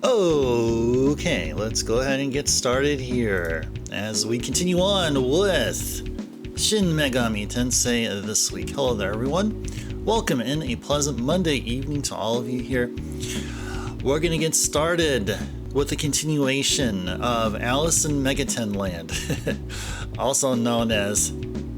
Okay, let's go ahead and get started here as we continue on with Shin Megami Tensei this week. Hello there, everyone. Welcome and a pleasant Monday evening to all of you here. We're going to get started with the continuation of Alice in Megaten Land, also known as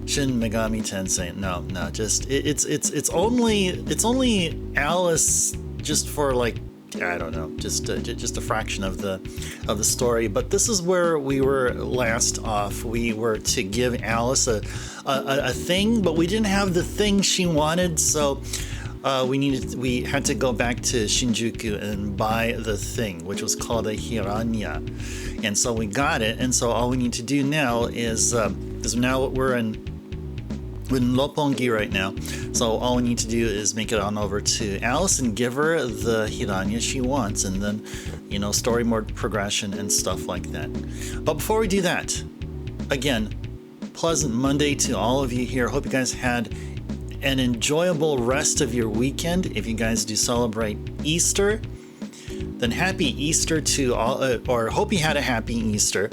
Shin Megami Tensei. No, just it's only Alice, just for like, I don't know, just a fraction of the story. But this is where we were last off. We were to give Alice a thing, but we didn't have the thing she wanted, so we had to go back to Shinjuku and buy the thing, which was called a Hiranya. And so we got it, and so all we need to do now is now we're in Roppongi right now, so all we need to do is make it on over to Alice and give her the Hiranya she wants, and then, you know, story mode progression and stuff like that. But before we do that, again, pleasant Monday to all of you here. Hope you guys had an enjoyable rest of your weekend. If you guys do celebrate Easter, then happy Easter to all, or hope you had a happy Easter.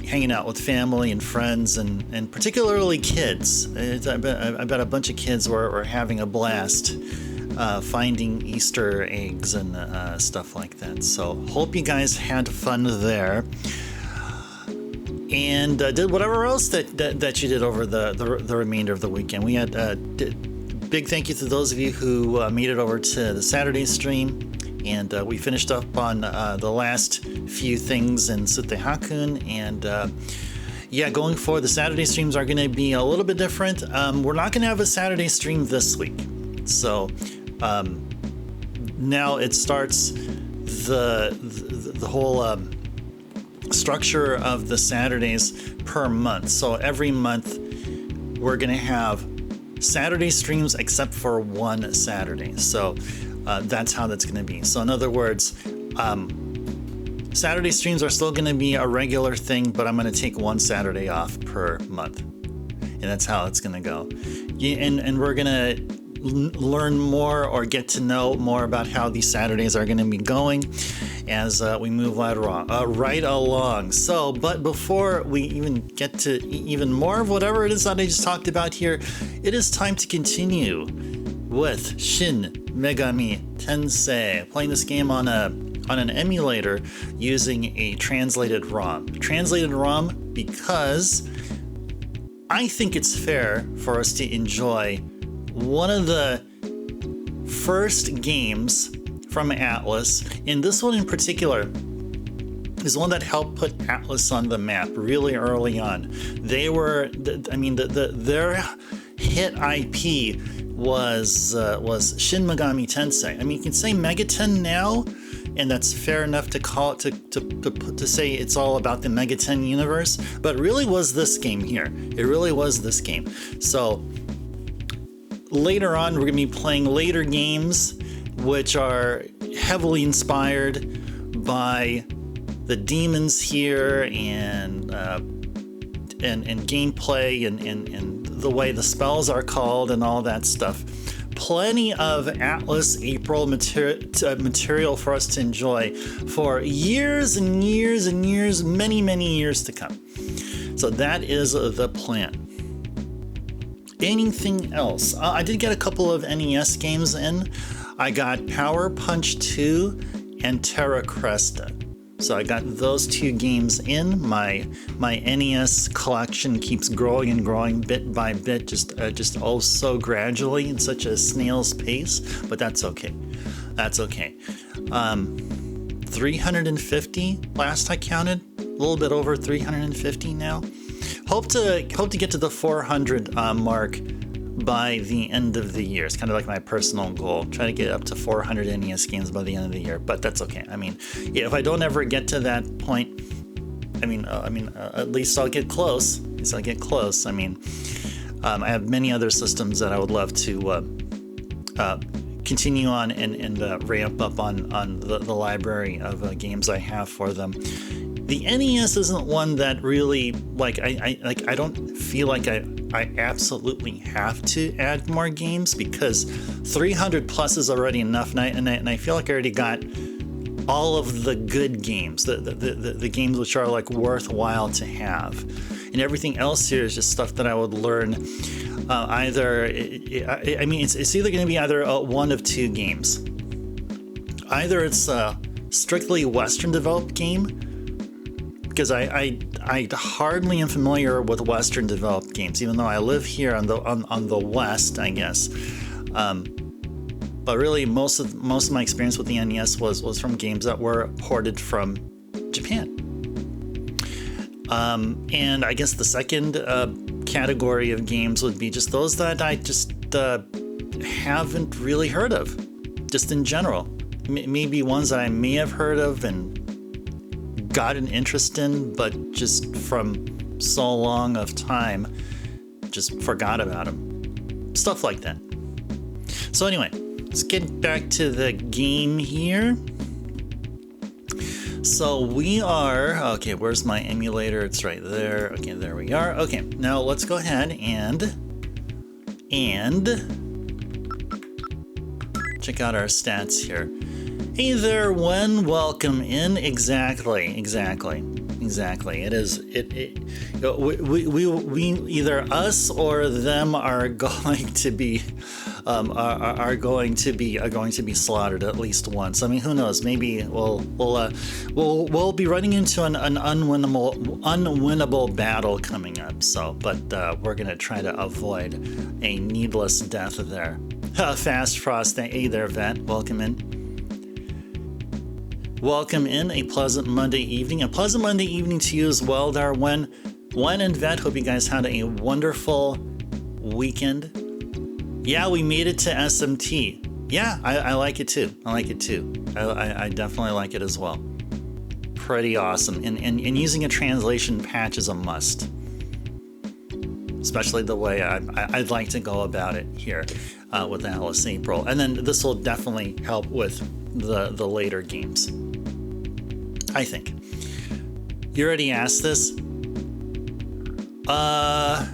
Hanging out with family and friends, and particularly kids. I bet a bunch of kids were having a blast finding Easter eggs and stuff like that. So hope you guys had fun there, and did whatever else that you did over the remainder of the weekend. We had big thank you to those of you who made it over to the Saturday stream. And we finished up on the last few things in Sute Hakun, and yeah, going forward, the Saturday streams are going to be a little bit different. We're not going to have a Saturday stream this week, so now it starts the whole structure of the Saturdays per month. So every month we're going to have Saturday streams except for one Saturday. So that's how that's going to be. So in other words, Saturday streams are still going to be a regular thing, but I'm going to take one Saturday off per month. And that's how it's going to go. And we're going to learn more or get to know more about how these Saturdays are going to be going as we move right along. So, but before we even get to even more of whatever it is that I just talked about here, it is time to continue with Shin Megami Tensei, playing this game on an emulator using a translated ROM. Translated ROM because I think it's fair for us to enjoy one of the first games from Atlus, and this one in particular is one that helped put Atlus on the map really early on. They were, their hit IP was Shin Megami Tensei. I mean, you can say Megaten now, and that's fair enough to call it to say it's all about the Megaten universe, but it really was this game here. It really was this game. So later on, we're going to be playing later games, which are heavily inspired by the demons here and gameplay and the way the spells are called and all that stuff. Plenty of Atlus April material for us to enjoy for years and years and years, many years to come. So that is the plan. Anything else? I did get a couple of NES games in. I got Power Punch 2 and Terra Cresta. So I got those two games in. My NES collection keeps growing and growing bit by bit, just oh so gradually in such a snail's pace, but that's okay. That's okay. 350 last I counted, a little bit over 350 now. Hope to get to the 400 mark by the end of the year. It's kind of like my personal goal. Try to get up to 400 NES games by the end of the year, but that's okay. I mean, yeah, if I don't ever get to that point, at least I'll get close. I mean, I have many other systems that I would love to continue on and ramp up on the library of games I have for them. The NES isn't one that really I don't feel like I absolutely have to add more games because 300 plus is already enough, and I feel like I already got all of the good games, the games which are like worthwhile to have, and everything else here is just stuff that I would learn. I mean, it's either going to be either one of two games. Either it's a strictly Western developed game, because I hardly am familiar with Western developed games, even though I live here on the West, I guess. But really, most of my experience with the NES was from games that were ported from Japan. And I guess the second category of games would be just those that I just haven't really heard of, just in general. Maybe ones that I may have heard of and got an interest in, but just from so long of time, just forgot about them. Stuff like that. So anyway, let's get back to the game here. So we are, okay, where's my emulator? It's right there. Okay, there we are. Okay, now let's go ahead and check out our stats here. Hey there, Wen, welcome in. Exactly. It is, we either us or them are going to be going to be slaughtered at least once. I mean, who knows? Maybe we'll be running into an unwinnable battle coming up. So, but we're gonna try to avoid a needless death there. Fast Frost, hey there, Vet, welcome in. Welcome in. A pleasant Monday evening. A pleasant Monday evening to you as well, Darwin. Wen and Vet, hope you guys had a wonderful weekend. Yeah, we made it to SMT. Yeah, I like it too. I definitely like it as well. Pretty awesome. And using a translation patch is a must. Especially the way I'd like to go about it here with Alice April. And then this will definitely help with the later games, I think. You already asked this? Oh,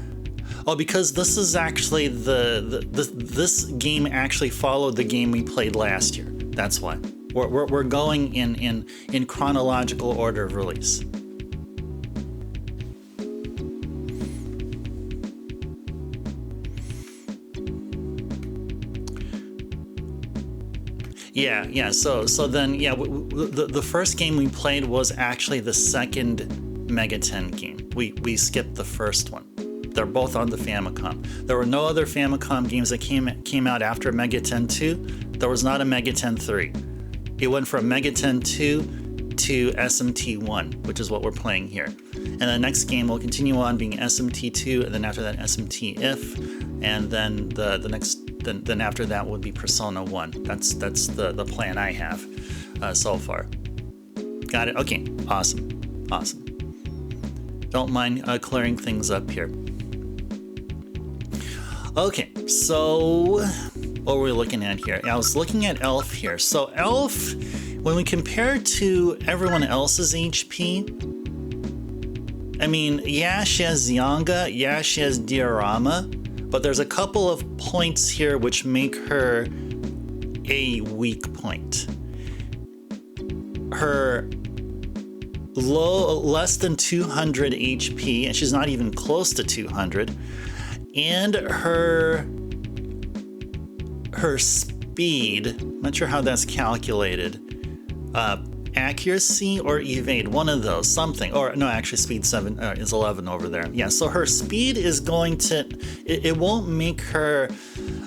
because this is actually this game actually followed the game we played last year. That's why. We're going in chronological order of release. Yeah. So then, yeah, the first game we played was actually the second Mega 10 game. We skipped the first one. They're both on the Famicom. There were no other Famicom games that came out after Mega 10 2. There was not a Mega 10 3. It went from Mega 10 2 to SMT 1, which is what we're playing here. And the next game will continue on being SMT 2, and then after that SMT If, and then the next. Then after that would be Persona 1. That's the plan I have so far. Got it? Okay, awesome. Don't mind clearing things up here. Okay, so what were we looking at here? I was looking at Elf here. So Elf, when we compare to everyone else's HP, I mean, yeah, she has Zyanga, yeah, she has Diorama, but there's a couple of points here which make her a weak point. Her less than 200 HP, and she's not even close to 200, and her speed, I'm not sure how that's calculated, accuracy or evade, one of those, something, or no, actually speed 7 is 11 over there. Yeah, so her speed is going to, it won't make her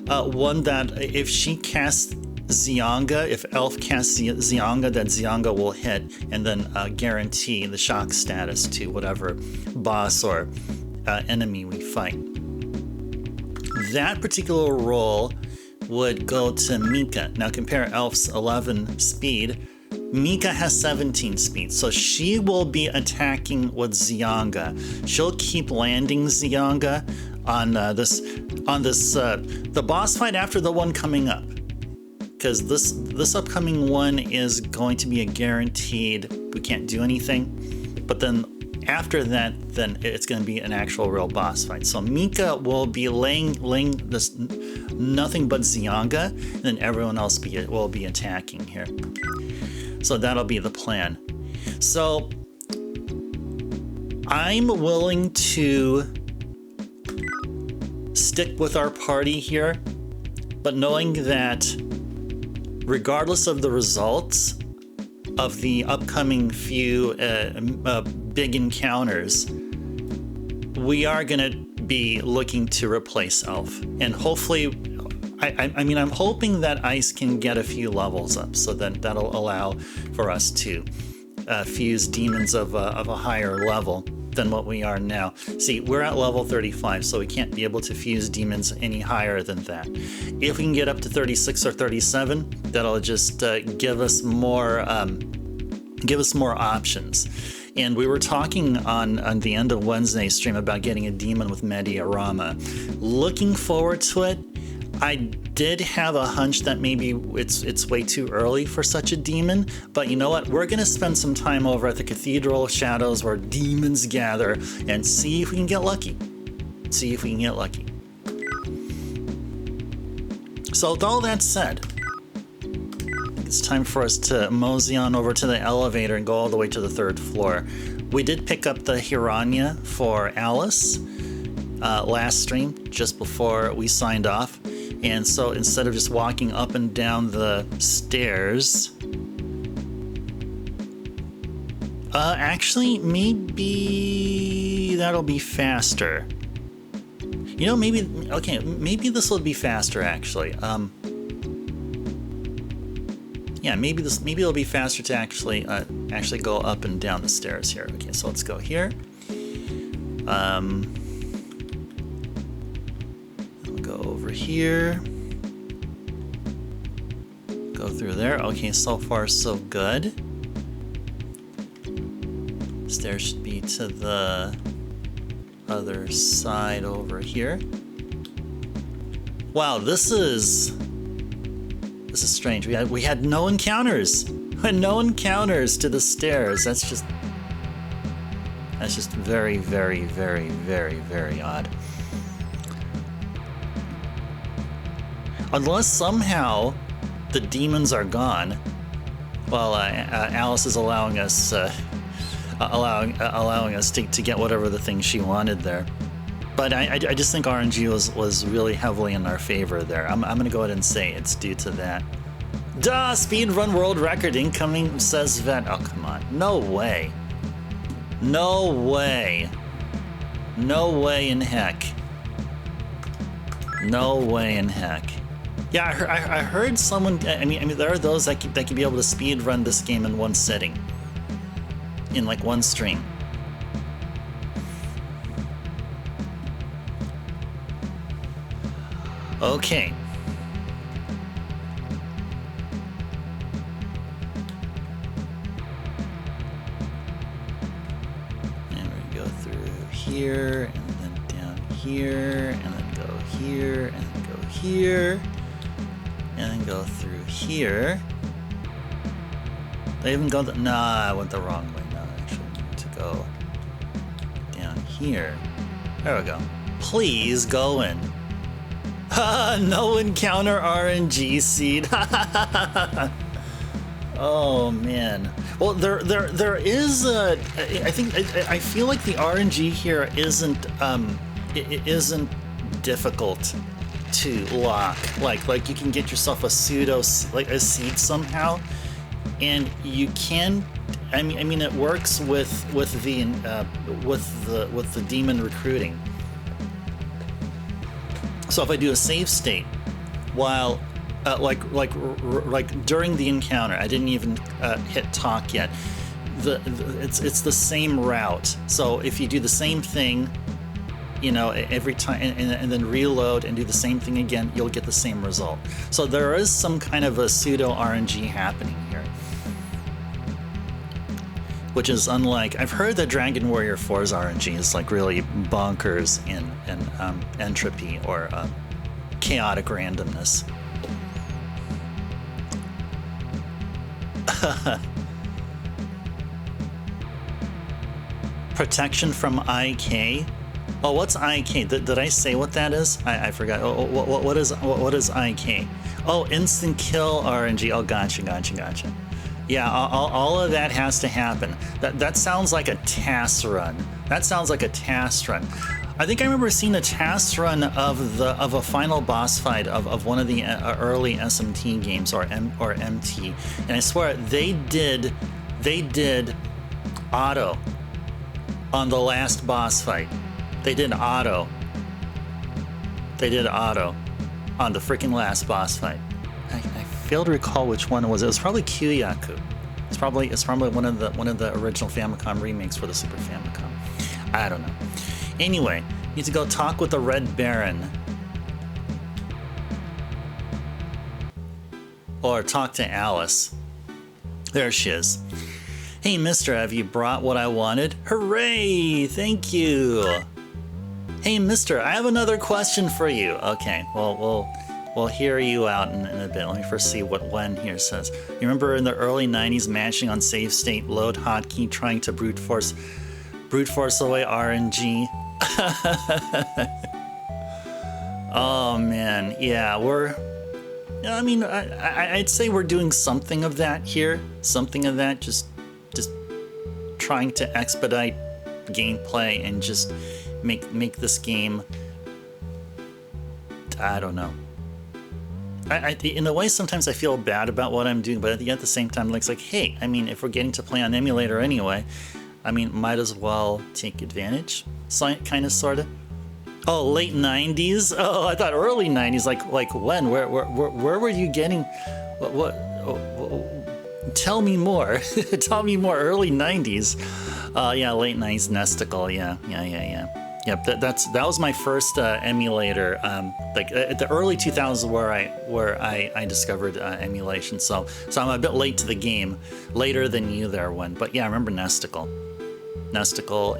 one that if she casts Zyanga, if Elf casts Zyanga, that Zyanga will hit and then guarantee the shock status to whatever boss or enemy we fight. That particular roll would go to Mika. Now compare Elf's 11 speed. Mika has 17 speed, so she will be attacking with Zyanga. She'll keep landing Zyanga on the boss fight after the one coming up, because this upcoming one is going to be a guaranteed. We can't do anything, but then after that, then it's going to be an actual real boss fight. So Mika will be laying this nothing but Zyanga, and then everyone else will be attacking here. So that'll be the plan. So I'm willing to stick with our party here, but knowing that regardless of the results of the upcoming few big encounters, we are going to be looking to replace Elf. And hopefully, I mean, I'm hoping that Ice can get a few levels up, so that that'll allow for us to fuse demons of a higher level than what we are now. See, we're at level 35, so we can't be able to fuse demons any higher than that. If we can get up to 36 or 37, that'll just give us more options. And we were talking on the end of Wednesday's stream about getting a demon with Mediarama. Looking forward to it. I did have a hunch that maybe it's way too early for such a demon, but you know what? We're going to spend some time over at the Cathedral of Shadows where demons gather and see if we can get lucky. See if we can get lucky. So with all that said, it's time for us to mosey on over to the elevator and go all the way to the 3rd floor. We did pick up the Hiranya for Alice last stream, just before we signed off. And so instead of just walking up and down the stairs, actually, maybe that'll be faster. You know, maybe this will be faster, actually. Yeah, maybe it'll be faster to actually go up and down the stairs here. Okay, so let's go here. We'll go over here. Go through there. Okay, so far so good. Stairs should be to the other side over here. Wow, this is strange. We had no encounters. We had no encounters to the stairs. That's just very, very, very, very, very odd. Unless somehow the demons are gone, well, Alice is allowing us to get whatever the thing she wanted there. But I just think RNG was really heavily in our favor there. I'm going to go ahead and say it's due to that. Duh! Speedrun world record incoming, says Vet. Oh, come on. No way. No way. No way in heck. No way in heck. Yeah, I heard someone... I mean, there are those that can be able to speedrun this game in one sitting. In, like, one stream. Okay. And we go through here, and then down here, and then go here, and then go here, and then go through here. Did I even go nah, I went the wrong way. No, I actually need to go down here. There we go. Please go in. No encounter RNG seed. Oh man. Well, there is a. I feel like the RNG here isn't it isn't difficult to lock. Like you can get yourself a pseudo like a seed somehow, and you can. I mean it works with the demon recruiting. So if I do a save state, while like during the encounter, I didn't even hit talk yet. It's the same route. So if you do the same thing, you know, every time, and then reload and do the same thing again, you'll get the same result. So there is some kind of a pseudo RNG happening here, which is unlike. I've heard that Dragon Warrior 4's RNG is like really bonkers in entropy or chaotic randomness. Protection from IK. Oh, what's IK? Did I say what that is? I forgot. Oh, what is IK? Oh, instant kill RNG. Oh, gotcha. Yeah, all of that has to happen. That sounds like a task run. That sounds like a task run. I think I remember seeing a task run of a final boss fight of one of the early SMT games or MT, and I swear they did auto on the last boss fight. They did auto. They did auto on the freaking last boss fight. I fail to recall which one it was. It was probably Kyoyaku. It's probably one of the original Famicom remakes for the Super Famicom. I don't know. Anyway, need to go talk with the Red Baron. Or talk to Alice. There she is. Hey, mister, have you brought what I wanted? Hooray! Thank you! Hey, mister, I have another question for you. Okay, well, we'll hear you out in a bit. Let me first see what Wen here says. You remember in the early 90s mashing on save state load hotkey trying to brute force away RNG? Oh man, yeah, I'd say we're doing something of that here. Something of that, just trying to expedite gameplay and just make this game, I don't know. In a way, sometimes I feel bad about what I'm doing, but at the same time, it's like, hey, I mean, if we're getting to play on emulator anyway, I mean, might as well take advantage, kind of, sort of. Oh, late 90s? Oh, I thought early 90s, like when? Where were you getting, what tell me more. Tell me more, early 90s. Yeah, late 90s, Nesticle, yeah. Yep, that was my first emulator, like the early 2000s where I discovered emulation. So I'm a bit late to the game, later than you there, Wen. But yeah, I remember Nesticle,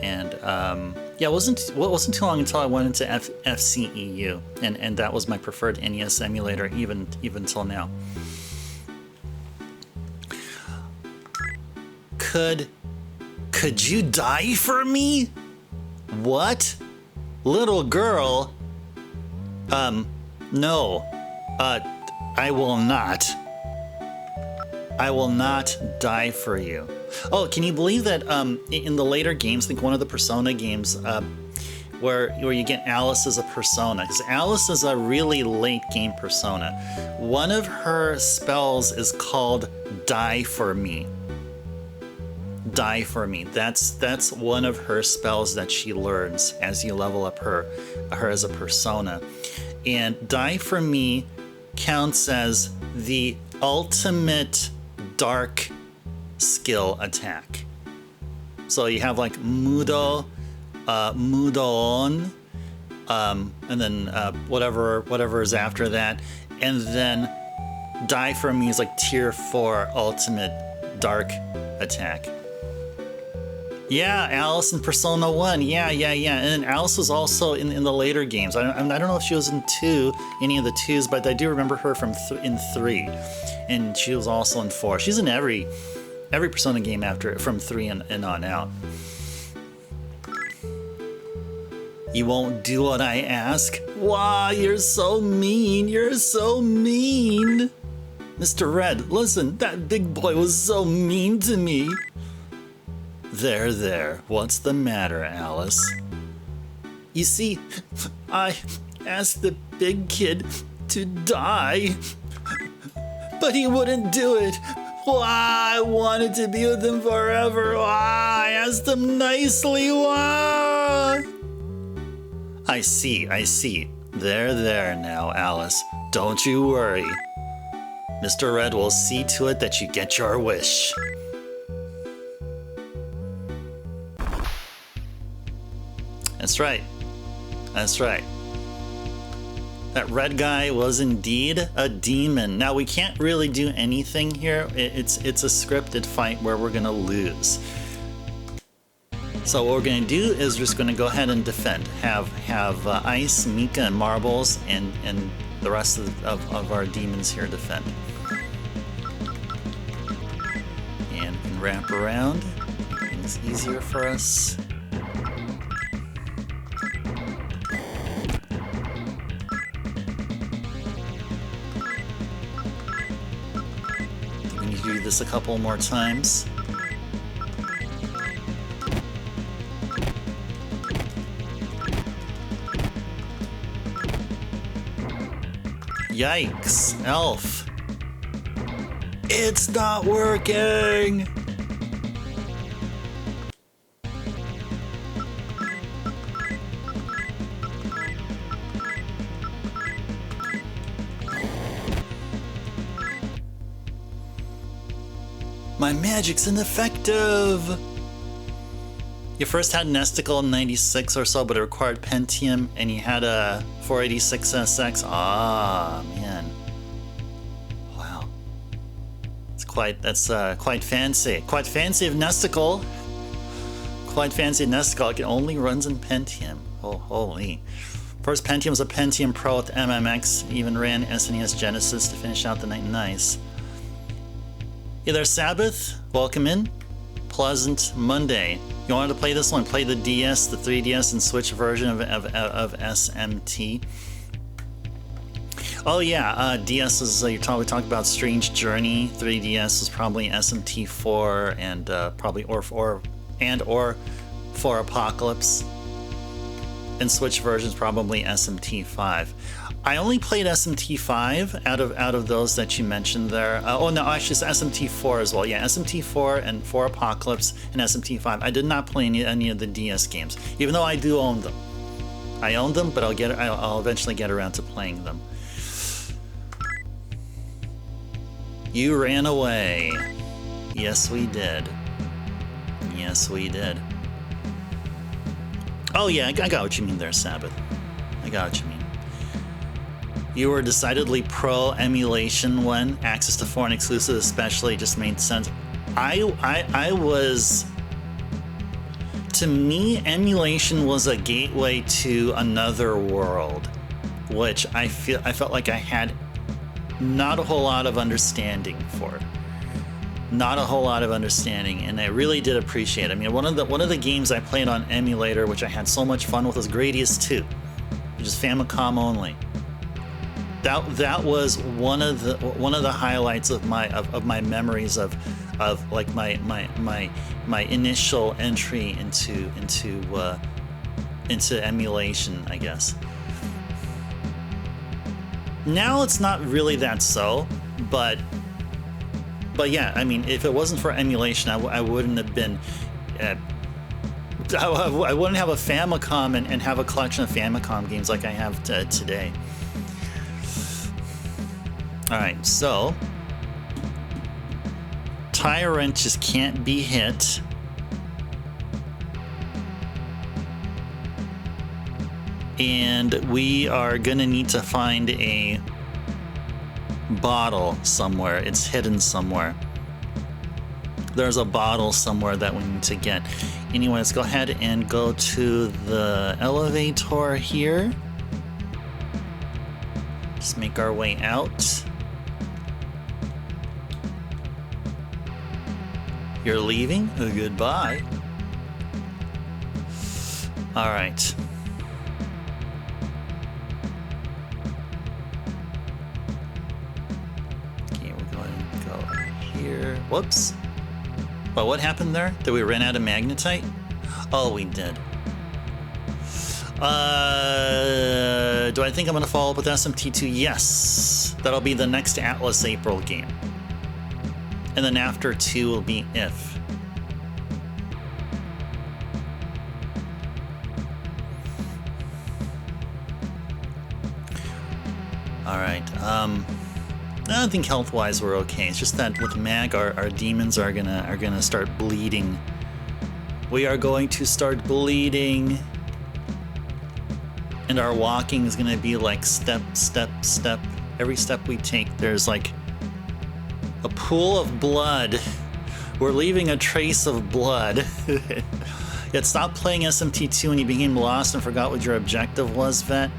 and yeah, it wasn't too long until I went into FCEU, and that was my preferred NES emulator even till now. Could you die for me? What? Little girl? No. I will not. I will not die for you. Oh, can you believe that in the later games, I think one of the Persona games, where you get Alice as a persona, because Alice is a really late game persona. One of her spells is called Die for Me. Die for Me. That's one of her spells that she learns as you level up her as a persona. And Die for Me counts as the ultimate dark skill attack. So you have like Mudo on, and then whatever is after that, and then Die for Me is like tier 4 ultimate dark attack. Yeah, Alice in Persona 1. Yeah. And Alice was also in the later games. I don't know if she was in any of the 2s, but I do remember her in 3. And she was also in 4. She's in every Persona game from 3 and on out. You won't do what I ask? Wow, you're so mean. You're so mean. Mr. Red, listen, that big boy was so mean to me. There. What's the matter, Alice? You see, I asked the big kid to die, but he wouldn't do it. Why? I wanted to be with him forever. Why? I asked him nicely. Why? I see. There now, Alice. Don't you worry. Mr. Red will see to it that you get your wish. That's right. That red guy was indeed a demon. Now we can't really do anything here. It's a scripted fight where we're gonna lose. So what we're gonna do is we're just gonna go ahead and defend. Have Ice, Mika, and Marbles, and the rest of our demons here defend. And we can wrap around. Make things easier for us. do this a couple more times. Yikes, Elf. It's not working! My magic's ineffective! You first had Nesticle in 96 or so, but it required Pentium, and you had a 486SX. Ah, man. Wow. That's quite fancy. Quite fancy of Nesticle. Quite fancy of Nesticle. It only runs in Pentium. Oh, holy. First Pentium was a Pentium Pro with MMX. Even ran SNES Genesis to finish out the night. Nice. Hey there, Sabbath. Welcome in. Pleasant Monday. You wanted to play this one? Play the DS, the 3DS, and Switch version of SMT. Oh yeah, DS is we talked about Strange Journey. 3DS is probably SMT4 and probably or for Apocalypse. And Switch version is probably SMT5. I only played SMT5 out of those that you mentioned there. Oh no, actually it's SMT4 as well. Yeah, SMT4 and For Apocalypse and SMT5. I did not play any of the DS games, even though I do own them. I own them, but I'll eventually get around to playing them. You ran away. Yes, we did. Yes, we did. Oh yeah, I got what you mean there, Sabbath. I got what you mean. You were decidedly pro emulation when access to foreign exclusives especially just made sense. I was, to me, emulation was a gateway to another world, which I felt like I had not a whole lot of understanding for. Not a whole lot of understanding, and I really did appreciate it. I mean, one of the games I played on emulator, which I had so much fun with, was Gradius 2, which is Famicom only. That was one of the highlights of my memories of like my initial entry into emulation, I guess. Now it's not really that so, but yeah, I mean, if it wasn't for emulation, I wouldn't have been. I wouldn't have a Famicom and have a collection of Famicom games like I have today. All right, so Tyrant just can't be hit. And we are gonna need to find a bottle somewhere. It's hidden somewhere. There's a bottle somewhere that we need to get. Anyway, let's go ahead and go to the elevator here. Just make our way out. You're leaving? Goodbye. All right. Okay, we're going to go here. Whoops. Well, what happened there? Did we run out of magnetite? Oh, we did. Do I think I'm going to follow up with SMT2? Yes. That'll be the next Atlus April game. And then after 2 will be If. All right. I think health-wise we're okay. It's just that with Mag, our demons are gonna start bleeding. We are going to start bleeding, and our walking is gonna be like step, step, step. Every step we take, there's like a pool of blood. We're leaving a trace of blood. Yet stop playing SMT2 when you became lost and forgot what your objective was, Vet.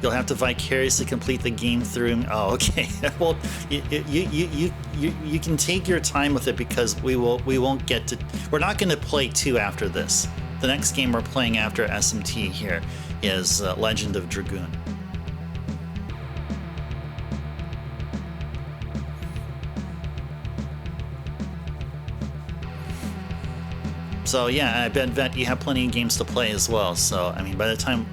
You'll have to vicariously complete the game through. Oh, okay. Well, you can take your time with it because we won't get to. We're not going to play 2 after this. The next game we're playing after SMT here is Legend of Dragoon. So yeah, I bet you have plenty of games to play as well. So I mean, by the time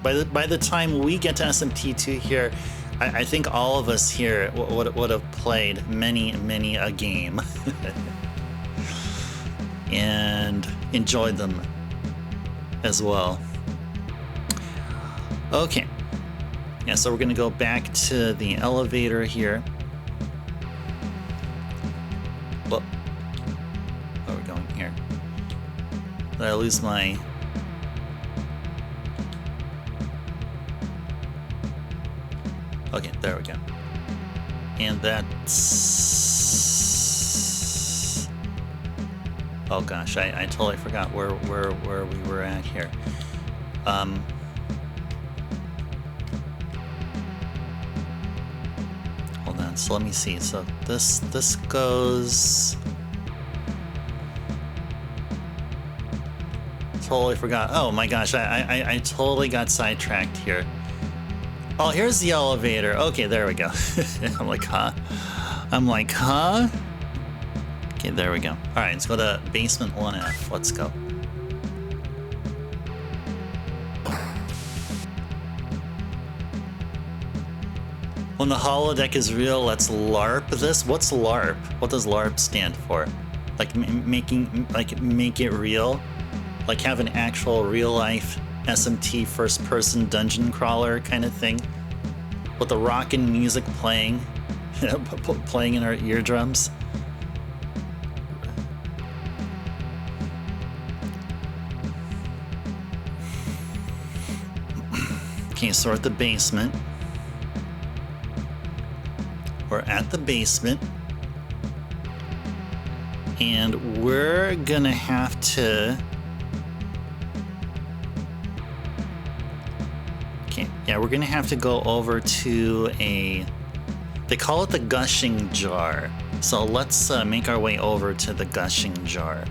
we get to SMT2 here, I think all of us here would have played many a game and enjoyed them as well. Okay. Yeah, so we're gonna go back to the elevator here. Well, where are we going here? Did I lose my... Okay, there we go. And that's... Oh gosh, I totally forgot where we were at here. Hold on, so let me see. So this goes... Totally forgot. Oh my gosh, I totally got sidetracked here. Oh, here's the elevator. Okay, there we go. I'm like, huh? Okay, there we go. All right, let's go to basement 1F. Let's go. When the holodeck is real, let's LARP this. What's LARP? What does LARP stand for? Like make it real? Like have an actual real life SMT first person dungeon crawler kind of thing? With the rockin' music playing, playing in our eardrums? Okay, so we're at the basement. We're at the basement. And we're gonna have to... Okay, yeah, we're gonna have to go over to a... They call it the gushing jar. So let's make our way over to the gushing jar.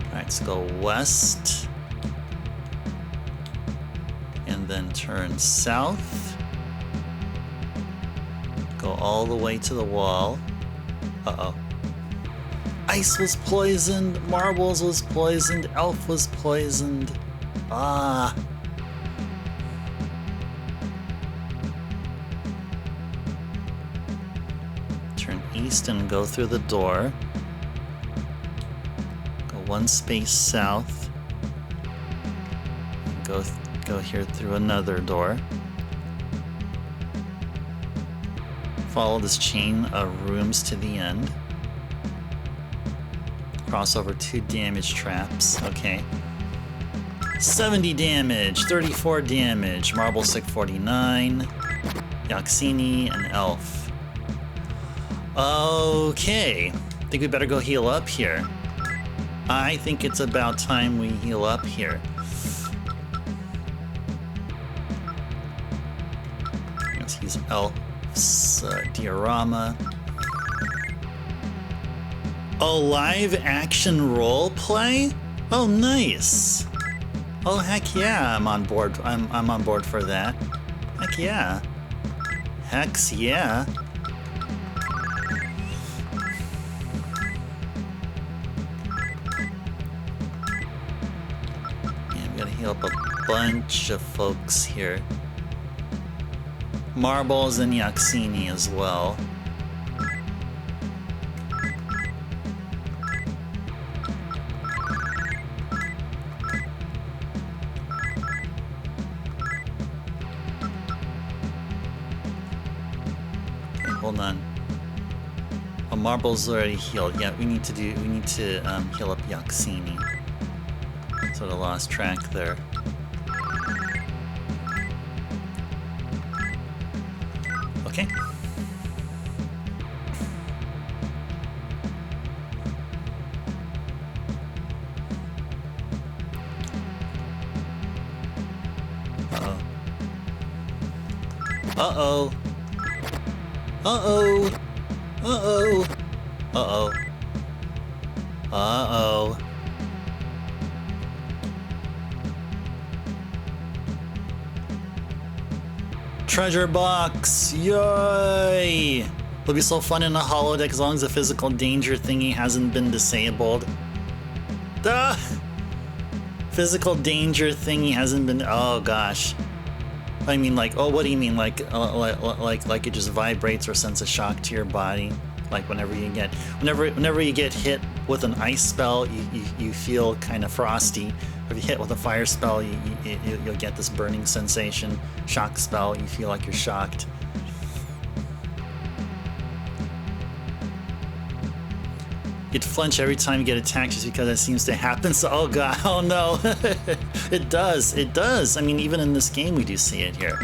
Alright, let's go west. And then turn south. Go all the way to the wall. Uh-oh. Ice was poisoned, Marbles was poisoned, Elf was poisoned. Ah. Turn east and go through the door. Go one space south. Go here through another door. Follow this chain of rooms to the end. Cross over 2 damage traps. Okay. 70 damage, 34 damage. Marble Sick 49. Yaxini and Elf. Okay. I think we better go heal up here. I think it's about time we heal up here. Let's use Elf's diorama. Oh, live action role play? Oh, nice. Oh, heck yeah, I'm on board. I'm on board for that. Heck yeah. Hex yeah. Yeah, we gotta heal up a bunch of folks here. Marbles and Yaxini as well. Okay, hold on. Oh, Marbles already healed. Yeah, we need to heal up Yaxini. Sort of lost track there. Okay. Uh-oh. Uh-oh. Uh-oh. Uh-oh. Uh-oh. Treasure box! Yay! It'll be so fun in a holodeck as long as the physical danger thingy hasn't been disabled. Duh! Physical danger thingy hasn't been. Oh gosh. I mean, like, oh, what do you mean? Like it just vibrates or sends a shock to your body? Like whenever you get hit with an ice spell, you feel kind of frosty. If you hit with a fire spell, you'll get this burning sensation. Shock spell, you feel like you're shocked. You'd flinch every time you get attacked just because it seems to happen. So, oh god, oh no. It does, it does. I mean, even in this game we do see it here.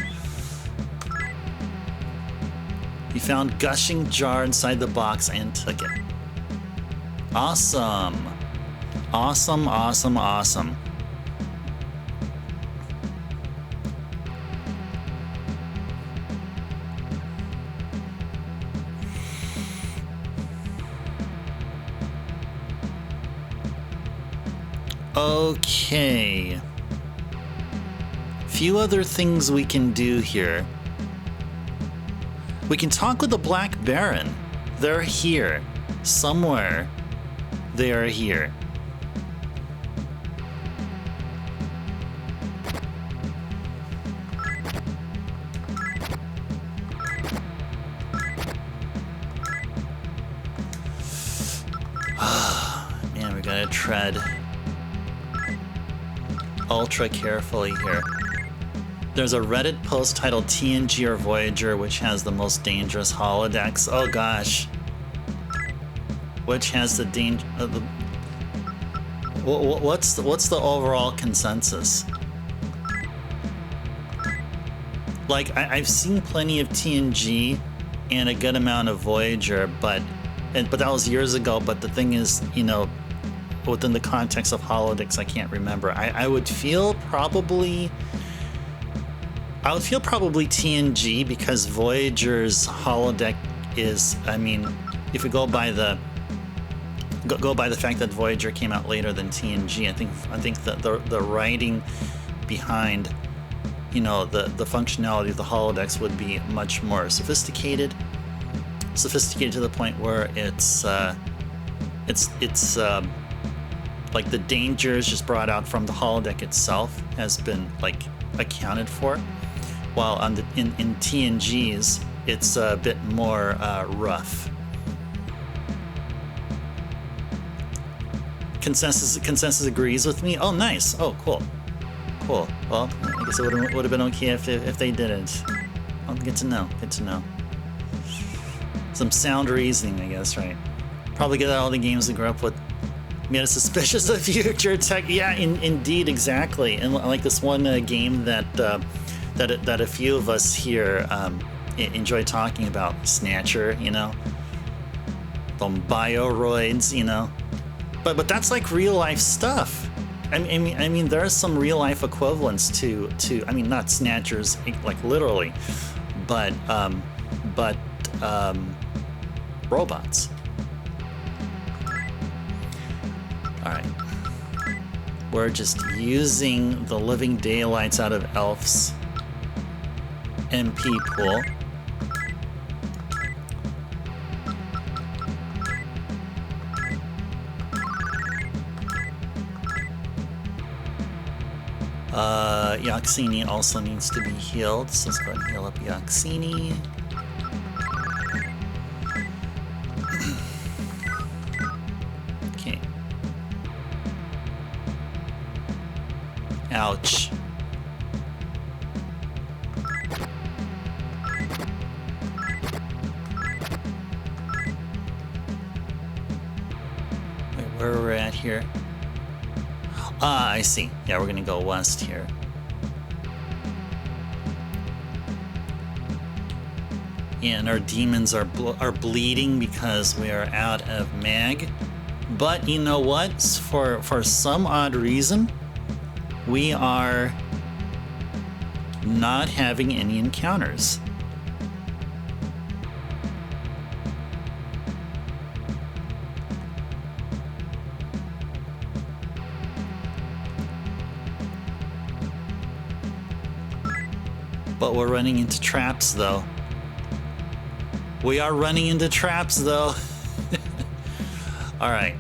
You found gushing jar inside the box and took it. Awesome. Awesome, awesome, awesome. Okay. Few other things we can do here. We can talk with the Black Baron. They're here. Somewhere. They are here. Man, we gotta tread ultra carefully here. There's a Reddit post titled TNG or Voyager, which has the most dangerous holodecks. Oh gosh. Which has the danger... what's the overall consensus? Like, I've seen plenty of TNG and a good amount of Voyager, but that was years ago. But the thing is, you know, within the context of holodecks, I can't remember. I would feel probably TNG, because Voyager's holodeck is, I mean, if we go by the fact that Voyager came out later than TNG, I think that the writing behind, you know, the functionality of the holodecks would be much more sophisticated to the point where it's like the dangers just brought out from the holodeck itself has been like accounted for, while on in TNG's it's a bit more rough. Consensus agrees with me. Oh, nice. Oh, cool. Well, I guess it would have been okay if they didn't. Well, good to know. Some sound reasoning, I guess, right? Probably get all the games we grew up with made us suspicious of future tech. Yeah, indeed, exactly. And like this one game that a few of us here enjoy talking about, Snatcher, you know, the bioroids, you know. But that's like real life stuff. I mean, there are some real life equivalents to I mean, not Snatchers like literally, but robots. All right, we're just using the living daylights out of Elf's MP pool. Yaxini also needs to be healed, so let's go ahead and heal up Yaxini. Okay. Ouch. Wait, where we're at here? Ah, I see. Yeah, we're gonna go west here. Yeah, and our demons are bleeding because we are out of mag. But you know what? For some odd reason, we are not having any encounters. But we're running into traps, though. We are running into traps, though. All right.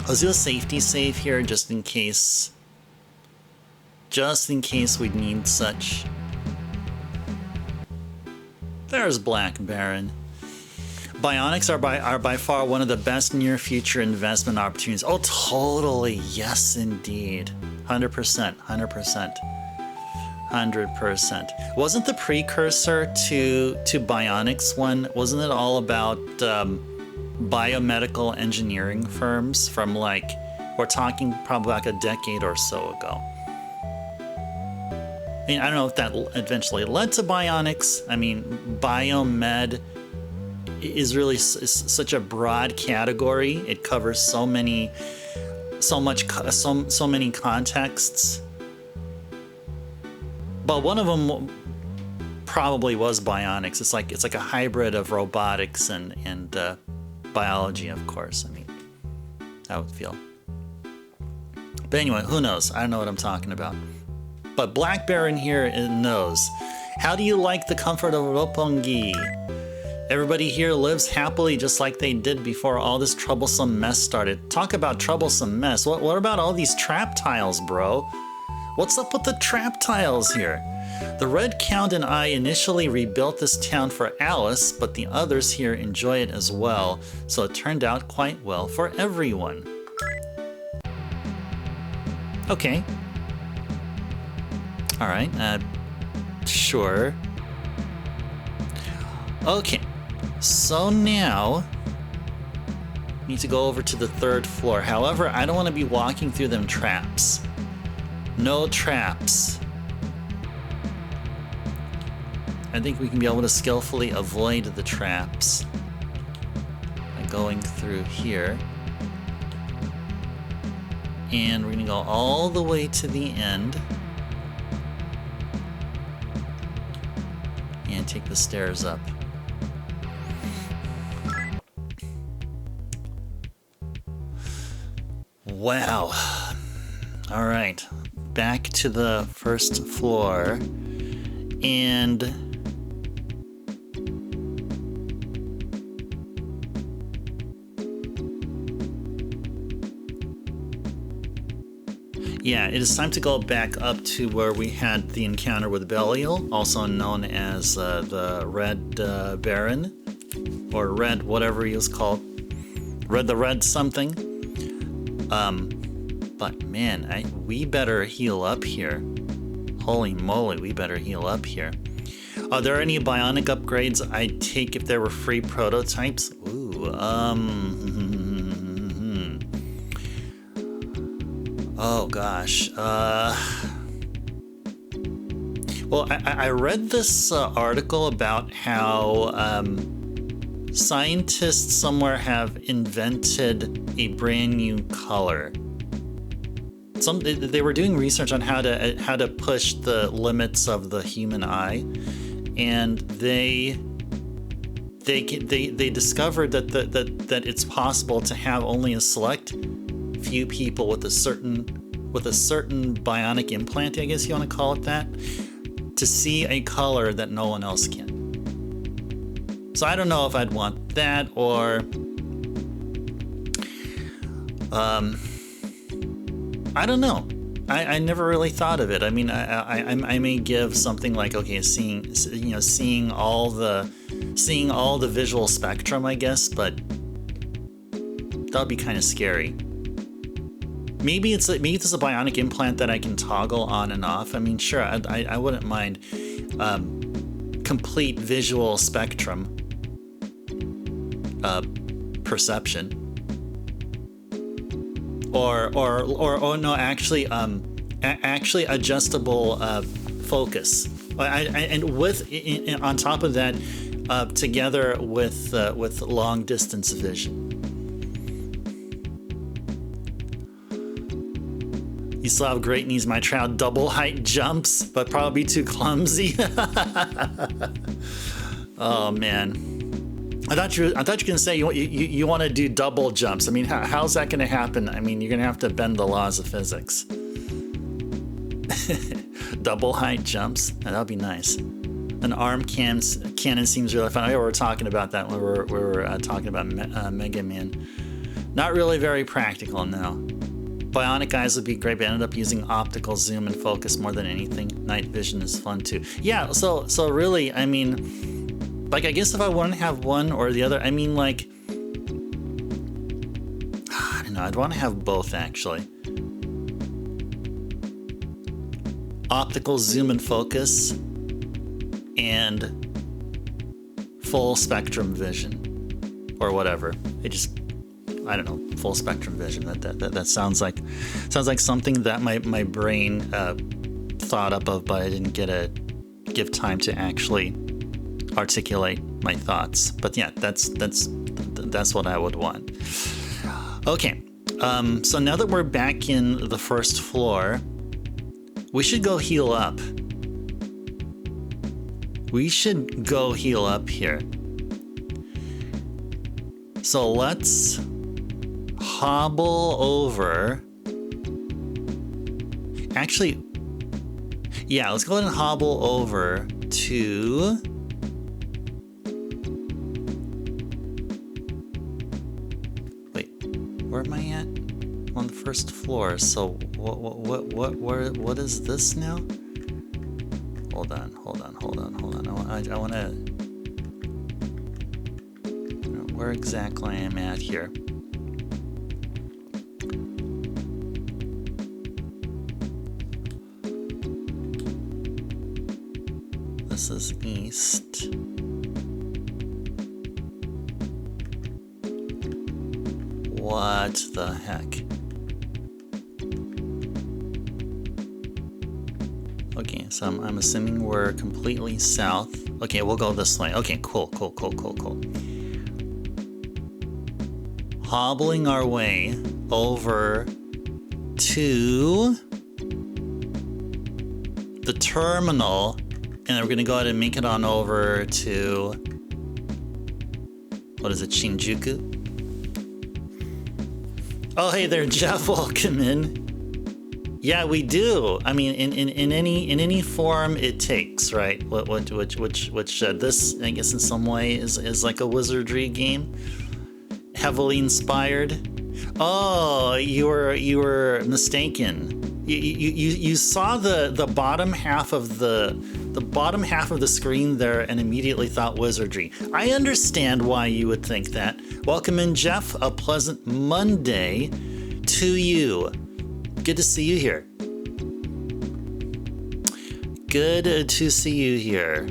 Let's do a safety save here, just in case. Just in case we need such. There's Black Baron. Bionics are by far one of the best near future investment opportunities. Oh, totally. Yes, indeed. 100%. 100%. 100%. Wasn't the precursor to Bionics one? Wasn't it all about biomedical engineering firms from, like, we're talking probably like a decade or so ago? I mean, I don't know if that eventually led to Bionics. I mean, biomed is really such a broad category. It covers so many contexts. But one of them probably was Bionics. It's like a hybrid of robotics and biology, of course. I mean, I would feel. But anyway, who knows? I don't know what I'm talking about. But Black Baron here knows. How do you like the comfort of Roppongi? Everybody here lives happily just like they did before all this troublesome mess started. Talk about troublesome mess. What about all these trap tiles, bro? What's up with the trap tiles here? The Red Count and I initially rebuilt this town for Alice, but the others here enjoy it as well, so it turned out quite well for everyone. Okay. Alright, sure. Okay, so now we need to go over to the 3rd floor. However, I don't want to be walking through them traps. No traps. I think we can be able to skillfully avoid the traps by going through here. And we're going to go all the way to the end. And take the stairs up. Wow. All right. Back to the 1st floor. And yeah, it is time to go back up to where we had the encounter with Belial, also known as the Red Baron, or Red whatever he was called, Red something. But man, we better heal up here. Holy moly, we better heal up here. Are there any bionic upgrades I'd take if there were free prototypes? Ooh, oh gosh. Well, I read this article about how scientists somewhere have invented a brand new color. They were doing research on how to push the limits of the human eye, and they discovered that it's possible to have only a select few people with a certain bionic implant, I guess you want to call it that, to see a color that no one else can. So I don't know if I'd want that, or I don't know. I never really thought of it. I mean, I may give something like, okay, seeing all the visual spectrum, I guess, but that would be kind of scary. Maybe it's a bionic implant that I can toggle on and off. I mean, sure, I wouldn't mind complete visual spectrum perception. Or no, actually adjustable focus. On top of that, together with long distance vision. You still have great knees, my child. Double height jumps, but probably too clumsy. Oh man. I thought you were gonna say you want to do double jumps. I mean, how's that gonna happen? I mean, you're gonna have to bend the laws of physics. Double height jumps. That'd be nice. An arm cannon seems really fun. I know we were talking about that when we were talking about Mega Man. Not really very practical, no. Bionic eyes would be great, but I ended up using optical zoom and focus more than anything. Night vision is fun too. Yeah, so really, I mean, like, I guess if I wouldn't have one or the other, I mean, like, I don't know, I'd want to have both, actually. Optical zoom and focus and full spectrum vision or whatever. I don't know, full spectrum vision. That sounds like something that my brain thought up of, but I didn't give time to actually articulate my thoughts. But yeah, that's what I would want. Okay, so now that we're back in the first floor, we should go heal up. We should go heal up here. So let's hobble over. Actually, yeah, let's go ahead and hobble over to... Wait, where am I at? On the first floor. So what is this now? Hold on. I want to... Where exactly I am at here? This is east. What the heck? Okay, so I'm assuming we're completely south. Okay, we'll go this way. Okay, cool. Hobbling our way over to the terminal, and then we're gonna go ahead and make it on over to, what is it, Shinjuku? Oh, hey there, Jeff, welcome in. Yeah, we do. I mean, in any form it takes, right? Which this, I guess, in some way is like a wizardry game, heavily inspired. Oh, you were mistaken. You saw the bottom half of the screen there and immediately thought wizardry. I understand why you would think that. Welcome in, Jeff. A pleasant Monday to you. Good to see you here. Good to see you here.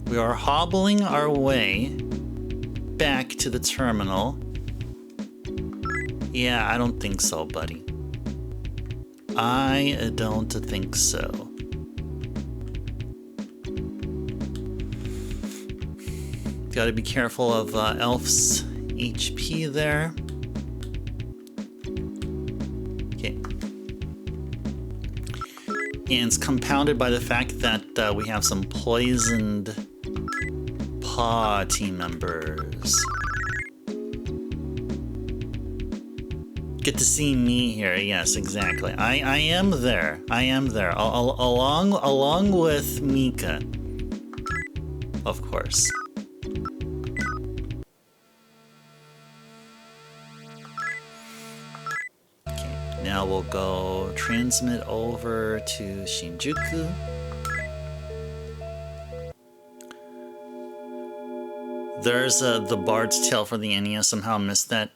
We are hobbling our way back to the terminal. Yeah, I don't think so, buddy. I don't think so. Gotta be careful of Elf's HP there. And it's compounded by the fact that we have some poisoned paw team members. Get to see me here. Yes, exactly. I am there. Along with Mika, of course. Now we'll go transmit over to Shinjuku. There's the Bard's Tale for the NES. Somehow missed that.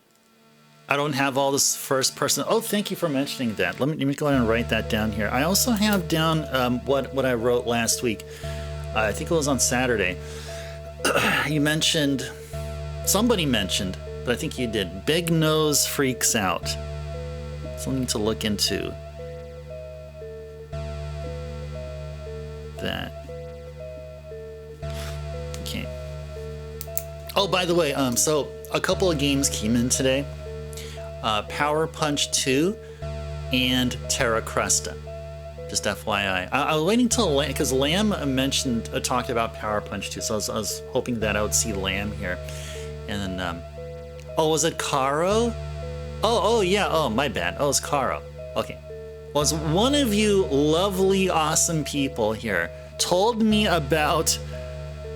I don't have all this first person. Oh, thank you for mentioning that. Let me go ahead and write that down here. I also have down what I wrote last week. I think it was on Saturday. Somebody mentioned, but I think you did. Big Nose freaks out. Something to look into. That. Okay. Oh, by the way, so a couple of games came in today. Power Punch 2 and Terra Cresta. Just FYI. I was waiting till because Lamb talked about Power Punch 2, so I was hoping that I would see Lamb here. And then, oh, was it Caro? Oh, yeah. Oh, my bad. Oh, it's Caro. Okay. was one of you lovely, awesome people here told me about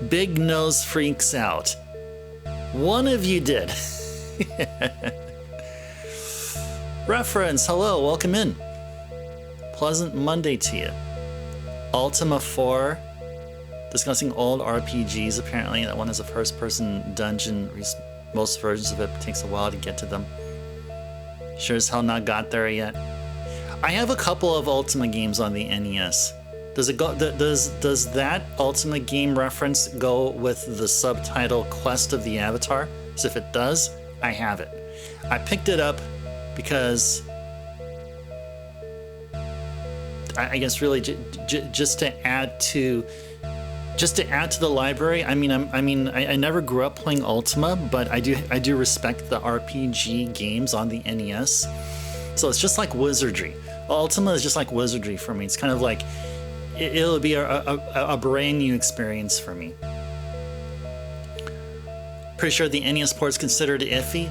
Big Nose Freaks Out. One of you did. Reference, hello, welcome in. Pleasant Monday to you. Ultima 4, discussing old RPGs. Apparently that one is a first-person dungeon. Most versions of it takes a while to get to them. Sure as hell not got there yet. I have a couple of Ultima games on the NES. Does it go? Does that Ultima game reference go with the subtitle Quest of the Avatar? So if it does, I have it. I picked it up because I guess really just to add to the library. I never grew up playing Ultima, but I do respect the RPG games on the NES. So it's just like wizardry. Ultima is just like wizardry for me. It's kind of like it'll be a brand new experience for me. Pretty sure the NES port is considered iffy.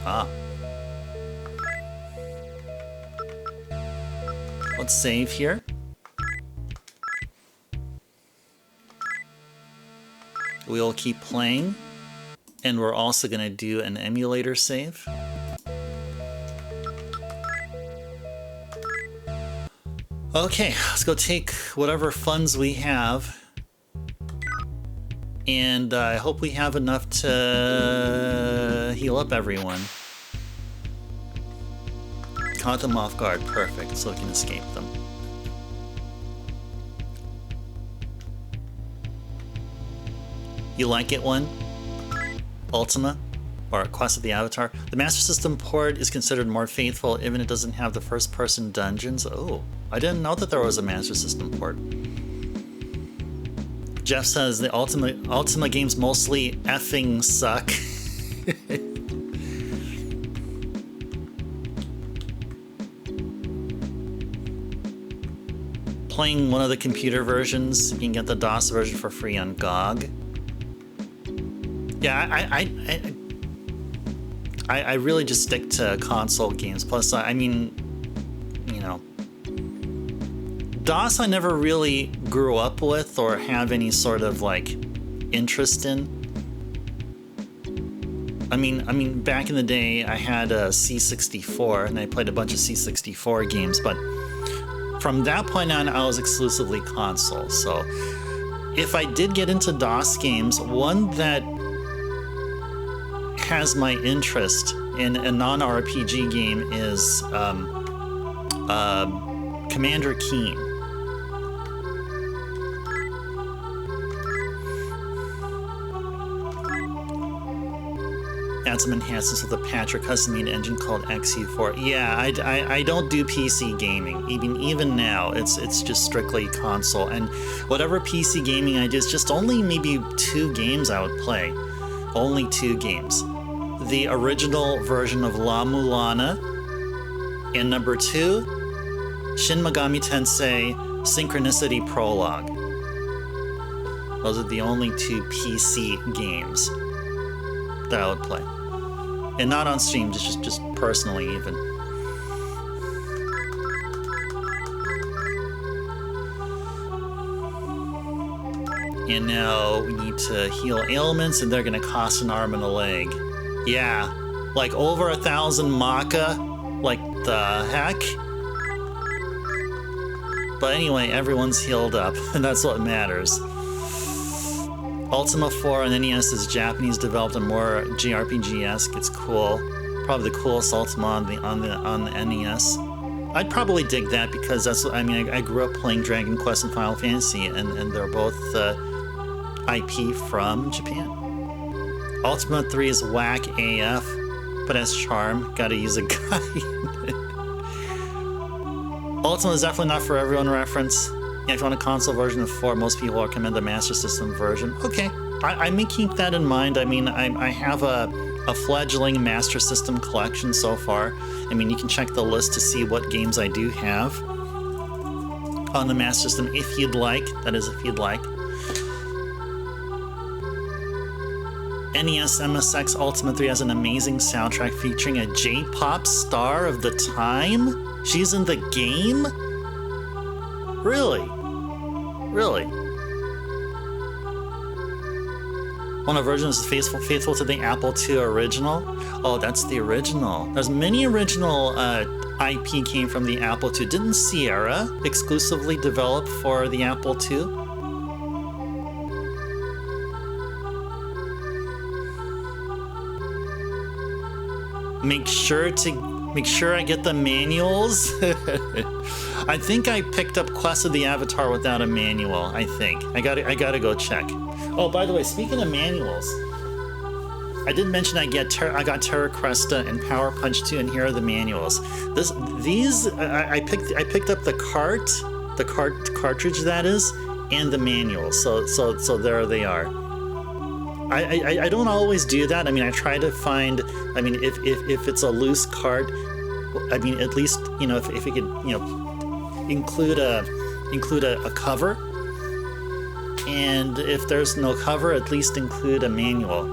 Let's save here. We'll keep playing, and we're also going to do an emulator save. Okay, let's go take whatever funds we have, and I hope we have enough to heal up everyone. Caught them off guard, perfect, so we can escape them. You like it one? Ultima? Or Quest of the Avatar? The Master System port is considered more faithful even if it doesn't have the first-person dungeons. Oh, I didn't know that there was a Master System port. Jeff says the Ultima games mostly effing suck. Playing one of the computer versions, you can get the DOS version for free on GOG. Yeah, I really just stick to console games. Plus, I mean, you know, DOS I never really grew up with or have any sort of like interest in. I mean, back in the day, I had a C64 and I played a bunch of C64 games, but from that point on, I was exclusively console. So if I did get into DOS games, one that has my interest in a non-RPG game is Commander Keen. Add some enhancements with a patch or custom-made engine called XU4. Yeah, I don't do PC gaming. Even now, it's just strictly console. And whatever PC gaming I do, it's just only maybe 2 games I would play. Only 2 games. The original version of La Mulana, and number 2, Shin Megami Tensei Synchronicity Prologue. Those are the only 2 PC games that I would play. And not on stream, just personally even. And now we need to heal ailments, and they're gonna cost an arm and a leg. Yeah, like over 1,000 Macca, like the heck? But anyway, everyone's healed up, and that's what matters. Ultima 4 on NES is Japanese developed and more JRPG-esque. It's cool. Probably the coolest Ultima on the NES. I'd probably dig that because that's what, I mean, I grew up playing Dragon Quest and Final Fantasy, and they're both IP from Japan. Ultima 3 is whack AF, but has charm. Gotta use a guide. Ultima is definitely not for everyone reference. Yeah, if you want a console version of 4, most people recommend the Master System version. Okay, I may keep that in mind. I mean, I have a fledgling Master System collection so far. I mean, you can check the list to see what games I do have on the Master System if you'd like. That is, if you'd like. NES MSX Ultima 3 has an amazing soundtrack featuring a J-pop star of the time. She's in the game? Really? Really? One of the versions is faithful to the Apple II original? Oh, that's the original. There's many original IP came from the Apple II. Didn't Sierra exclusively develop for the Apple II? Make sure I get the manuals. I think I picked up Quest of the Avatar without a manual. I think I gotta go check. Oh, by the way, speaking of manuals, I did mention I got Terra Cresta and Power Punch 2, and here are the manuals. I picked up the cartridge that is, and the manuals. So there they are. I don't always do that. I mean, I try to find. I mean, if it's a loose cart, I mean, at least if it could include a cover, and if there's no cover, at least include a manual.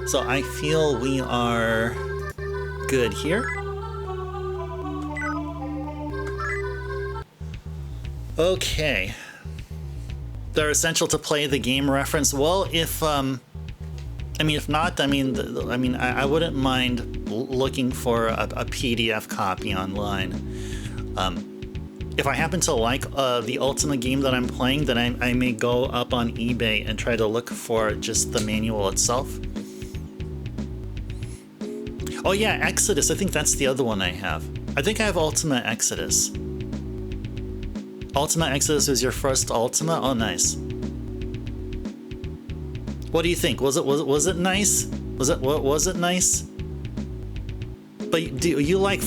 So I feel we are good here. Okay. They're essential to play the game reference. Well, if not, I wouldn't mind looking for a PDF copy online. If I happen to like the Ultima game that I'm playing, then I may go up on eBay and try to look for just the manual itself. Oh yeah, Exodus. I think that's the other one I have. I think I have Ultima Exodus. Ultima Exodus was your first Ultima? Oh, nice. What do you think? Was it nice? Was it nice? But do you like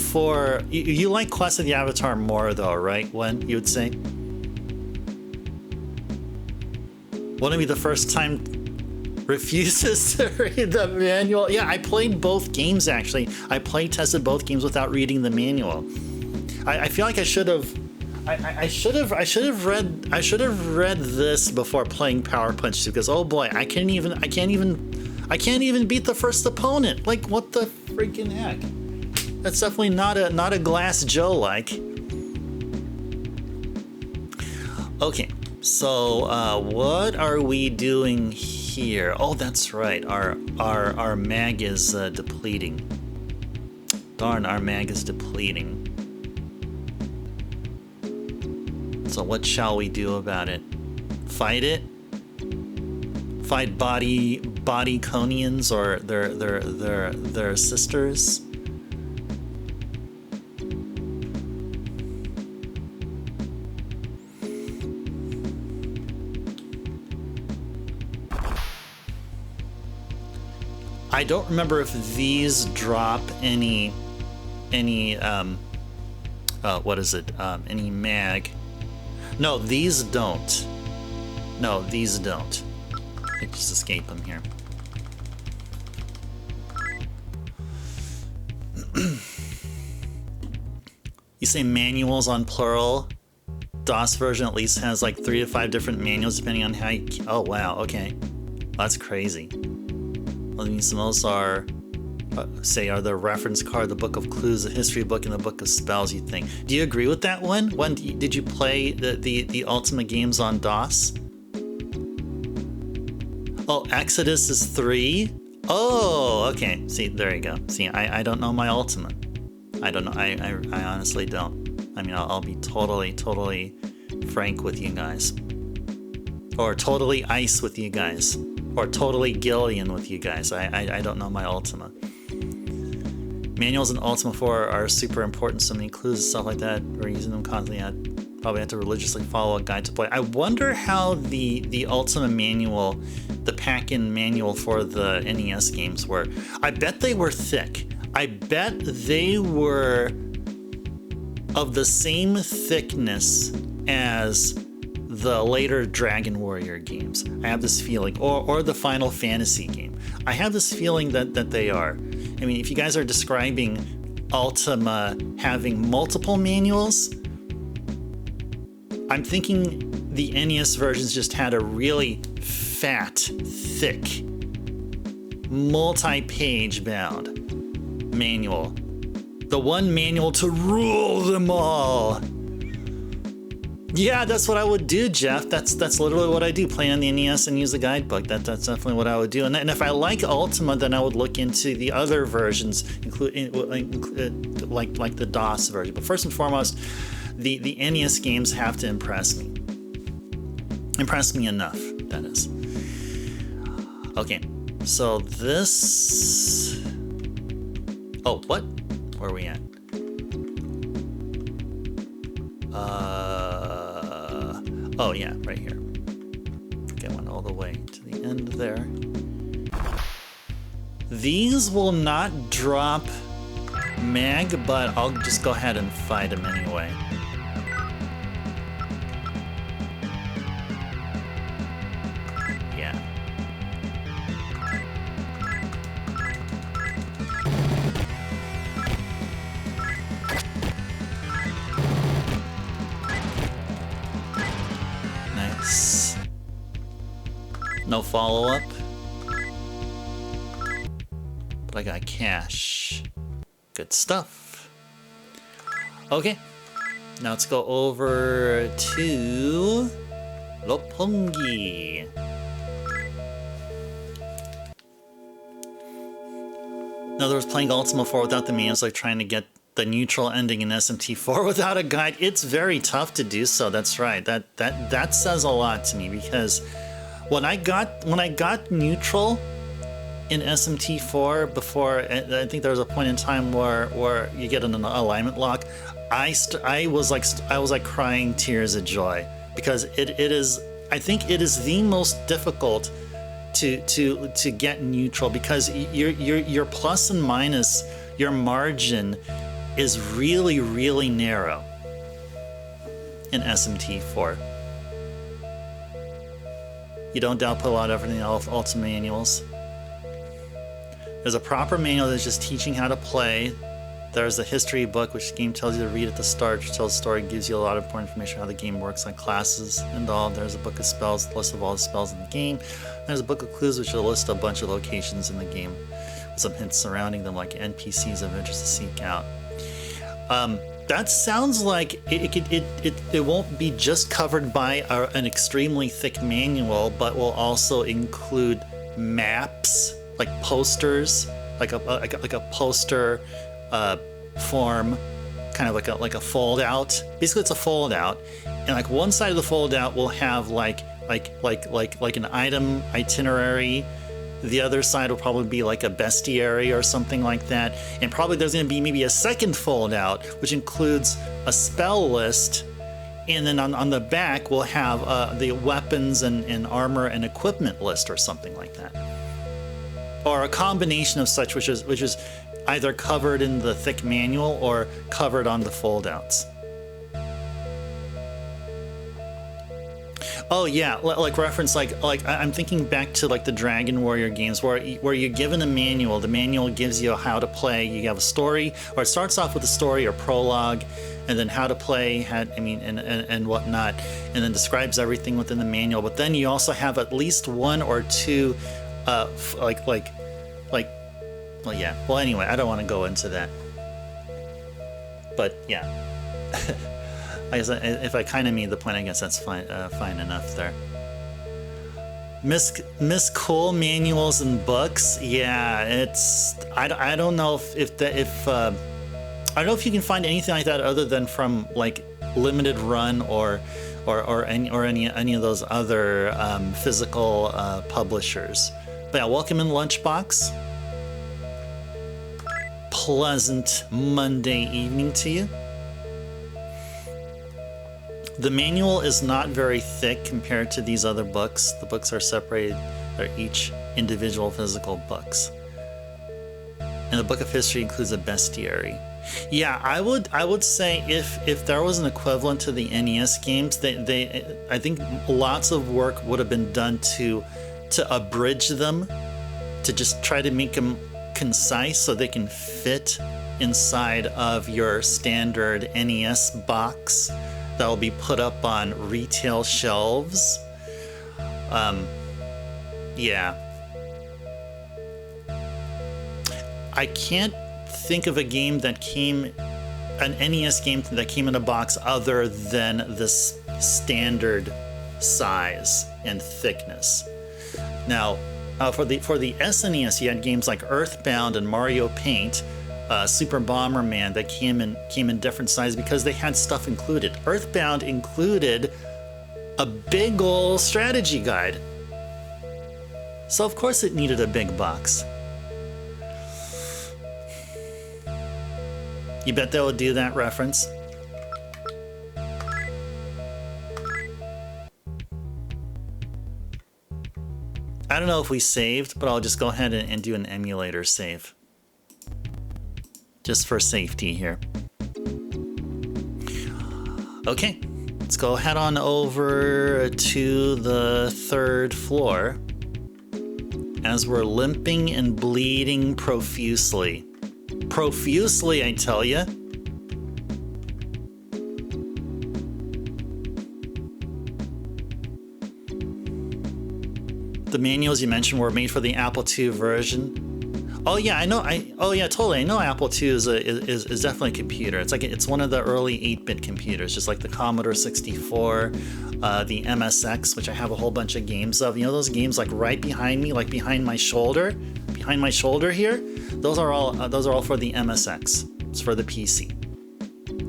you like Quest of the Avatar more though, right? When you would say? Wouldn't be the first time refuses to read the manual. Yeah, I played both games actually. I play tested both games without reading the manual. I feel like I should have. I should have read this before playing Power Punch 2, because oh boy, I can't even beat the first opponent. Like, what the freaking heck? That's definitely not a Glass Joe like. Okay, so what are we doing here? Oh, that's right. Our mag is depleting. Darn, our mag is depleting. So what shall we do about it? Fight it? Fight body Conians or their sisters? I don't remember if these drop any what is it? Any mag. No, these don't. No, these don't. I just escape them here. You say manuals on plural. DOS version at least has like 3 to 5 different manuals depending on how you... Oh, wow, okay. That's crazy. Well, I mean, some of those are... are the reference card, the book of clues, the history book, and the book of spells, you think. Do you agree with that one? When did you play the Ultima games on DOS? Oh, Exodus is 3? Oh, okay. See, there you go. See, I don't know my Ultima. I don't know. I honestly don't. I mean, I'll be totally frank with you guys. Or totally ice with you guys. Or totally Gillian with you guys. I don't know my Ultima. Manuals in Ultima 4 are super important, so many clues and stuff like that. We're using them constantly. I probably have to religiously follow a guide to play. I wonder how the Ultima manual, the pack-in manual for the NES games were. I bet they were thick. I bet they were of the same thickness as the later Dragon Warrior games. I have this feeling, or the Final Fantasy game. I have this feeling that they are. I mean, if you guys are describing Ultima having multiple manuals, I'm thinking the NES versions just had a really fat, thick, multi-page bound manual The one manual to rule them all. Yeah, that's what I would do, Jeff. That's literally what I do. Play on the NES and use the guidebook. That's definitely what I would do. And if I like Ultima, then I would look into the other versions, including like the DOS version. But first and foremost, the NES games have to impress me. Impress me enough, that is. Okay, so this... Oh, what? Where are we at? Oh yeah, right here. Okay, went all the way to the end there. These will not drop mag, but I'll just go ahead and fight them anyway. Yeah. No follow-up, but I got cash. Good stuff. Okay, now let's go over to Roppongi. In other words, playing Ultima 4 without the manuals, like trying to get the neutral ending in SMT4 without a guide. It's very tough to do so. That's right. That says a lot to me, because when I got neutral in SMT4 before, I think there was a point in time where you get an alignment lock. I was like crying tears of joy, because I think it is the most difficult to get neutral, because your plus and minus, your margin is really, really narrow in SMT4. You don't doubt put a lot of effort in the Ultima manuals. There's a proper manual that's just teaching how to play. There's a history book, which the game tells you to read at the start, which tells the story, gives you a lot of important information on how the game works, like classes and all. There's a book of spells, list of all the spells in the game. There's a book of clues, which will list a bunch of locations in the game, with some hints surrounding them, like NPCs of interest to seek out. That sounds like it won't be just covered by an extremely thick manual, but will also include maps, like posters, like a poster form, kind of like a fold out. Basically, it's a fold out, and like one side of the fold out will have like an item itinerary. The other side will probably be like a bestiary or something like that. And probably there's going to be maybe a second fold out, which includes a spell list. And then on the back, we'll have the weapons and armor and equipment list or something like that. Or a combination of such, which is either covered in the thick manual or covered on the fold outs. Oh yeah, like reference, like I'm thinking back to like the Dragon Warrior games where you're given a manual. The manual gives you how to play. You have a story, or it starts off with a story or prologue, and then how to play, and whatnot, and then describes everything within the manual. But then you also have at least one or two, well, yeah. Well, anyway, I don't want to go into that. But yeah. I guess if I kind of made the point, I guess that's fine enough there. Miss Cool manuals and books. Yeah, it's I don't know if I don't know if you can find anything like that other than from like Limited Run or any of those other physical publishers. But yeah, welcome in Lunchbox. Pleasant Monday evening to you. The manual is not very thick compared to these other books. The books are separated. They're each individual physical books. And the Book of History includes a bestiary. Yeah, I would say if there was an equivalent to the NES games, I think lots of work would have been done to abridge them, to just try to make them concise so they can fit inside of your standard NES box that will be put up on retail shelves. Yeah. I can't think of a game that came, an NES game that came in a box other than this standard size and thickness. Now, for the SNES, you had games like Earthbound and Mario Paint, Super Bomberman that came in different sizes because they had stuff included. Earthbound included a big ol' strategy guide, so of course it needed a big box. You bet they would do that reference? I don't know if we saved, but I'll just go ahead and do an emulator save. Just for safety here. Okay, let's go head on over to the 3rd floor as we're limping and bleeding profusely. Profusely, I tell ya. The manuals you mentioned were made for the Apple II version. Oh yeah, I know. Totally. I know Apple II is definitely a computer. It's one of the early 8-bit computers, just like the Commodore 64, the MSX, which I have a whole bunch of games of. You know those games like right behind me, like behind my shoulder here. Those are all for the MSX. It's for the PC.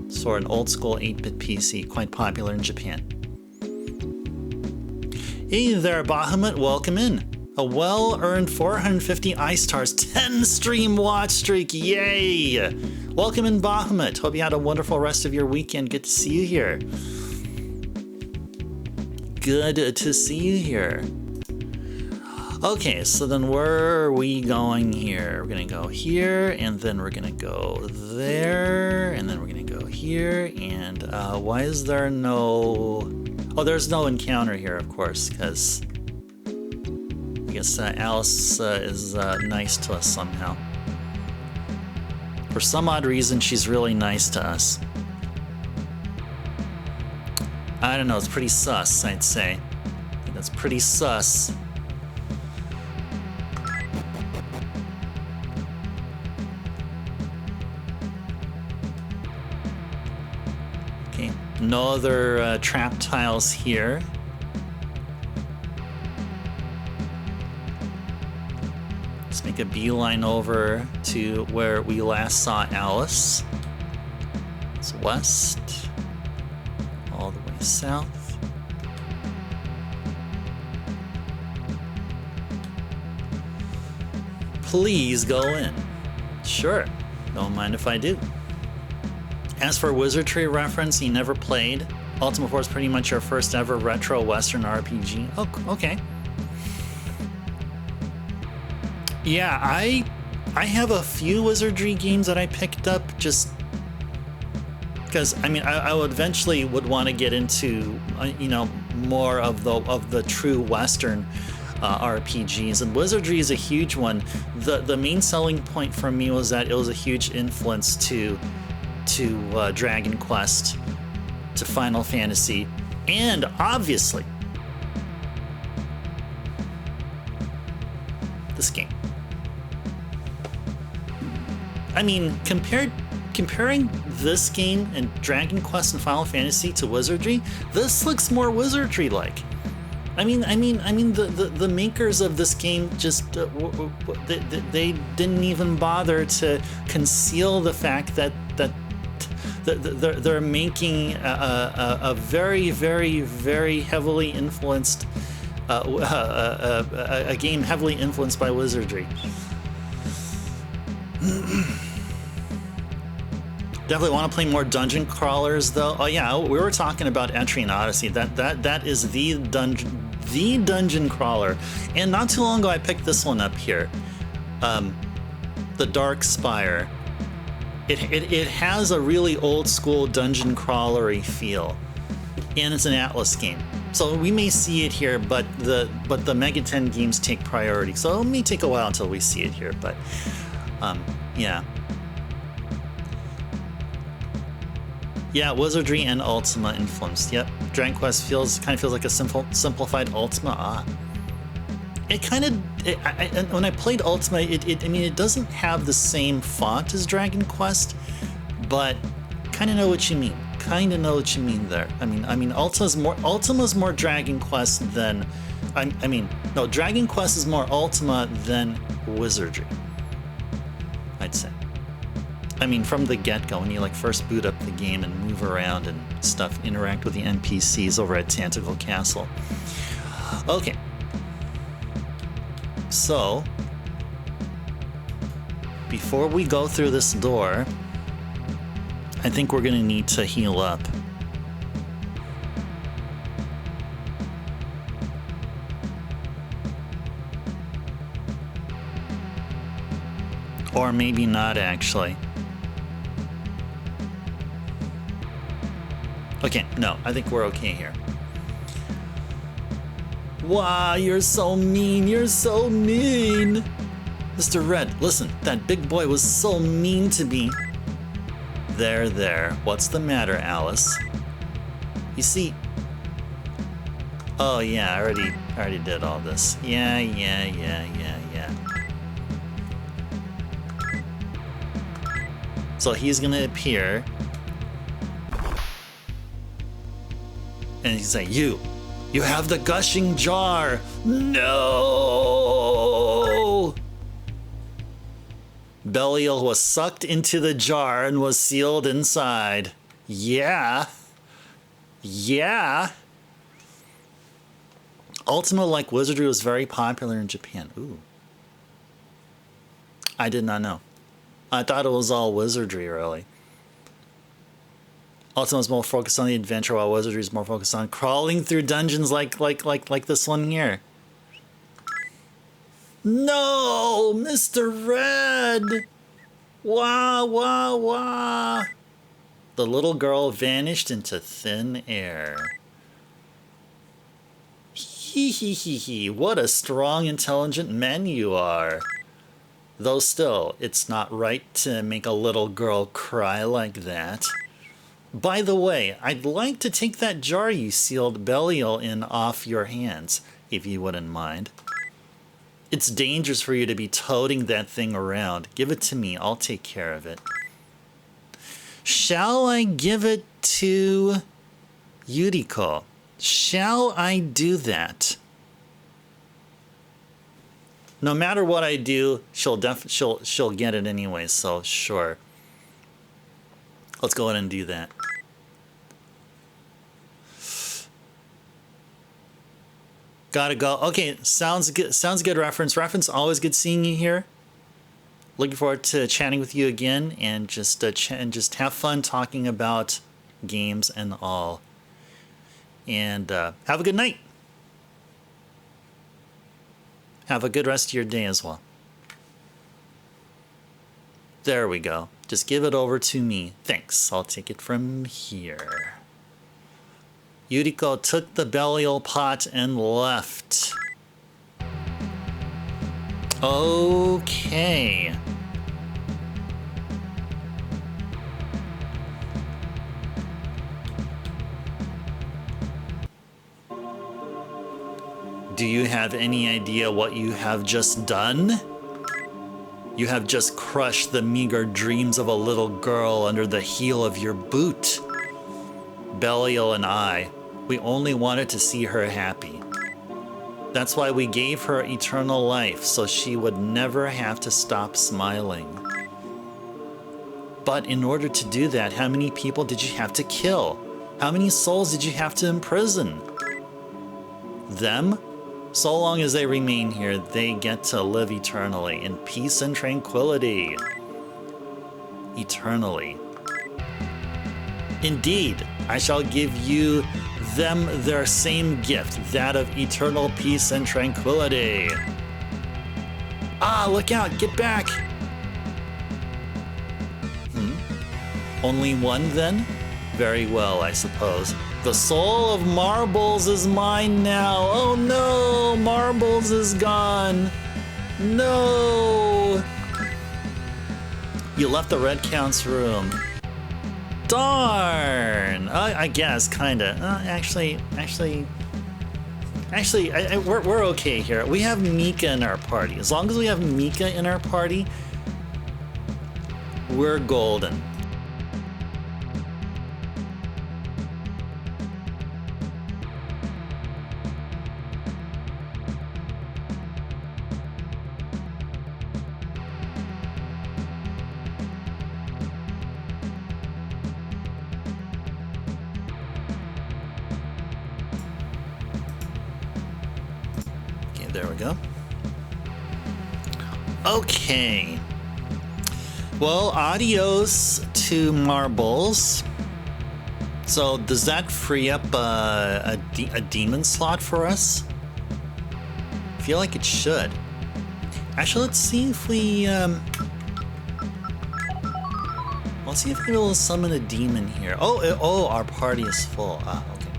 It's for an old school 8-bit PC, quite popular in Japan. Hey there, Bahamut, welcome in. A well-earned 450 iStars, 10 stream watch streak, yay! Welcome in, Bahamut. Hope you had a wonderful rest of your weekend. Good to see you here. Good to see you here. Okay, so then where are we going here? We're gonna go here, and then we're gonna go there, and then we're gonna go here, and why is there no... Oh, there's no encounter here, of course, because I guess Alice is nice to us somehow. For some odd reason, she's really nice to us. I don't know, it's pretty sus, I'd say. I think that's pretty sus. Okay, no other trap tiles here. Let's make a beeline over to where we last saw Alice. It's west, all the way south. Please go in. Sure, don't mind if I do. As for Wizardry reference, you never played. Ultima 4 is pretty much your first ever retro Western RPG. Oh, okay. Yeah, I have a few Wizardry games that I picked up just because I would eventually want to get into more of the true Western RPGs, and Wizardry is a huge one. The main selling point for me was that it was a huge influence to Dragon Quest, to Final Fantasy, and obviously this game. I mean, comparing this game and Dragon Quest and Final Fantasy to Wizardry, this looks more Wizardry-like. I mean, the makers of this game just they didn't even bother to conceal the fact that they're making a very, very, very heavily influenced a game heavily influenced by Wizardry. Definitely want to play more dungeon crawlers, though. Oh yeah, we were talking about Etrian Odyssey. That is the dungeon crawler. And not too long ago, I picked this one up here, the Dark Spire. It has a really old school dungeon crawlery feel, and it's an Atlus game. So we may see it here, but the Mega 10 games take priority. So it may take a while until we see it here, but yeah. Yeah, Wizardry and Ultima influenced. Yep, Dragon Quest kind of feels like a simplified Ultima. it kind of, when I played Ultima, I mean, it doesn't have the same font as Dragon Quest, but kind of know what you mean. Kind of know what you mean there. I mean, Ultima's more Dragon Quest than, no, Dragon Quest is more Ultima than Wizardry, I'd say. I mean, from the get-go, when you like first boot up the game and move around and stuff, interact with the NPCs over at Tentacle Castle. Okay. So, before we go through this door, I think we're gonna need to heal up. Or maybe not, actually. Okay, no, I think we're okay here. Wow, you're so mean, you're so mean! Mr. Red, listen, that big boy was so mean to me. There, what's the matter, Alice? You see... Oh yeah, I already did all this. Yeah. So he's gonna appear. And he's like, you have the gushing jar. No! Belial was sucked into the jar and was sealed inside. Yeah. Ultima, like Wizardry, was very popular in Japan. Ooh. I did not know. I thought it was all Wizardry, really. Ultima is more focused on the adventure, while Wizardry is more focused on crawling through dungeons like this one here. No, Mr. Red! Wah. The little girl vanished into thin air. Hee. What a strong, intelligent man you are. Though still, it's not right to make a little girl cry like that. By the way, I'd like to take that jar you sealed Belial in off your hands, if you wouldn't mind. It's dangerous for you to be toting that thing around. Give it to me, I'll take care of it. Shall I give it to Yuriko? Shall I do that? No matter what I do, she'll get it anyway, so sure. Let's go ahead and do that. Gotta go. Okay, sounds good, Reference. Reference, always good seeing you here. Looking forward to chatting with you again and just have fun talking about games and all. And have a good night. Have a good rest of your day as well. There we go. Just give it over to me. Thanks. I'll take it from here. Yuriko took the Belial pot and left. Okay. Do you have any idea what you have just done? You have just crushed the meager dreams of a little girl under the heel of your boot. Belial and I, we only wanted to see her happy. That's why we gave her eternal life, so she would never have to stop smiling. But in order to do that, how many people did you have to kill? How many souls did you have to imprison? Them? So long as they remain here, they get to live eternally in peace and tranquility. Eternally. Indeed, I shall give you them their same gift, that of eternal peace and tranquility. Ah, look out, get back! Only one then? Very well, I suppose. The soul of Marbles is mine now. Oh no, Marbles is gone. No. You left the Red Count's room. Darn. I guess, kinda. Actually, Actually, we're okay here. We have Mika in our party. As long as we have Mika in our party, we're golden. There we go. Okay. Well, adios to marbles. So does that free up a demon slot for us? I feel like it should. Actually, let's see if we let's see if we're able to summon a demon here. Oh, our party is full. Ah, okay.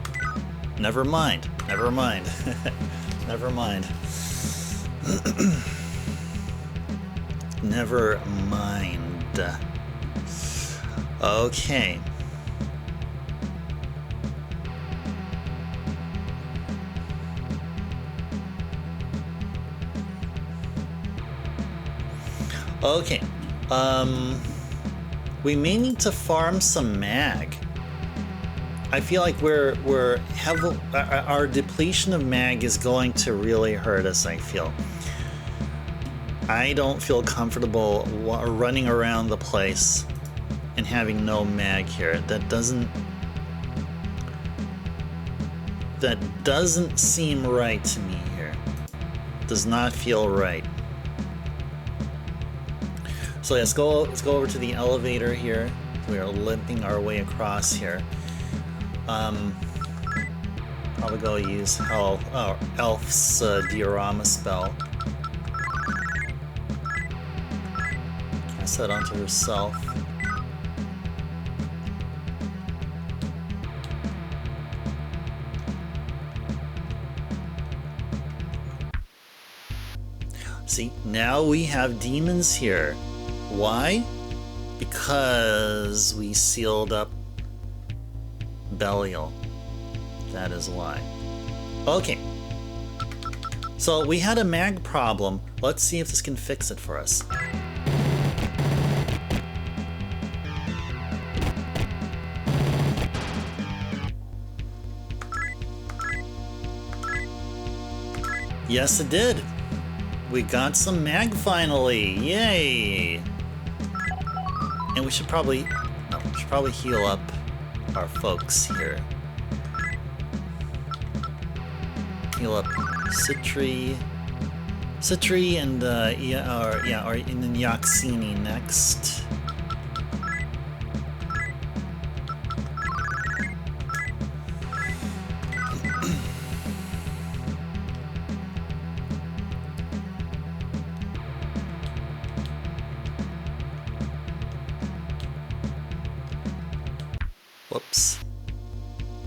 Never mind. Never mind. Never mind. Never mind. Okay. Okay. We may need to farm some mag. I feel like our depletion of mag is going to really hurt us, I feel. I don't feel comfortable running around the place and having no mag here. That doesn't seem right to me here. Does not feel right. So let's go over to the elevator here. We are limping our way across here. Probably go use Elf's diorama spell. Cast that onto herself. See, now we have demons here. Why? Because we sealed up Belial. That is why. Okay. So we had a mag problem. Let's see if this can fix it for us. Yes, it did. We got some mag finally. Yay! And we should probably heal up our folks here. Heal up Citri and and then Yaxini next. Whoops.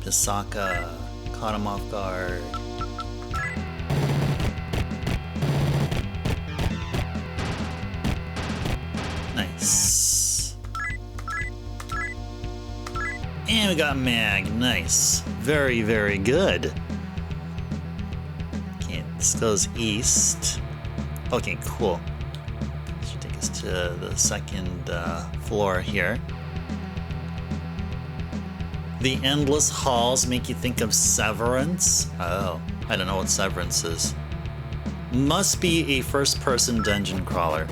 Pisaka caught him off guard. Nice. And we got mag. Nice. Very, very good. Okay, this goes east. Okay, cool. This should take us to the second floor here. The endless halls make you think of Severance. Oh, I don't know what Severance is. Must be a first-person dungeon crawler.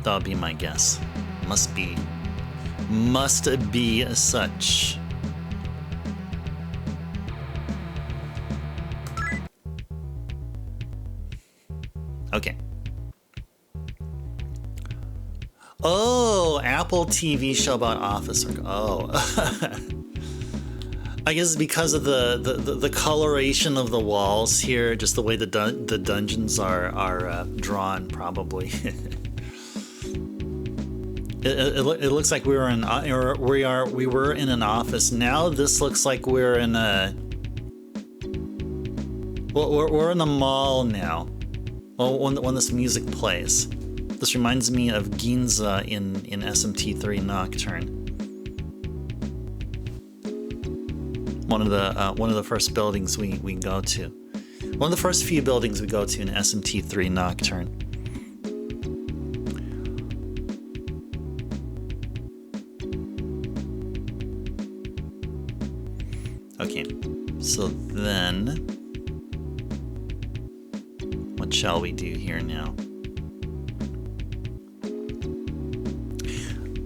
That would be my guess. Must be such. Okay. Oh, Apple TV show about office work. Oh. I guess it's because of the coloration of the walls here, just the way the dungeons are drawn, probably. It looks like we were in an office. Now this looks like we're in a. Well, we're in a mall now. Well, when this music plays, this reminds me of Ginza in SMT3 Nocturne. One of the first buildings we go to. One of the first few buildings we go to in SMT3 Nocturne. Okay, so then what shall we do here now?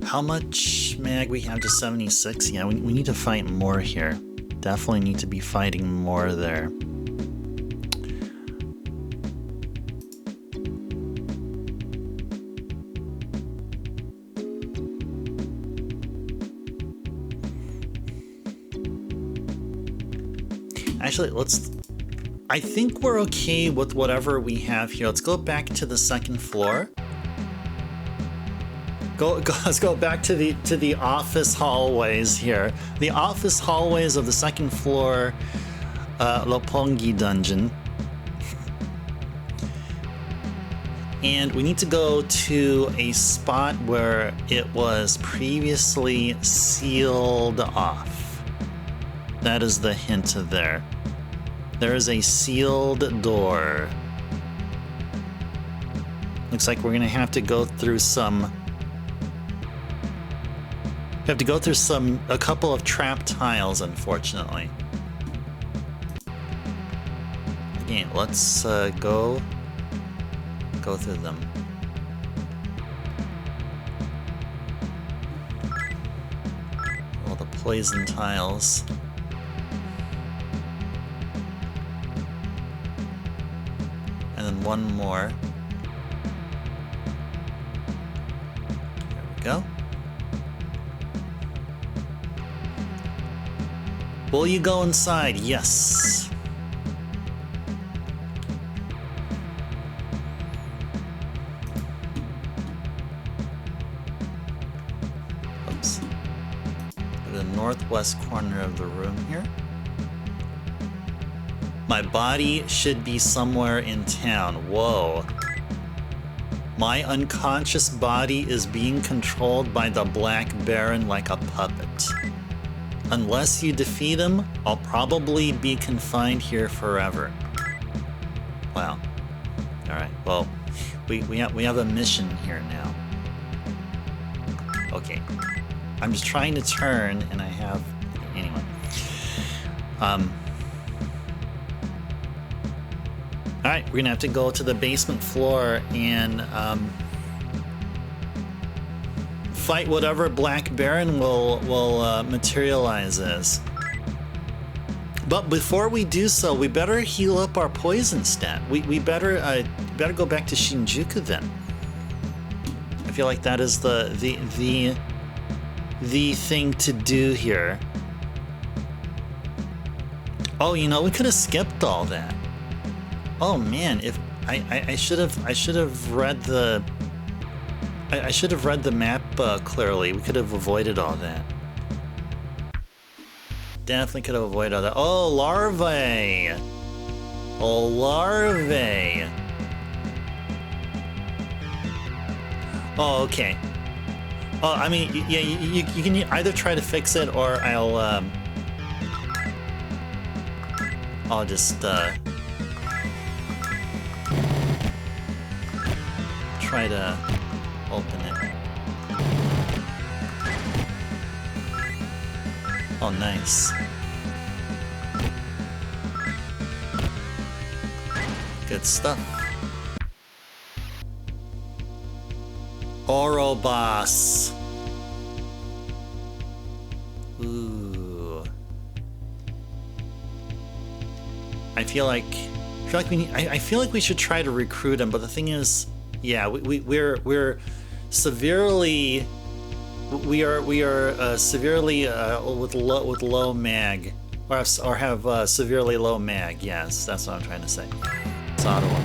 How much mag we have to 76? Yeah, we need to fight more here. Definitely need to be fighting more there. Actually, I think we're okay with whatever we have here. Let's go back to the second floor. Let's go back to the office hallways here. The office hallways of the second floor Lopongi dungeon. And we need to go to a spot where it was previously sealed off. That is the hint there. There is a sealed door. Looks like we're gonna have to go through some... We have to go through a couple of trap tiles, unfortunately. Again, let's go through them. All the poison tiles. And then one more. There we go. Will you go inside? Yes. Oops. Go to the northwest corner of the room here. My body should be somewhere in town. Whoa. My unconscious body is being controlled by the Black Baron like a puppet. Unless you defeat him, I'll probably be confined here forever. Wow. Alright, well, we have a mission here now. Okay. I'm just trying to turn, and I have... Anyway. Alright, we're gonna have to go to the basement floor and fight whatever Black Baron will materialize as. But before we do so, we better heal up our poison stat. We better go back to Shinjuku then. I feel like that is the thing to do here. Oh, you know, we could have skipped all that. Oh man, if I should have read the map clearly. We could have avoided all that. Definitely could have avoided all that. Oh, larvae! Oh, larvae! Oh, okay. Oh, I mean, yeah, you can either try to fix it, or I'll just try to open it. Oh, nice. Good stuff. Ouroboros. Ooh. I feel like we should try to recruit him, but the thing is, yeah, we're severely severely with low mag, or have severely low mag. Yes, that's what I'm trying to say. It's Ottawa.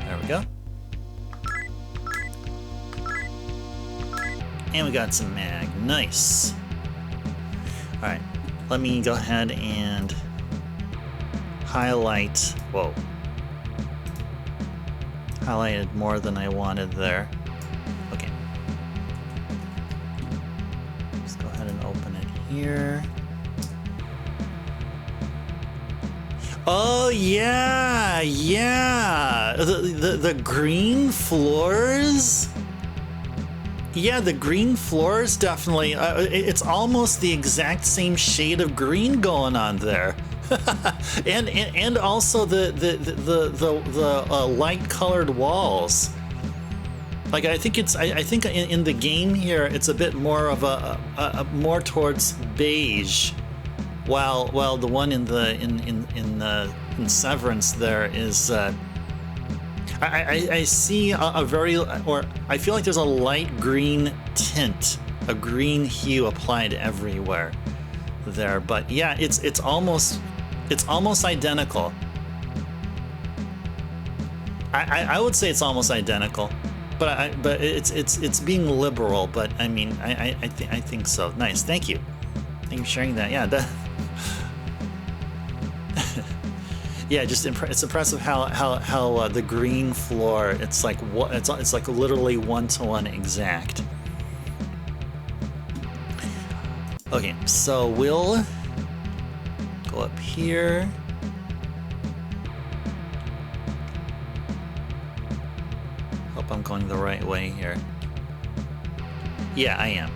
There we go. And we got some mag. Nice. All right, let me go ahead and highlight. Whoa. Highlighted more than I wanted there. Okay. Let's go ahead and open it here. Oh yeah, yeah. The green floors. Yeah, the green floors definitely. It's almost the exact same shade of green going on there, and also the light colored walls. Like I think in the game here it's a bit more of a more towards beige, while the one in Severance there is. I see a very, or I feel like there's a light green tint, a green hue applied everywhere there. But yeah, it's almost identical. I would say it's almost identical, but it's being liberal. But I mean, I think so. Nice, thank you for sharing that. Yeah, that. Yeah, just it's impressive how the green floor. It's like it's like literally 1-to-1 exact. Okay, so we'll go up here. Hope I'm going the right way here. Yeah, I am.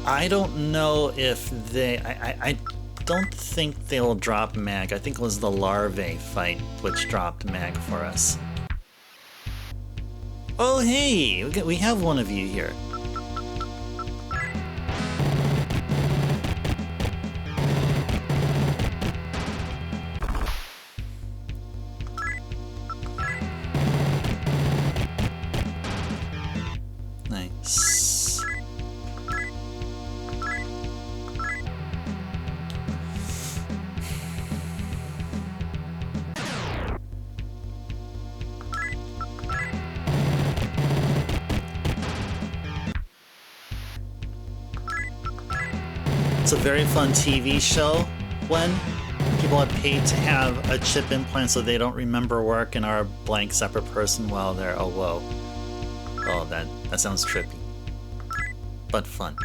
I don't know if they... I don't think they'll drop mag. I think it was the larvae fight which dropped mag for us. Oh hey! We have one of you here. Nice. It's a very fun TV show when people are paid to have a chip implant so they don't remember work and are a blank separate person while they're... Oh, whoa. Oh, that sounds trippy. But fun.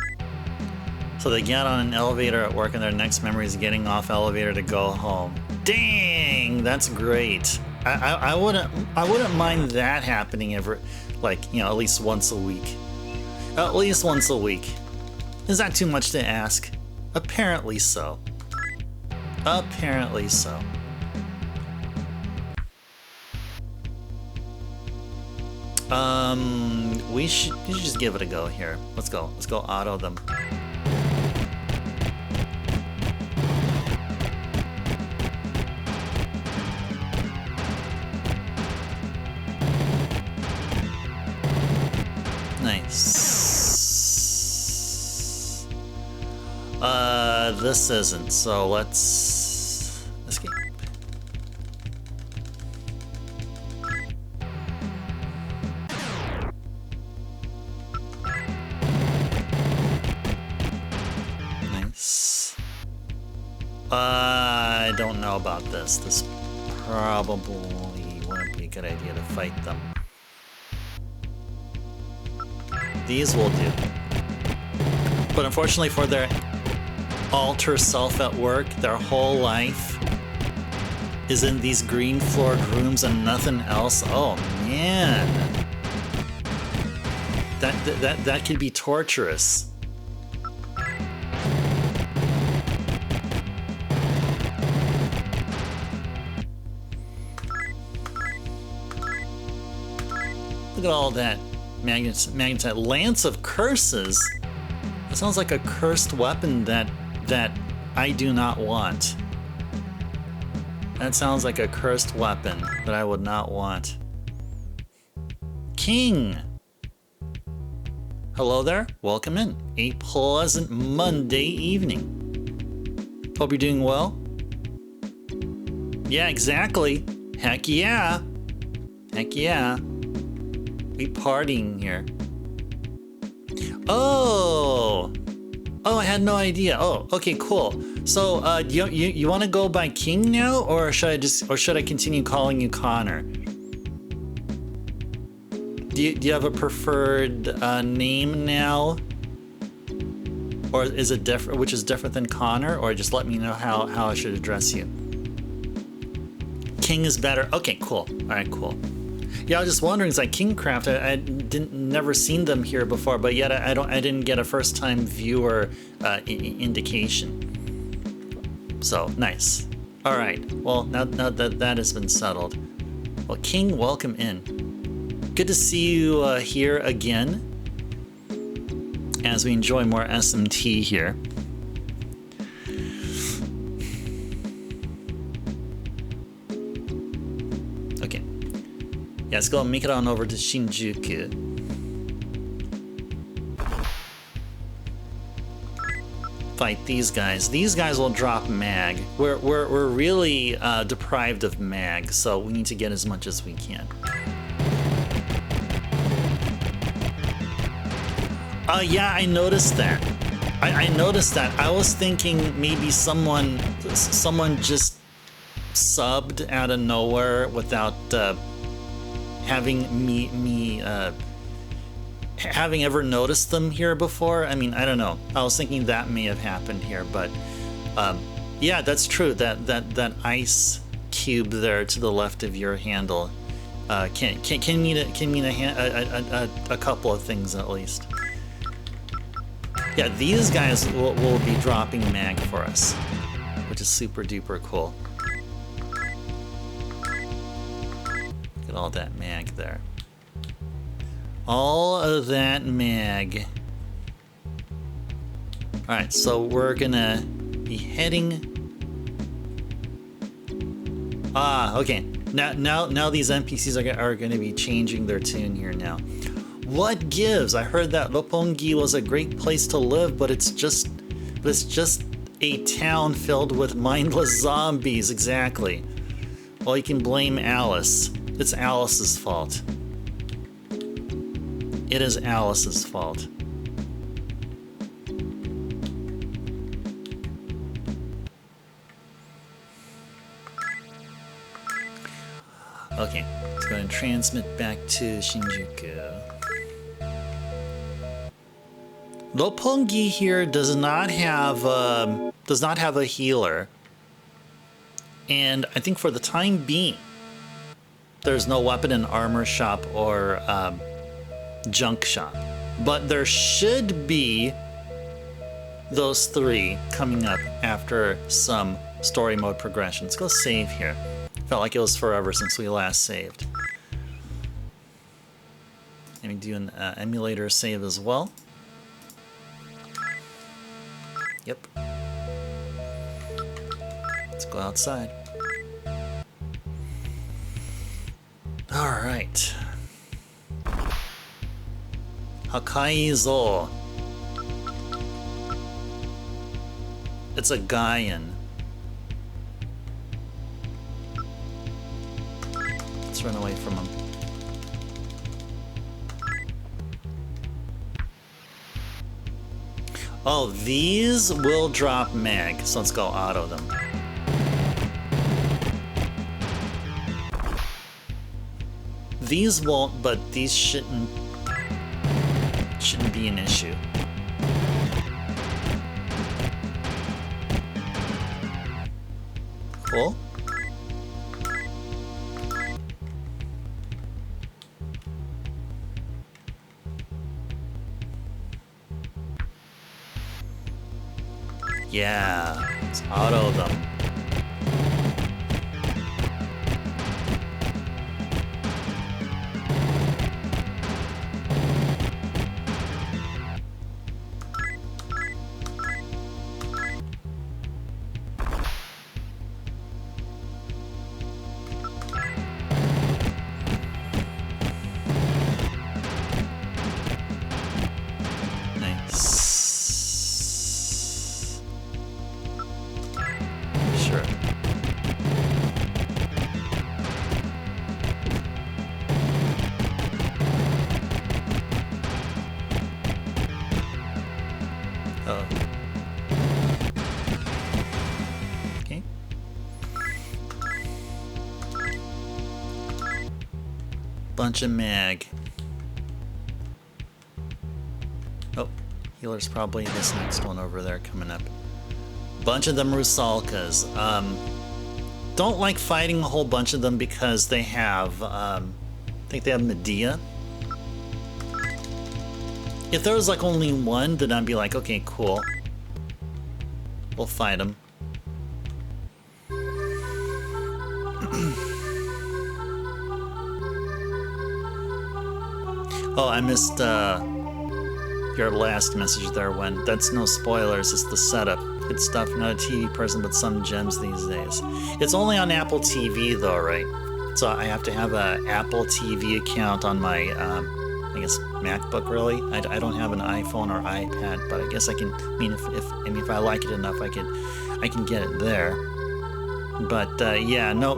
So they get on an elevator at work and their next memory is getting off elevator to go home. Dang! That's great. I wouldn't mind that happening every... Like, you know, at least once a week. At least once a week. Is that too much to ask? Apparently so. Apparently so. We should just give it a go here. Let's go auto them. Nice. This isn't, so let's escape. Nice. I don't know about this. This probably wouldn't be a good idea to fight them. These will do. But unfortunately for their alter self at work, their whole life is in these green floored rooms and nothing else. Oh man. That could be torturous. Look at all that magnetite lance of curses. That sounds like a cursed weapon that I do not want. That sounds like a cursed weapon that I would not want. King! Hello there, welcome in. A pleasant Monday evening. Hope you're doing well. Yeah, exactly. Heck yeah. Heck yeah. We partying here. Oh! Oh, I had no idea. Oh, okay, cool. So, you want to go by King now, or should I continue calling you Connor? Do you have a preferred name now? Or is it different, which is different than Connor? Or just let me know how I should address you. King is better. Okay, cool. All right, cool. Yeah, I was just wondering. It's like Kingcraft. I didn't never seen them here before, but yet I didn't get a first time viewer indication. So nice. All right. Well, now that that has been settled. Well, King, welcome in. Good to see you here again as we enjoy more SMT here. Okay. Yeah, let's go and make it on over to Shinjuku. Fight these guys. These guys will drop mag. We're really deprived of mag, so we need to get as much as we can. Yeah, I noticed that. I noticed that. I was thinking maybe someone just subbed out of nowhere without having me having ever noticed them here before. I mean, I don't know. I was thinking that may have happened here, but yeah, that's true. That ice cube there to the left of your handle can mean a couple of things at least. Yeah, these guys will be dropping mag for us, which is super duper cool. Look at all that mag there. All of that mag. Alright, so we're gonna be heading... okay. Now these NPCs are gonna be changing their tune here now. What gives? I heard that Roppongi was a great place to live, but it's just a town filled with mindless zombies. Exactly. Well, you can blame Alice. It's Alice's fault. It is Alice's fault. Okay, let's go and transmit back to Shinjuku. Roppongi here does not have a healer, and I think for the time being, there's no weapon and armor shop or junk shop, but there should be those three coming up after some story mode progression. Let's go save here. Felt like it was forever since we last saved. Let me do an emulator save as well. Yep. Let's go outside. All right. Hakaizo. It's a Gaian. Let's run away from him. Oh, these will drop mag, so let's go auto them. These won't, but these shouldn't be an issue. Cool. Yeah, let's auto them. Bunch of mag. Oh, healer's probably this next one over there coming up. Bunch of them Rusalkas. Don't like fighting a whole bunch of them because they have, I think they have Medea. If there was like only one, then I'd be like, okay, cool. We'll fight them. Oh, I missed your last message there, Wen. That's no spoilers, it's the setup. Good stuff, not a TV person, but some gems these days. It's only on Apple TV though, right? So I have to have an Apple TV account on my, I guess, MacBook, really? I don't have an iPhone or iPad, but I guess I can, I mean, if I like it enough, I can get it there. But yeah, no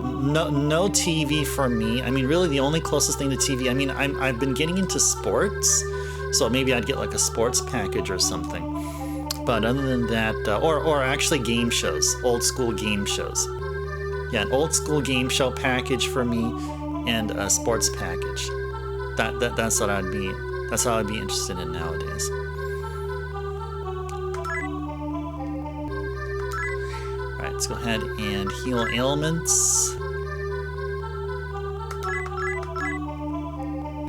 TV for me. I mean, really, the only closest thing to TV. I mean, I've been getting into sports, so maybe I'd get like a sports package or something. But other than that, or actually game shows, old school game shows. Yeah, an old school game show package for me, and a sports package. That's what I'd be. That's how I'd be interested in nowadays. Let's go ahead and heal ailments.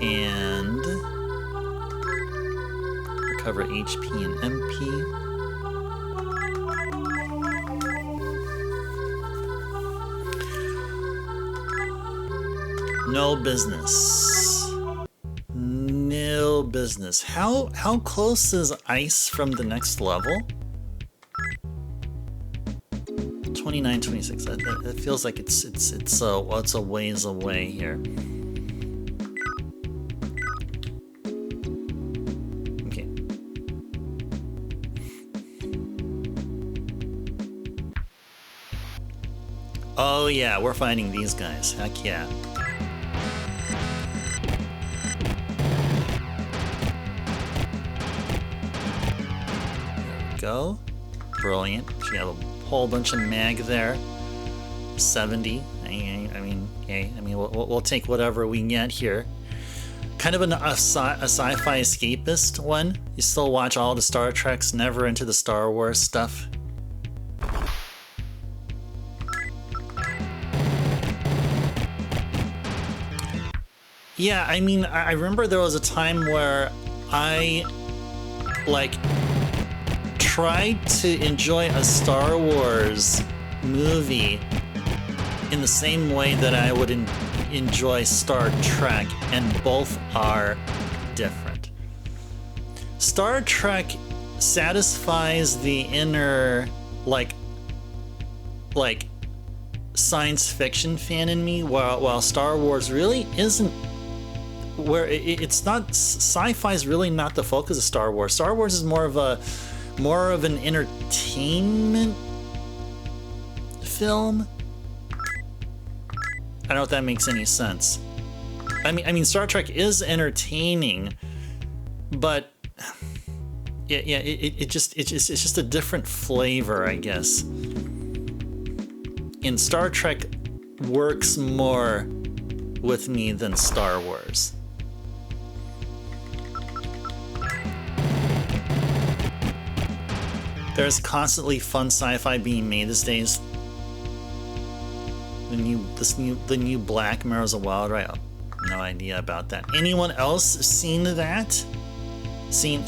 And recover HP and MP. No business. No business. How close is ice from the next level? 29, 26. It feels like it's a ways away here. Okay. Oh yeah, we're fighting these guys. Heck yeah. There we go. Brilliant. She have a whole bunch of mag there. 70. I mean, okay. I mean, we'll take whatever we get here. Kind of a sci-fi escapist one. You still watch all the Star Treks, never into the Star Wars stuff. Yeah, I mean, I remember there was a time where I, like, tried to enjoy a Star Wars movie in the same way that I would enjoy Star Trek, and both are different. Star Trek satisfies the inner, like science fiction fan in me, while Star Wars really isn't. Where it's not, sci-fi is really not the focus of Star Wars. Star Wars is more of an entertainment film. I don't know if that makes any sense. I mean, Star Trek is entertaining, but yeah, it's just a different flavor, I guess. And Star Trek works more with me than Star Wars. There's constantly fun sci-fi being made these days. The new Black Mirror's a wild ride. No idea about that. Anyone else seen that? Seen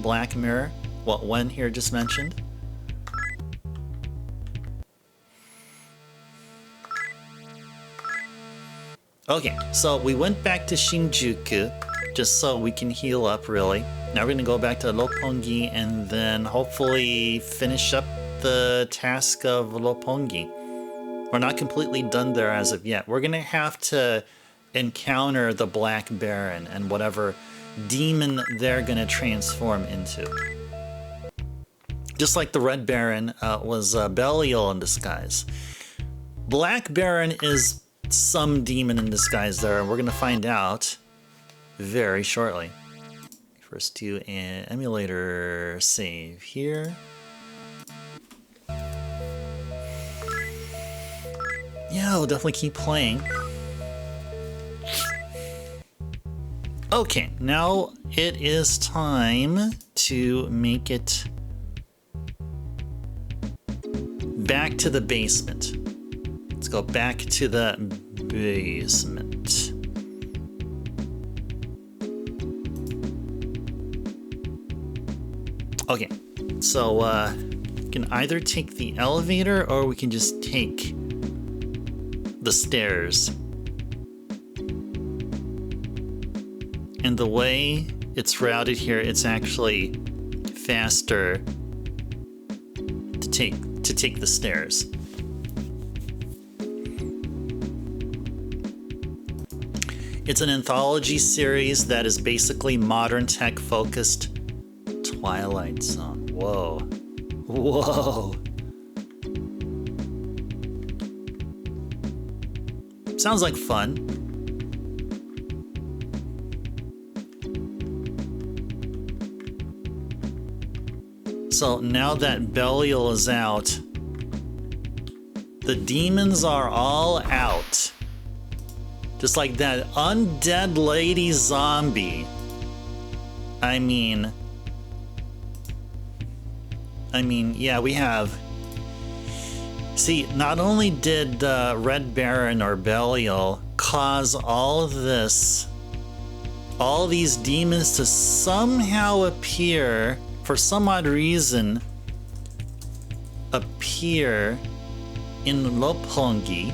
Black Mirror? What Wen here just mentioned? Okay, so we went back to Shinjuku just so we can heal up, really. Now we're gonna go back to Roppongi and then hopefully finish up the task of Roppongi. We're not completely done there as of yet. We're gonna have to encounter the Black Baron and whatever demon they're gonna transform into. Just like the Red Baron was Belial in disguise. Black Baron is some demon in disguise there, and we're gonna find out very shortly. First do an emulator save here. Yeah, we'll definitely keep playing. Okay, now it is time to make it back to the basement. Let's go back to the basement. Okay, so we can either take the elevator or we can just take the stairs. And the way it's routed here, it's actually faster to take the stairs. It's an anthology series that is basically modern tech focused. Twilight Zone. Whoa. Whoa. Sounds like fun. So now that Belial is out, the demons are all out. Just like that undead lady zombie. I mean, yeah, we have. See, not only did Red Baron or Belial cause all of this, all these demons to somehow appear, for some odd reason, appear in Roppongi.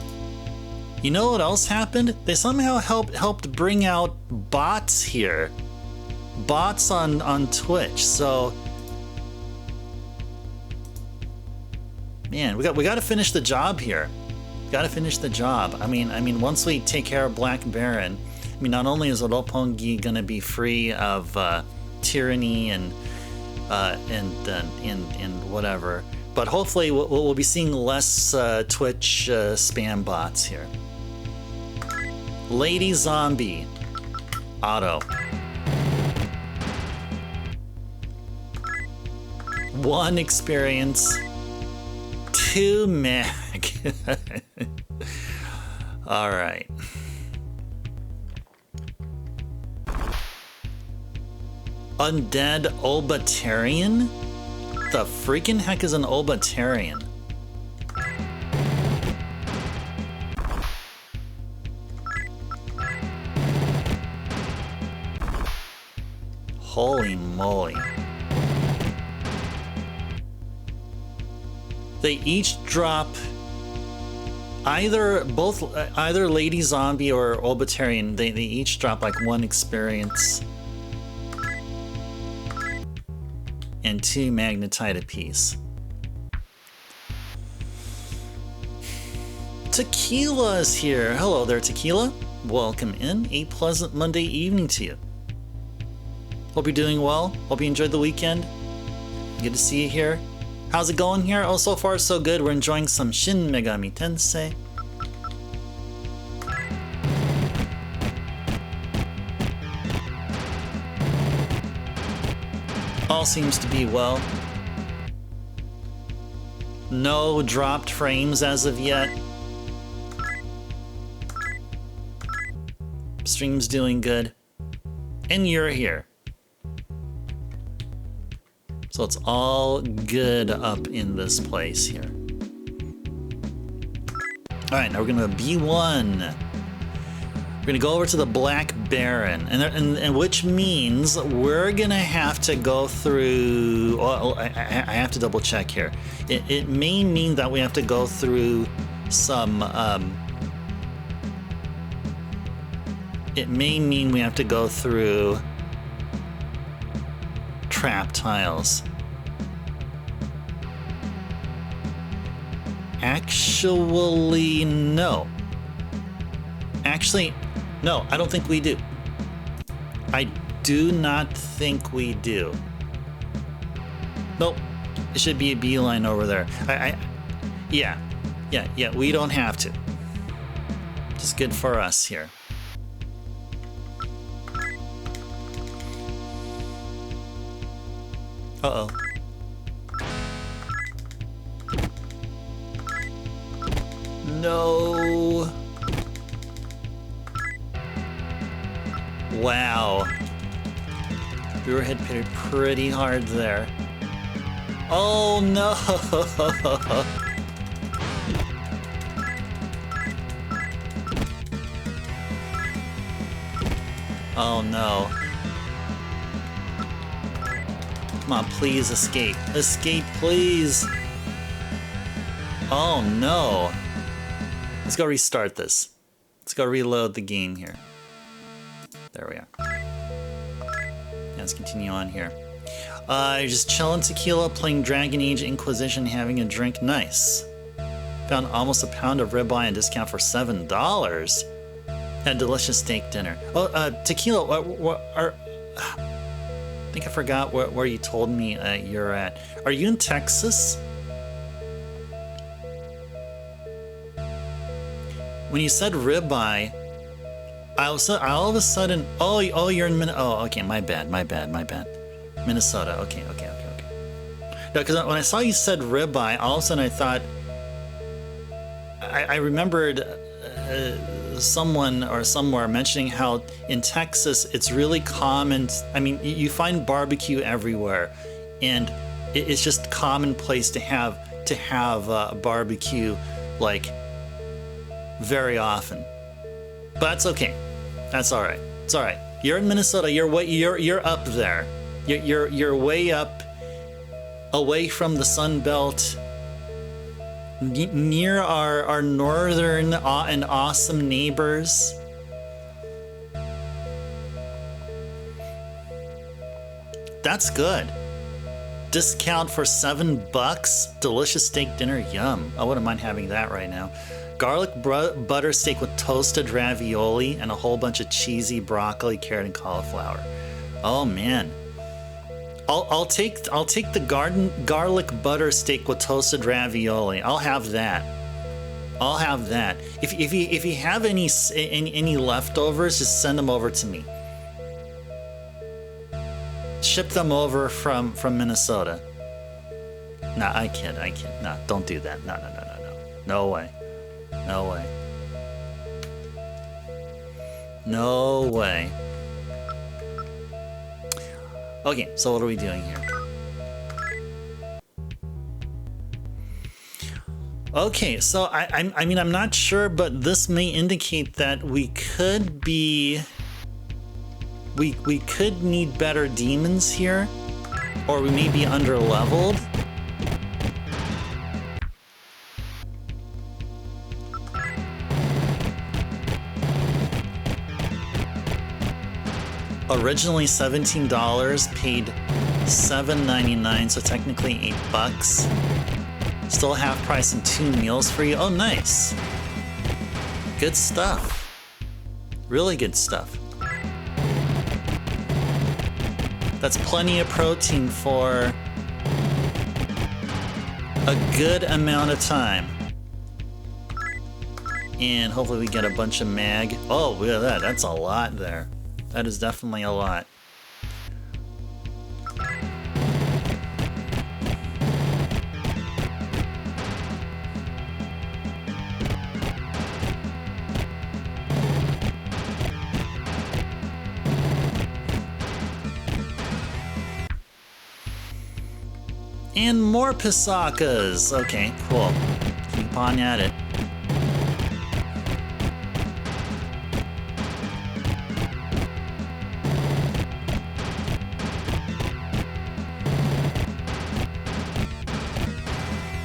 You know what else happened? They somehow helped bring out bots here. Bots on Twitch, so... Man, we got to finish the job here. Got to finish the job. I mean, once we take care of Black Baron, I mean, not only is Roppongi gonna be free of tyranny and whatever, but hopefully we'll be seeing less Twitch spam bots here. Lady Zombie, auto. 1 experience. 2 mag. All right. Undead Obatarian? The freaking heck is an Obatarian? Holy moly. They each drop either Lady Zombie or Obatarian, they each drop like 1 experience and 2 magnetite apiece. Tequila is here. Hello there, Tequila. Welcome in. A pleasant Monday evening to you. Hope you're doing well. Hope you enjoyed the weekend. Good to see you here. How's it going here? Oh, so far so good. We're enjoying some Shin Megami Tensei. All seems to be well. No dropped frames as of yet. Stream's doing good. And you're here. So it's all good up in this place here. All right, now we're gonna B1. We're gonna go over to the Black Baron, and which means we're gonna have to go through. Oh, I have to double check here. It may mean that we have to go through some. It may mean we have to go through trap tiles. Actually, no. Actually, no, I don't think we do. I do not think we do. Nope. It should be a beeline over there. Yeah, we don't have to. Just good for us here. Uh-oh. No. Wow. We were hit pretty hard there. Oh no! Oh no. Come on, please escape. Escape, please! Oh no! Let's go restart this. Let's go reload the game here. There we are. Yeah, let's continue on here. Just chilling tequila, playing Dragon Age Inquisition, having a drink. Nice. Found almost a pound of ribeye on discount for $7. Had delicious steak dinner. Oh, tequila, I think I forgot where you told me you're at. Are you in Texas? When you said ribeye, I all of a sudden, oh, you're in Minnesota. Oh, okay, my bad. Minnesota, okay. No, because when I saw you said ribeye, all of a sudden I thought, I remembered someone or somewhere mentioning how in Texas it's really common. I mean, you find barbecue everywhere, and it's just commonplace to have barbecue like very often. But that's okay. That's all right. It's all right. You're in Minnesota. You're up there. You're way up, away from the Sun Belt, near our northern and awesome neighbors. That's good. Discount for $7. Delicious steak dinner. Yum. I wouldn't mind having that right now. Garlic butter steak with toasted ravioli and a whole bunch of cheesy broccoli, carrot, and cauliflower. Oh man. I'll take the garlic butter steak with toasted ravioli. I'll have that. If you have any leftovers, just send them over to me. Ship them over from Minnesota. Nah, I kid. Nah, don't do that. No. No way. Okay, so what are we doing here? Okay, so I mean, I'm not sure, but this may indicate that we could need better demons here, or we may be under-leveled. Originally $17, paid $7.99, so technically $8. Still half price and 2 meals for you. Oh, nice. Good stuff. Really good stuff. That's plenty of protein for a good amount of time. And hopefully we get a bunch of mag. Oh, look at that. That's a lot there. That is definitely a lot. And more Pisakas. Okay, cool. Keep on at it.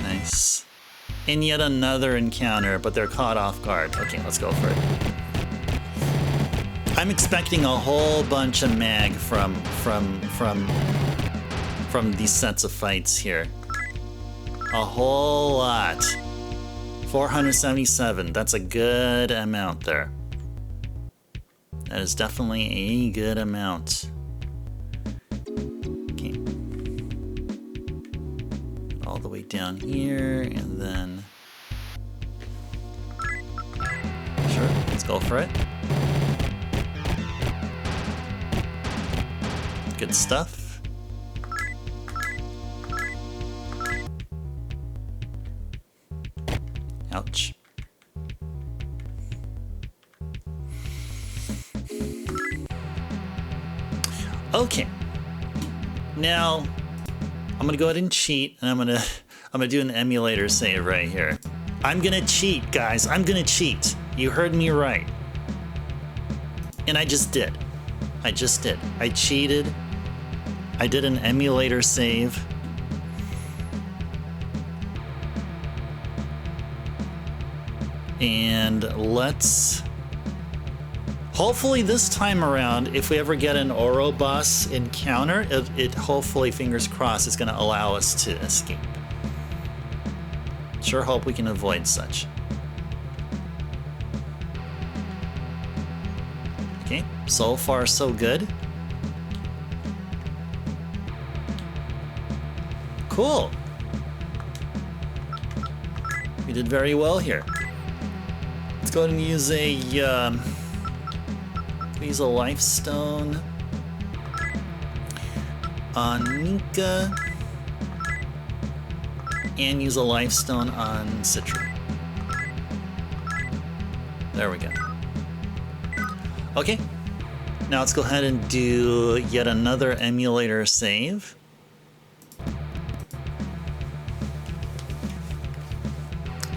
Nice. And yet another encounter, but they're caught off guard. Okay, let's go for it. I'm expecting a whole bunch of mag from these sets of fights here. A whole lot. 477. That's a good amount there. That is definitely a good amount. Okay. All the way down here, and then... Sure, let's go for it. Good stuff. Ouch. Now, I'm gonna go ahead and cheat, and I'm gonna do an emulator save right here. I'm gonna cheat, guys. I'm gonna cheat. You heard me right. And I just did. I cheated. I did an emulator save. And let's... Hopefully this time around, if we ever get an Ouroboros encounter, it hopefully, fingers crossed, is going to allow us to escape. Sure hope we can avoid such. Okay, so far so good. Cool. We did very well here. Let's go ahead and use a life stone on Mika, and use a life stone on Citri. There we go. Okay, now let's go ahead and do yet another emulator save.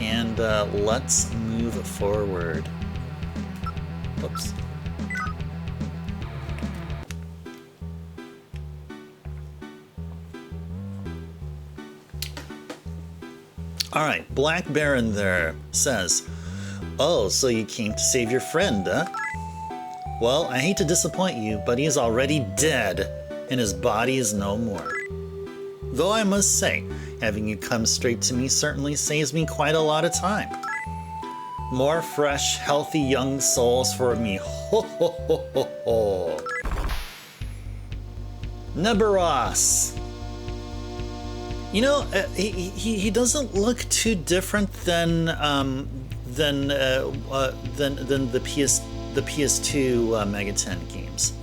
And let's move forward. Whoops. Alright, Black Baron there says, "Oh, so you came to save your friend, huh? Well, I hate to disappoint you, but he is already dead, and his body is no more. Though I must say, having you come straight to me certainly saves me quite a lot of time. More fresh, healthy young souls for me. Ho ho ho ho ho. Neberos. You know, he doesn't look too different than the PS2 Mega 10 games.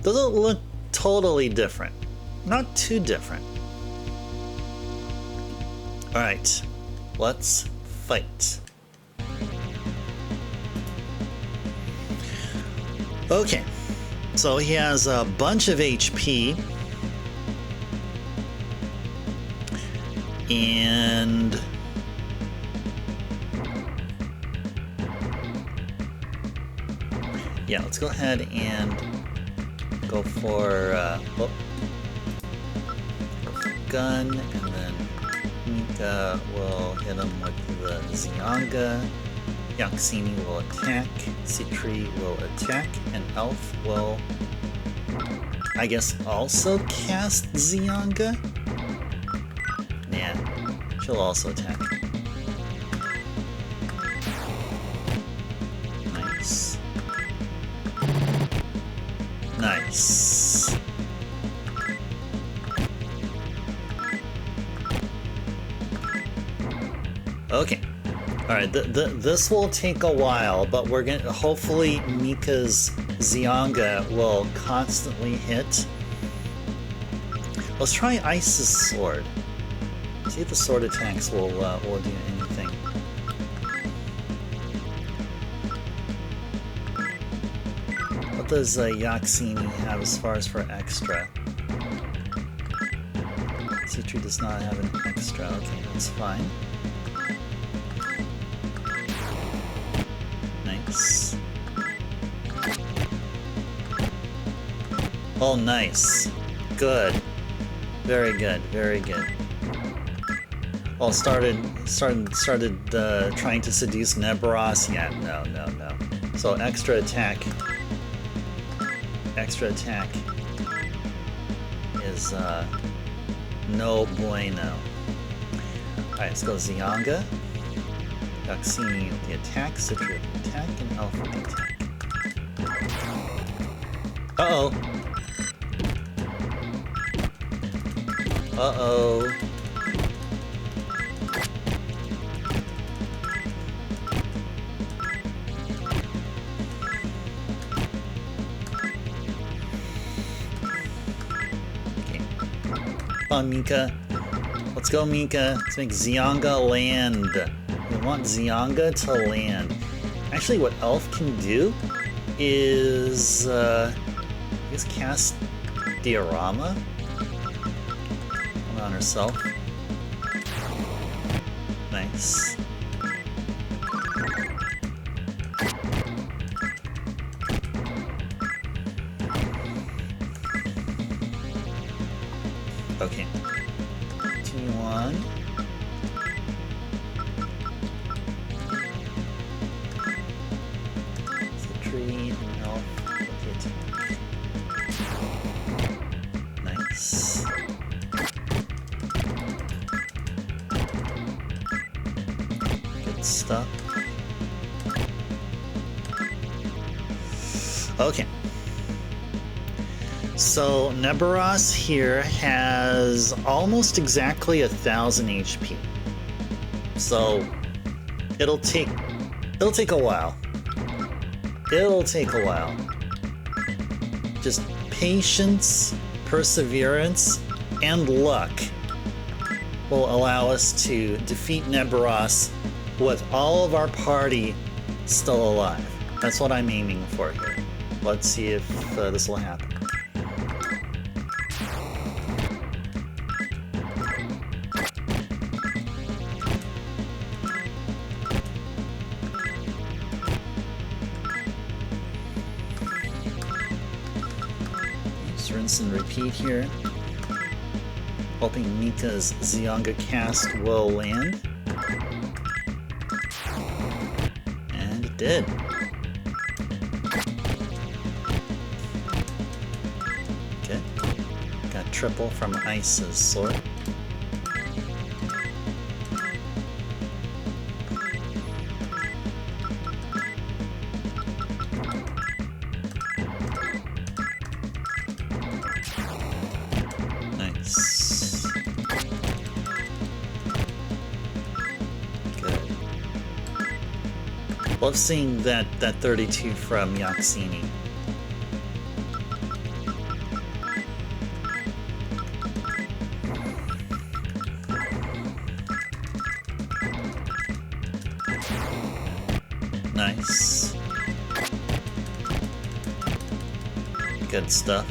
Doesn't look totally different. Not too different. Alright, let's fight. Okay, so he has a bunch of HP. And yeah, let's go ahead and go for gun, and then Mika will hit him with the Zyanga. Yaxini will attack, Citri will attack, and Elf will, I guess, also cast Zyanga? Yeah, she'll also attack. Nice. Nice. Okay. Alright, this will take a while, but we're gonna, hopefully Mika's Zyanga will constantly hit. Let's try Ice's sword. See if the sword attacks will do anything. What does Yaxini have as far as for extra? Citri does not have an extra. Okay, that's fine. Nice. Oh, nice. Good. Very good. Very good. Oh, started trying to seduce Neberos. Yeah, no. So extra attack is no bueno. Alright, let's go Zyanga. Yaxini with the attack, Citri with the attack, and Elf with the attack. Uh-oh. Uh-oh. Come on, Mika. Let's go, Mika. Let's make Zyanga land. We want Zyanga to land. Actually, what Elf can do is, I guess, cast Diorama? On herself. Nice. Okay. Continue on. It's a tree, an elf. Okay. Nice. Good stuff. Okay. So Neberos here has almost exactly 1,000 HP. So it'll take a while. It'll take a while. Just patience, perseverance, and luck will allow us to defeat Neberos with all of our party still alive. That's what I'm aiming for here. Let's see if this will happen. Rinse and repeat here. Hoping Mika's Zyonga cast will land. And it did. Okay. Got triple from Ice's sword. Love seeing that 32 from Yaxini. Nice. Good stuff.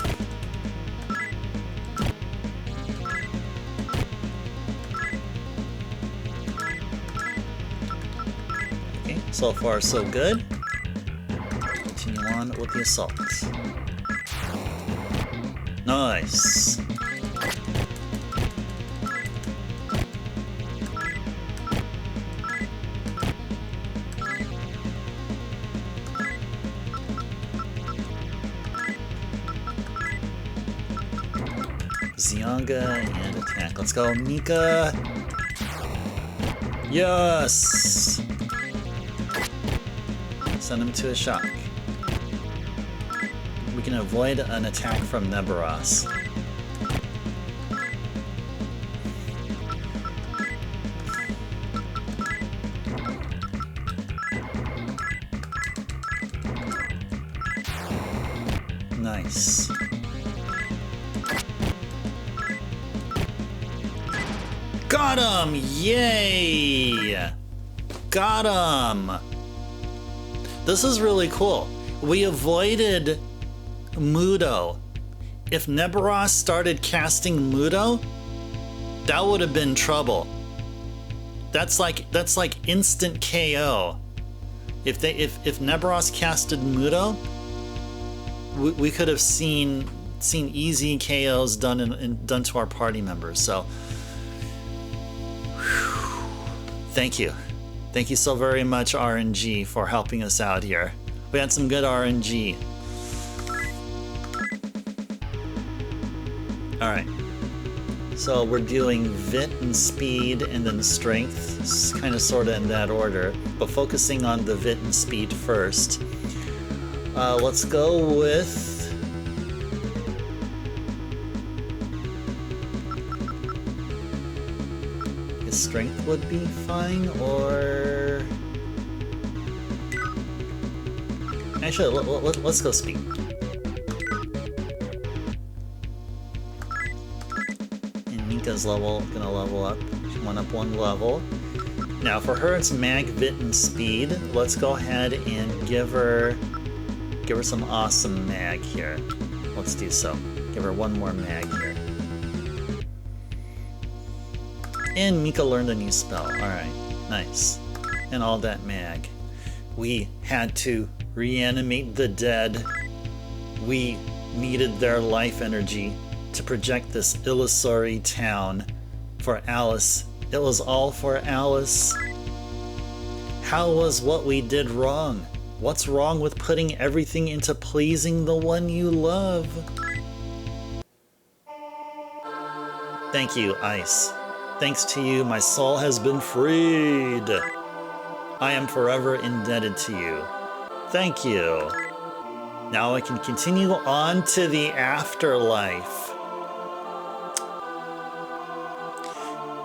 So far, so good. Continue on with the assault. Nice. Zyonga and attack. Let's go, Mika. Yes. Send him to a shock. We can avoid an attack from Neberos. Nice. Got him! Yay! Got him! This is really cool. We avoided Mudo. If Neberos started casting Mudo, that would have been trouble. That's like instant KO. If Neberos casted Mudo, we could have seen easy KOs done to our party members. So, whew, thank you. Thank you so very much, RNG, for helping us out here. We had some good RNG. Alright. So we're doing Vit and Speed and then Strength. It's kind of sort of in that order, but focusing on the Vit and Speed first. Let's go with... Strength would be fine, or... Actually, let's go Speed. And Mika's gonna level up. She went up one level. Now for her, it's Mag, Vit, and Speed. Let's go ahead and give her some awesome Mag here. Let's do so. Give her one more mag here. And Mika learned a new spell. Alright, nice. And all that mag. We had to reanimate the dead. We needed their life energy to project this illusory town for Alice. It was all for Alice. How was what we did wrong? What's wrong with putting everything into pleasing the one you love? Thank you, Ice. Thanks to you, my soul has been freed. I am forever indebted to you. Thank you. Now I can continue on to the afterlife.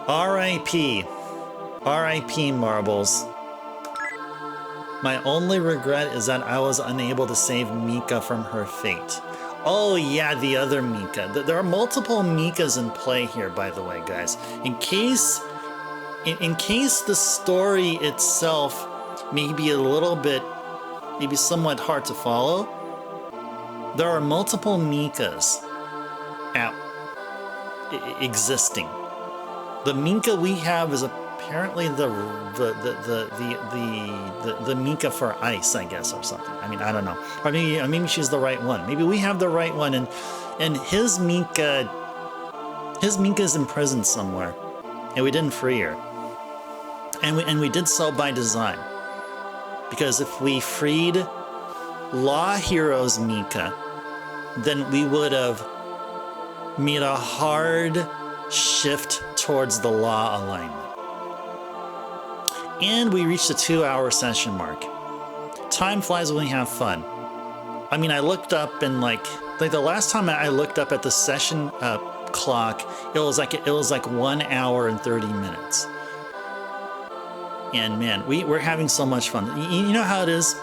R.I.P. R.I.P. Marbles. My only regret is that I was unable to save Mika from her fate. Oh yeah, the other Mika. There are multiple Mikas in play here, by the way, guys. In case the story itself may be a little bit, maybe somewhat hard to follow, there are multiple Mikas existing. The Mika we have is apparently the Mika for ice, I guess, or something. I mean, I don't know. Or maybe she's the right one. Maybe we have the right one, and his Mika's in prison somewhere, and we didn't free her. And we did so by design, because if we freed Law Hero's Mika, then we would have made a hard shift towards the law alignment. And we reached the 2-hour session mark. Time flies when we have fun. I mean, I looked up and like the last time I looked up at the session clock, it was like 1 hour and 30 minutes. And man, we're having so much fun. You know how it is?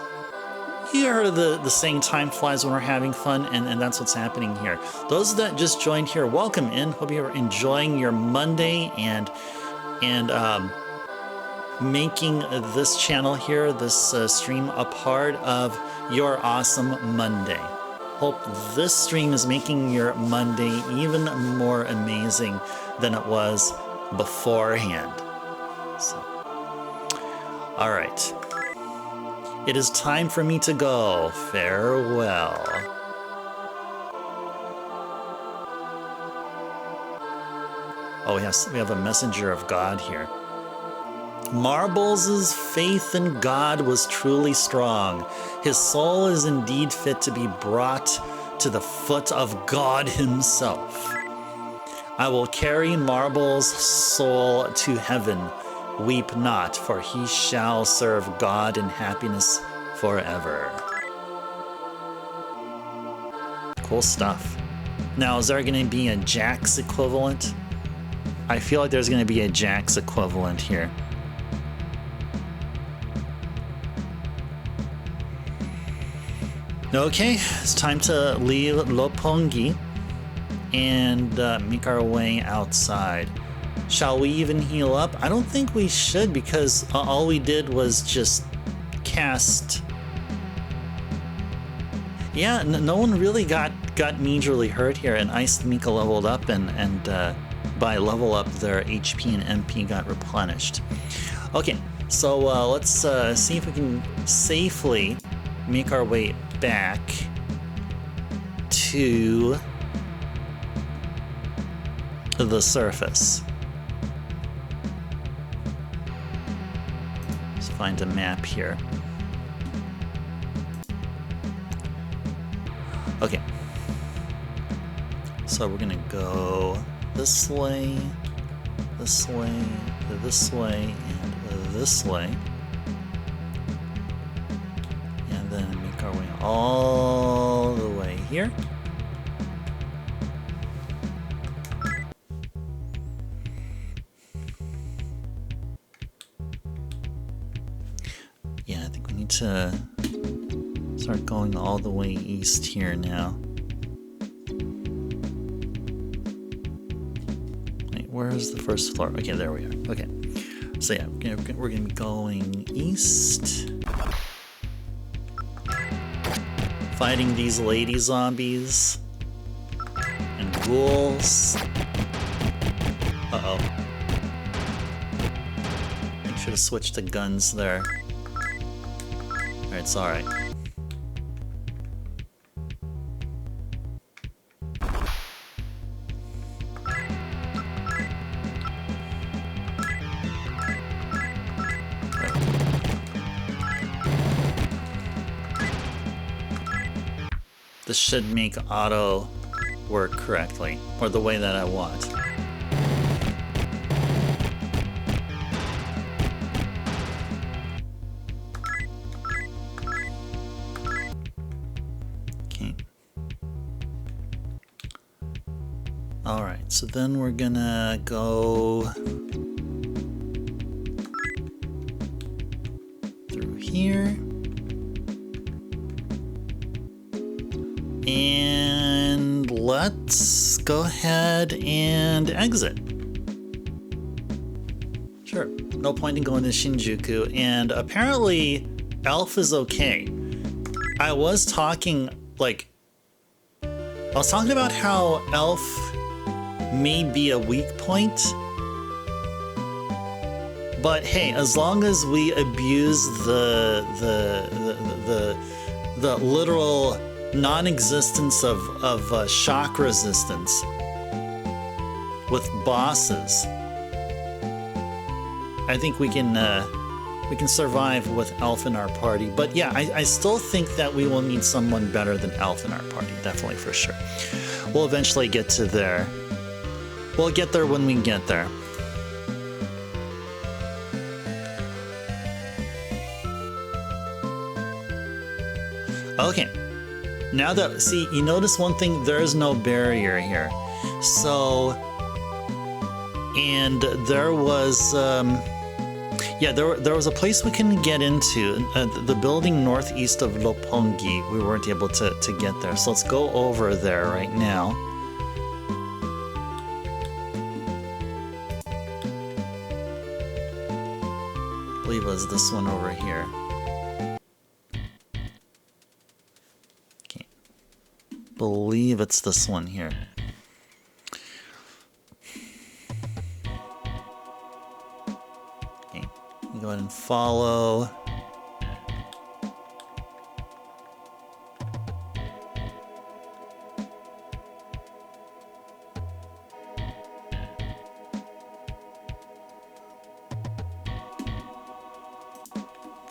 You heard of the saying, time flies when we're having fun, and that's what's happening here. Those that just joined here, welcome in. Hope you're enjoying your Monday and making this channel here, this stream, a part of your awesome Monday. Hope this stream is making your Monday even more amazing than it was beforehand. So, all right. It is time for me to go. Farewell. Oh, yes, we have a messenger of God here. Marbles' faith in God was truly strong. His soul is indeed fit to be brought to the foot of God himself. I will carry Marbles' soul to heaven. Weep not, for he shall serve God in happiness forever. Cool stuff. Now, is there going to be a Jax equivalent? I feel like there's going to be a Jax equivalent here. Okay, it's time to leave Lopongi and make our way outside. Shall we even heal up? I don't think we should, because all we did was just cast. Yeah, no one really got majorly hurt here, and Ice Mika leveled up, and by level up, their HP and MP got replenished. Okay, so let's see if we can safely make our way back to the surface. Let's find a map here. Okay. So we're gonna go this way, this way, this way, and this way. And then make our way all the way here. Yeah, I think we need to start going all the way east here now. Wait, where's the first floor? Okay, there we are. Okay. So yeah, we're gonna be going east. Fighting these lady zombies. ghouls. Uh-oh. I should have switched to guns there. Alright, it's alright. This should make auto work correctly, or the way that I want. Okay. All right, so then we're gonna go through here. And let's go ahead and exit. Sure, no point in going to Shinjuku, and apparently Elf is okay. I was talking about how Elf may be a weak point, but hey, as long as we abuse the literal non-existence of shock resistance with bosses, I think we can survive with Elf in our party. But yeah, I still think that we will need someone better than Elf in our party, definitely, for sure. We'll eventually get to there. We'll get there when we get there. Okay. Now that, see, you notice one thing, there is no barrier here. So, and there was, yeah, there was a place we can get into, the building northeast of Roppongi. We weren't able to get there. So let's go over there right now. I believe it was this one over here. Believe it's this one here. Okay, go ahead and follow.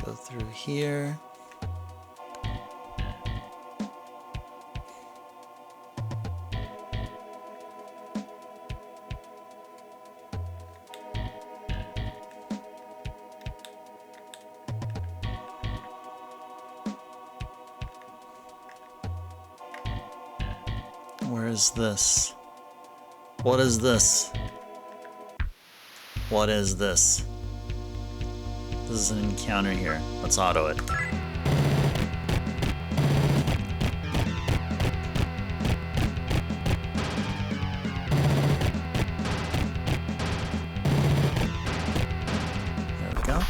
Go through here. Where is this? What is this? What is this? This is an encounter here. Let's auto it. There we go.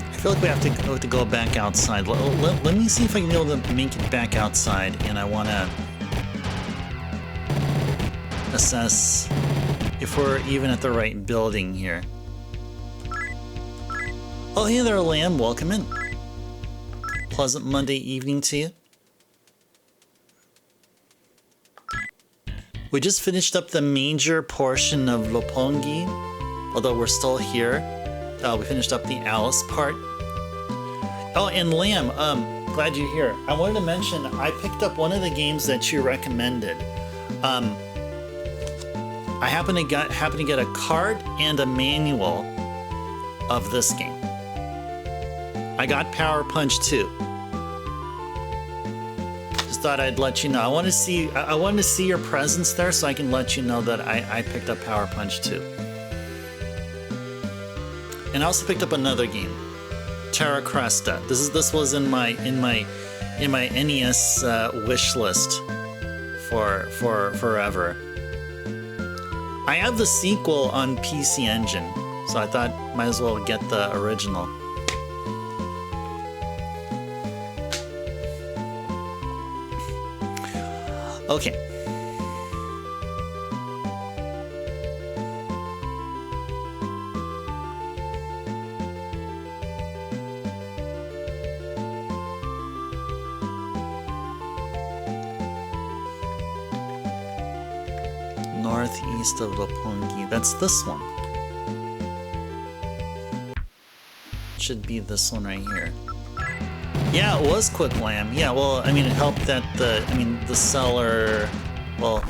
I feel like we have to go back outside. Let me see if I can be able to make it back outside, and I want to assess if we're even at the right building here. Oh, hey there, Lamb. Welcome in. Pleasant Monday evening to you. We just finished up the major portion of Roppongi, although we're still here. We finished up the Alice part. Oh, and Lamb, glad you're here. I wanted to mention, I picked up one of the games that you recommended. I happen to get a card and a manual of this game. I got Power Punch 2. Just thought I'd let you know. I wanted to see your presence there, so I can let you know that I picked up Power Punch 2. And I also picked up another game. Terra Cresta. This was in my NES wish list for forever. I have the sequel on PC Engine, so I thought might as well get the original. Okay. Northeast of Roppongi. That's this one. Should be this one right here. Yeah, it was Quick Lamb. Yeah, well, I mean, it helped that the seller, well,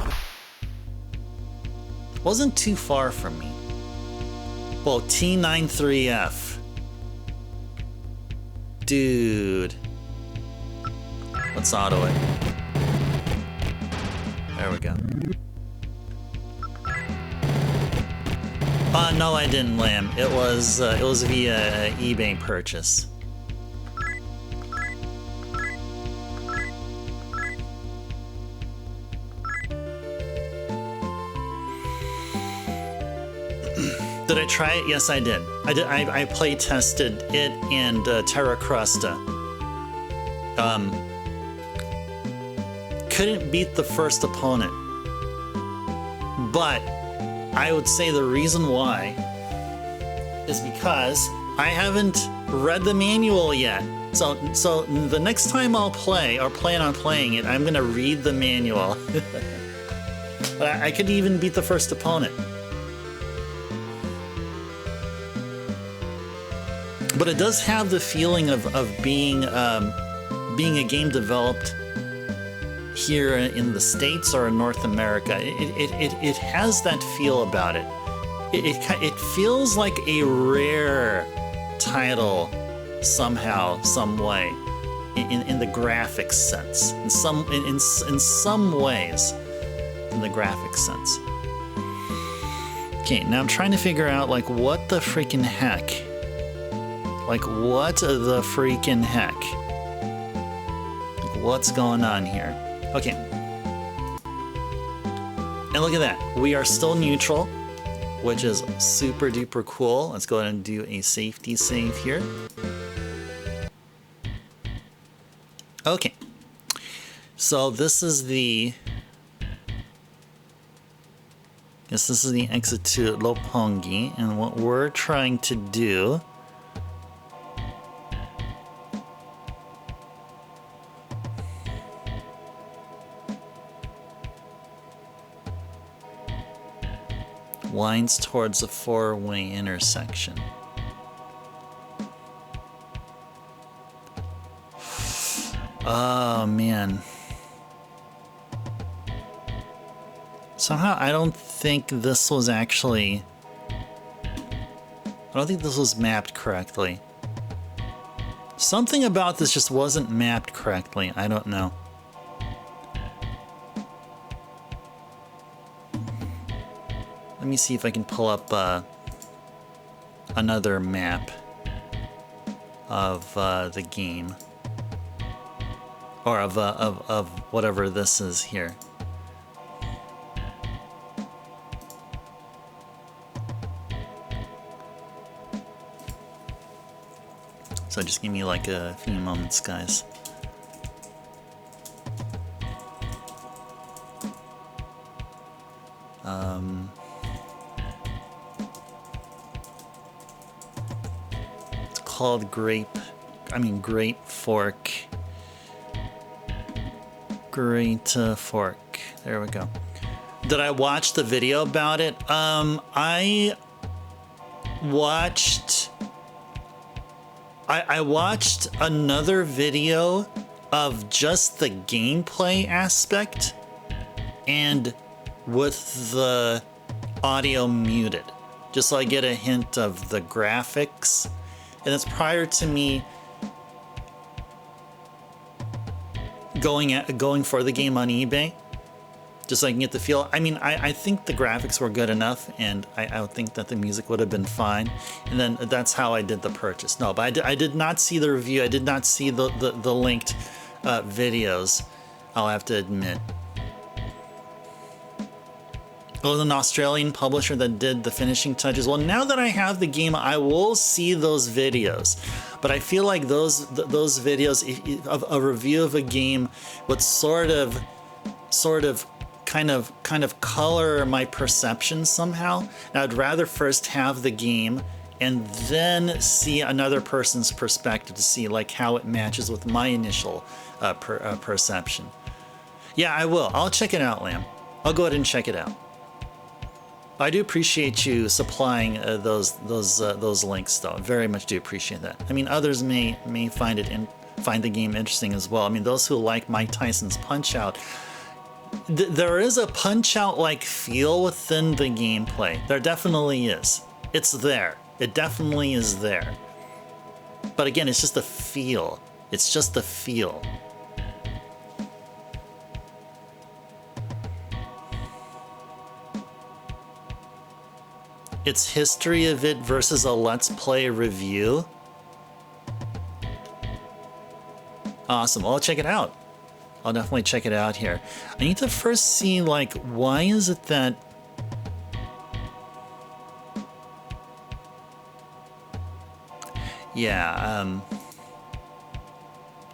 wasn't too far from me. Well, T93F. Dude. Let's auto it. There we go. No, I didn't, Lamb. It was via eBay purchase. Did I try it? Yes, I did. I play tested it and Terra Cresta. Couldn't beat the first opponent, but I would say the reason why is because I haven't read the manual yet. So the next time I'll play or plan on playing it, I'm gonna read the manual. But I could even beat the first opponent. But it does have the feeling of being a game developed here in the States or in North America. It has that feel about it. It feels like a rare title somehow, some way, in the graphics sense. In some ways, in the graphics sense. Okay, now I'm trying to figure out like what the freaking heck. Like what the freaking heck? Like, what's going on here? Okay. And look at that. We are still neutral, which is super duper cool. Let's go ahead and do a safety save here. Okay. So this is the exit to Roppongi, and what we're trying to do winds towards a four-way intersection. Oh man. Somehow I don't think this was mapped correctly. Something about this just wasn't mapped correctly. I don't know. Let me see if I can pull up another map of the game, or of whatever this is here. So just give me like a few moments, guys. It's called Great Fork. Great Fork. There we go. Did I watch the video about it? I watched another video of just the gameplay aspect and with the audio muted, just so I get a hint of the graphics. And it's prior to me going for the game on eBay, just so I can get the feel. I mean, I think the graphics were good enough, and I would think that the music would have been fine. And then that's how I did the purchase. No, but I did not see the review. I did not see the linked videos, I'll have to admit. Oh, an Australian publisher that did the finishing touches. Well, now that I have the game, I will see those videos. But I feel like those videos of a review of a game would sort of kind of color my perception somehow. And I'd rather first have the game and then see another person's perspective to see like how it matches with my initial perception. Yeah, I will. I'll check it out, Lamb. I'll go ahead and check it out. I do appreciate you supplying those links, though. Very much do appreciate that. I mean, others may find the game interesting as well. I mean, those who like Mike Tyson's Punch-Out, there is a Punch-Out like feel within the gameplay. There definitely is. It's there. It definitely is there. But again, it's just a feel. It's just a feel. It's history of it versus a Let's Play review. Awesome. I'll check it out. I'll definitely check it out here. I need to first see, like, why is it that... Yeah,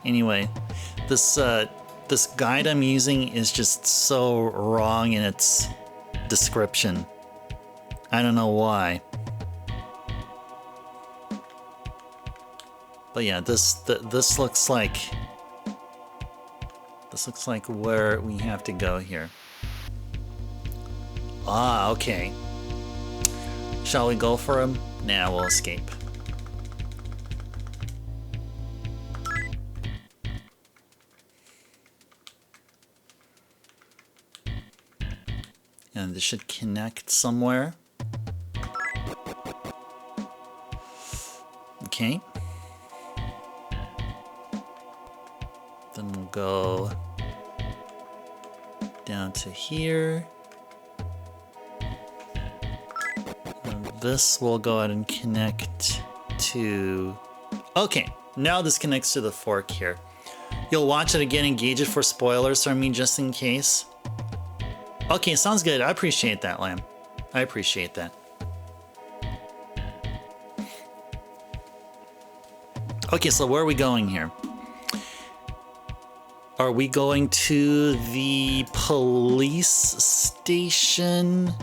anyway, this guide I'm using is just so wrong in its description. I don't know why. But yeah, this looks like where we have to go here. Ah, okay. Shall we go for him? Nah, we'll escape. And this should connect somewhere. Okay. Then we'll go down to here. And this will go ahead and connect to... Okay, now this connects to the fork here. You'll watch it again, engage it for spoilers from me just in case. Okay, sounds good. I appreciate that, Lamb. I appreciate that. Okay, so where are we going here? Are we going to the police station?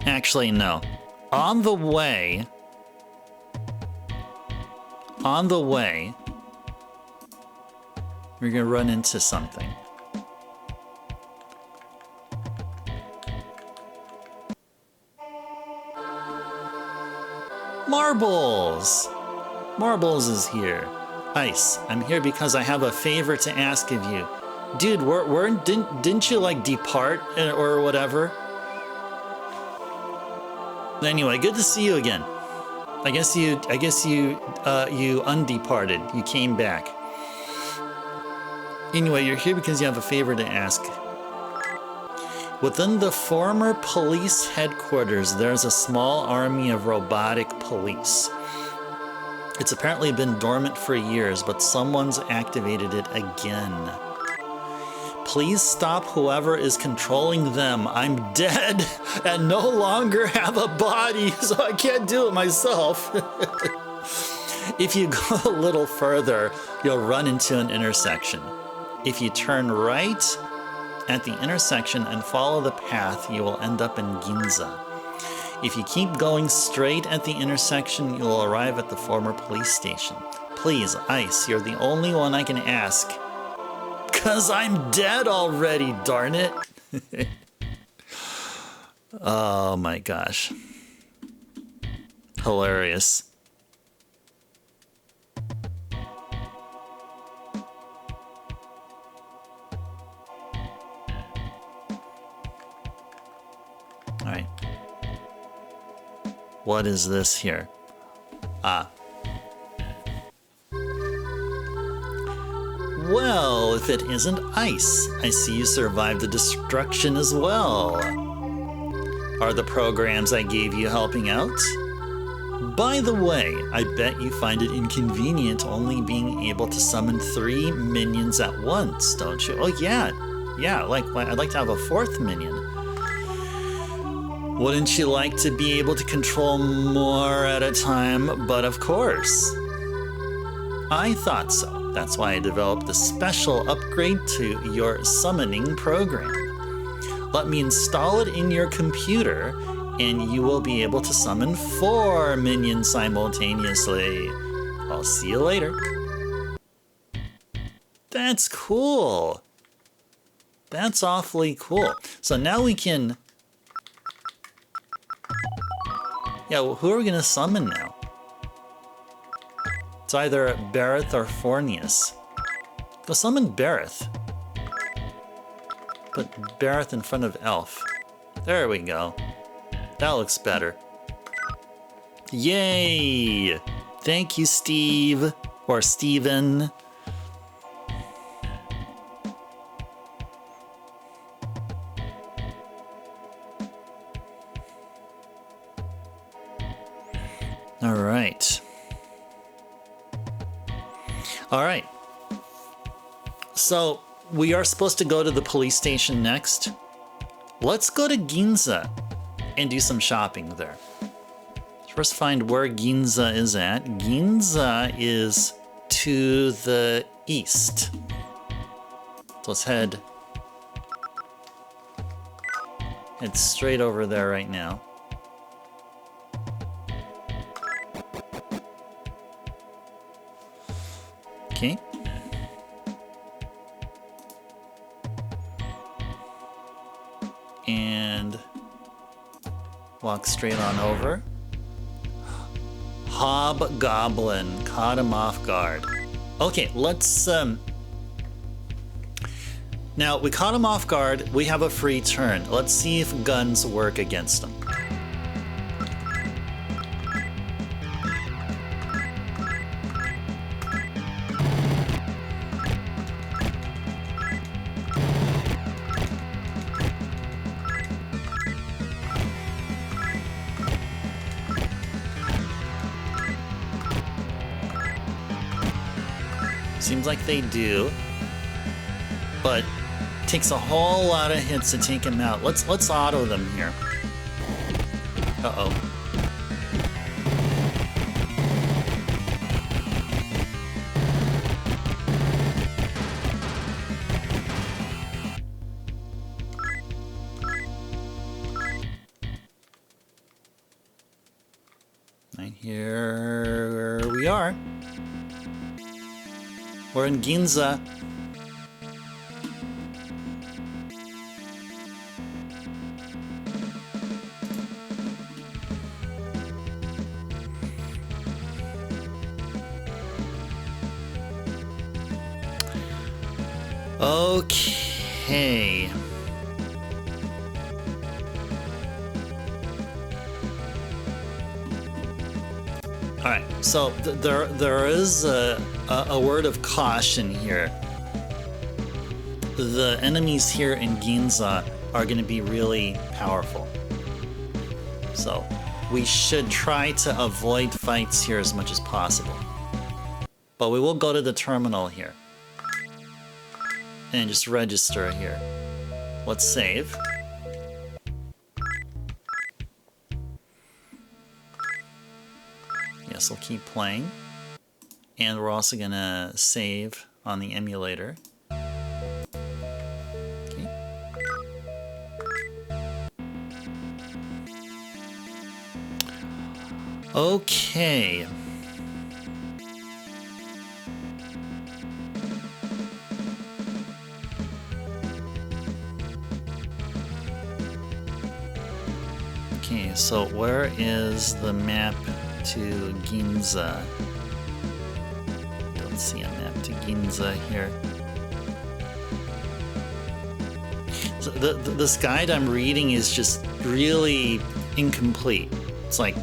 Actually, no. On the way, we're gonna run into something. Marbles! Marbles is here. Ice, I'm here because I have a favor to ask of you. Dude, didn't you like depart or whatever? Anyway, good to see you again. I guess you undeparted. You came back. Anyway, you're here because you have a favor to ask. Within the former police headquarters, there's a small army of robotic police. It's apparently been dormant for years, but someone's activated it again. Please stop whoever is controlling them. I'm dead and no longer have a body, so I can't do it myself. If you go a little further, you'll run into an intersection. If you turn right at the intersection and follow the path, you will end up in Ginza. If you keep going straight at the intersection, you'll arrive at the former police station. Please, Ice, you're the only one I can ask. 'Cause I'm dead already, darn it. Oh my gosh. Hilarious. All right. What is this here? Ah. Well, if it isn't ice, I see you survived the destruction as well. Are the programs I gave you helping out? By the way, I bet you find it inconvenient only being able to summon 3 minions at once, don't you? Oh yeah, like I'd like to have a 4th minion. Wouldn't you like to be able to control more at a time? But of course. I thought so. That's why I developed the special upgrade to your summoning program. Let me install it in your computer, and you will be able to summon 4 minions simultaneously. I'll see you later. That's cool. That's awfully cool. So now we can... Yeah, well, who are we going to summon now? It's either Bareth or Fornius. Go summon Bareth. Put Bareth in front of Elf. There we go. That looks better. Yay! Thank you, Steve. Or Steven. All right. All right. So we are supposed to go to the police station next. Let's go to Ginza and do some shopping there. First, find where Ginza is at. Ginza is to the east. So let's head straight over there right now. Okay. And walk straight on over. Hobgoblin, caught him off guard. Okay, let's now we caught him off guard. We have a free turn. Let's see if guns work against him. Seems like they do, but it takes a whole lot of hits to take him out. Let's auto them here. Uh-oh. Right here we are. We're in Ginza. Okay. All right, so there is a word of caution here. The enemies here in Ginza are going to be really powerful. So we should try to avoid fights here as much as possible. But we will go to the terminal here. And just register here. Let's save. Yes, we'll keep playing. And we're also gonna save on the emulator. Okay. Okay. Okay, so where is the map to Ginza? Don't see a map to Ginza here. So this guide I'm reading is just really incomplete. It's like,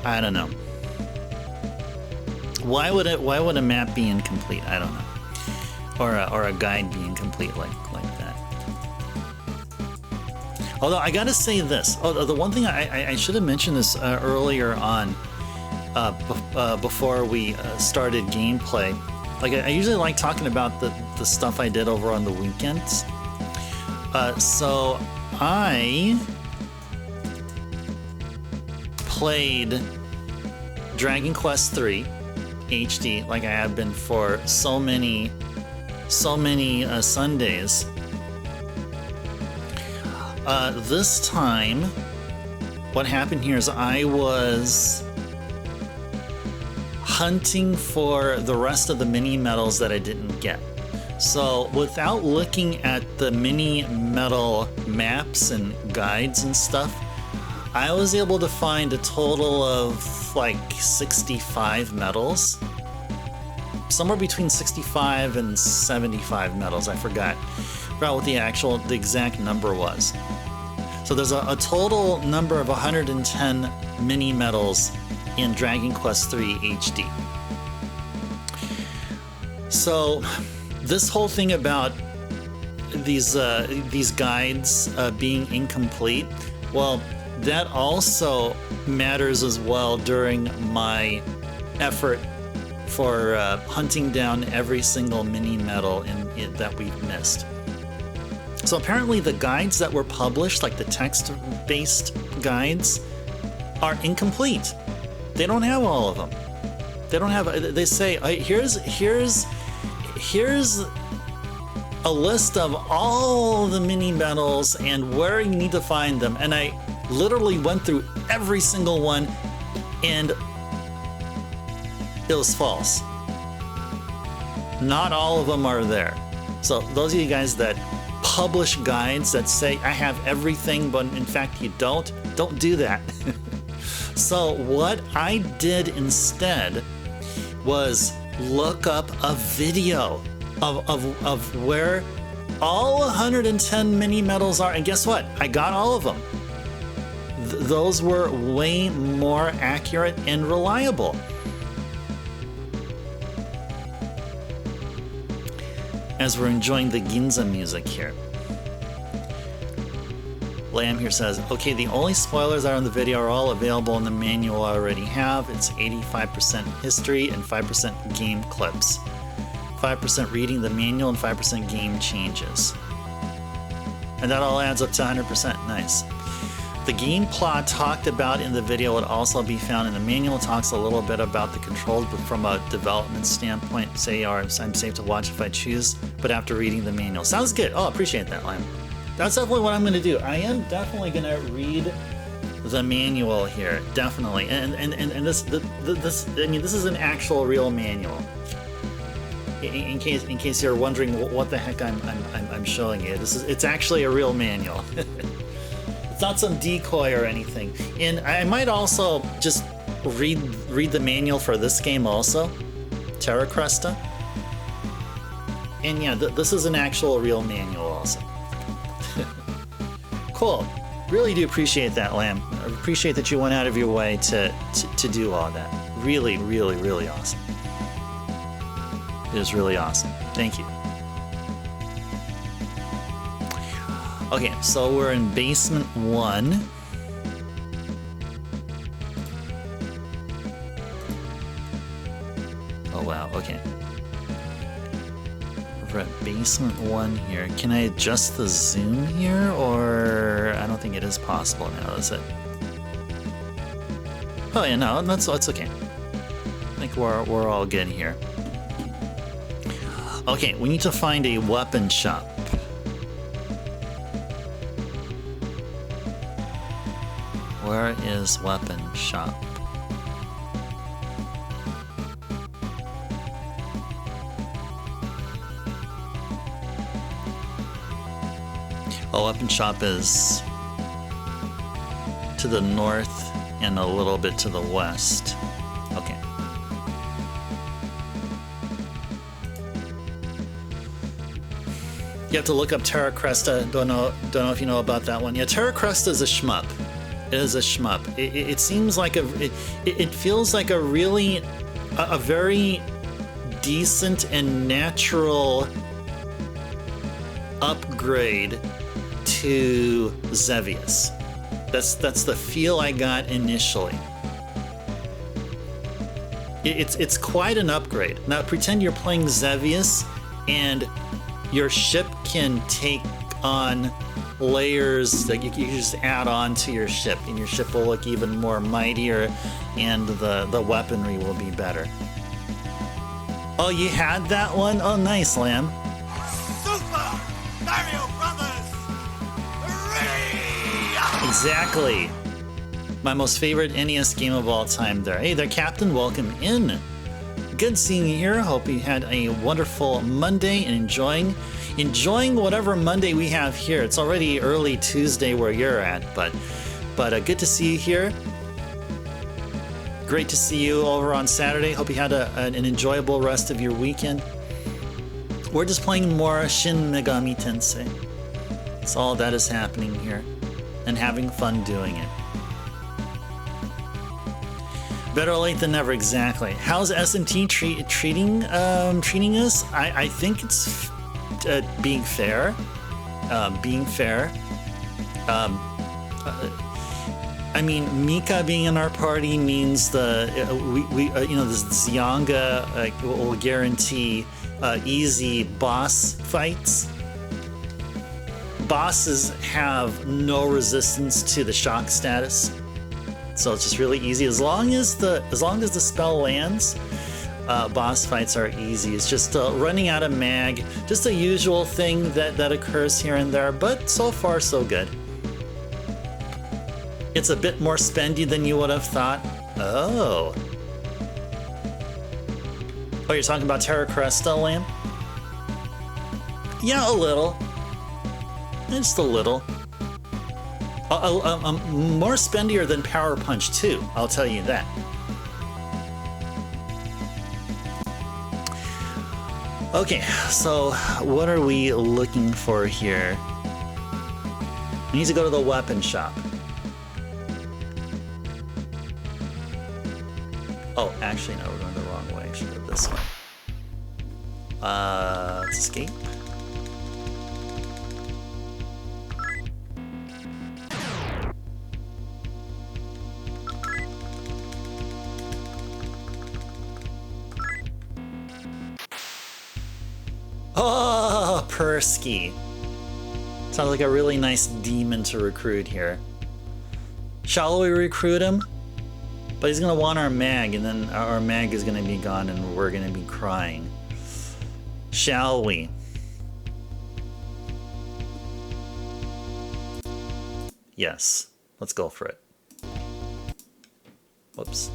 I don't know. Why would a map be incomplete? I don't know. Or a guide be incomplete like that. Although I gotta say this. Oh, the one thing I should have mentioned this earlier on, before we started gameplay. Like I usually like talking about the stuff I did over on the weekends. So I played Dragon Quest III HD like I have been for so many Sundays. This time, what happened here is I was hunting for the rest of the mini medals that I didn't get. So without looking at the mini medal maps and guides and stuff, I was able to find a total of like 65 medals. Somewhere between 65 and 75 medals, I forgot what the exact number was. So there's a total number of 110 mini medals in Dragon Quest III HD. So this whole thing about these guides being incomplete, well, that also matters as well during my effort for hunting down every single mini medal that we've missed. So apparently the guides that were published, like the text-based guides, are incomplete. They don't have all of them. They don't have. They say here's a list of all the mini medals and where you need to find them. And I literally went through every single one, and it was false. Not all of them are there. So those of you guys that publish guides that say I have everything, but in fact you don't do that. So what I did instead was look up a video of where all 110 mini medals are, and guess what? I got all of them. Those were way more accurate and reliable. As we're enjoying the Ginza music here. Lamb here says, okay, the only spoilers that are in the video are all available in the manual I already have. It's 85% history and 5% game clips. 5% reading the manual and 5% game changes. And that all adds up to 100%. Nice. The game plot talked about in the video would also be found in the manual. It talks a little bit about the controls, but from a development standpoint, say I'm safe to watch if I choose, but after reading the manual. Sounds good. Oh, appreciate that, Lime. That's definitely what I'm going to do. I am definitely going to read the manual here, definitely. And this I mean, this is an actual real manual. In case you're wondering what the heck I'm showing you, it's actually a real manual. It's not some decoy or anything. And I might also just read the manual for this game also, Terra Cresta. And yeah, this is an actual real manual also. Cool. Really do appreciate that, Lamb. I appreciate that you went out of your way to do all that. Really, really, really awesome. It is really awesome. Thank you. Okay, so we're in basement 1. Oh wow, okay. We're at basement 1 here. Can I adjust the zoom here, or I don't think it is possible now, is it? Oh yeah, no, that's okay. I think we're all good here. Okay, we need to find a weapon shop. Where is weapon shop? Oh, weapon shop is to the north and a little bit to the west. Okay. You have to look up Terra Cresta. Don't know if you know about that one. Yeah, Terra Cresta is a shmup. It is a shmup. It seems like it feels like a really a very decent and natural upgrade to Xevious. That's the feel I got initially. It's quite an upgrade. Now pretend you're playing Xevious and your ship can take on layers that you can just add on to your ship, and your ship will look even more mightier, and the weaponry will be better. Oh, you had that one? Oh, nice, Lamb. Super Mario Brothers! Exactly. My most favorite NES game of all time there. Hey there, Captain. Welcome in. Good seeing you here. Hope you had a wonderful Monday and enjoying whatever Monday we have here. It's already early Tuesday where you're at, but good to see you here. Great to see you over on Saturday. Hope you had an enjoyable rest of your weekend. We're just playing more Shin Megami Tensei. That's all that is happening here, and having fun doing it. Better late than never, exactly. How's SMT treating us? I think it's being fair. I mean, Macca being in our party means the Zyanga will guarantee easy boss fights. Bosses have no resistance to the shock status, so it's just really easy. As long as the spell lands, boss fights are easy. It's just running out of mag, just a usual thing that occurs here and there, but so far so good. It's a bit more spendy than you would have thought. Oh, you're talking about Terra Cresta, Lamb? Yeah, a little. Just a little. More spendier than Power Punch 2, I'll tell you that. Okay, so what are we looking for here? We need to go to the weapon shop. Oh, actually, no, we're going the wrong way. I should go this way. Escape. Oh, Persky. Sounds like a really nice demon to recruit here. Shall we recruit him? But he's gonna want our mag, and then our mag is gonna be gone, and we're gonna be crying. Shall we? Yes. Let's go for it. Whoops.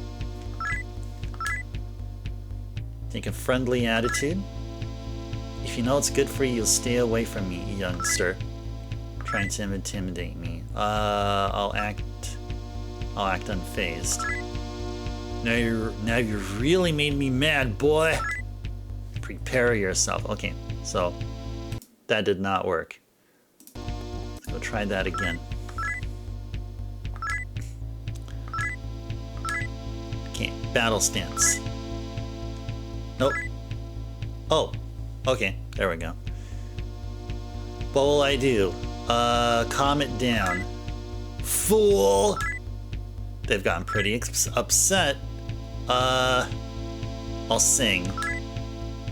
Take a friendly attitude. If you know it's good for you, you'll stay away from me, youngster. Trying to intimidate me. I'll act unfazed. Now you've really made me mad, boy. Prepare yourself. Okay, so that did not work. Let's go try that again. Okay, battle stance. Nope. Oh, okay, there we go. What will I do? Calm it down. Fool! They've gotten pretty upset. I'll sing.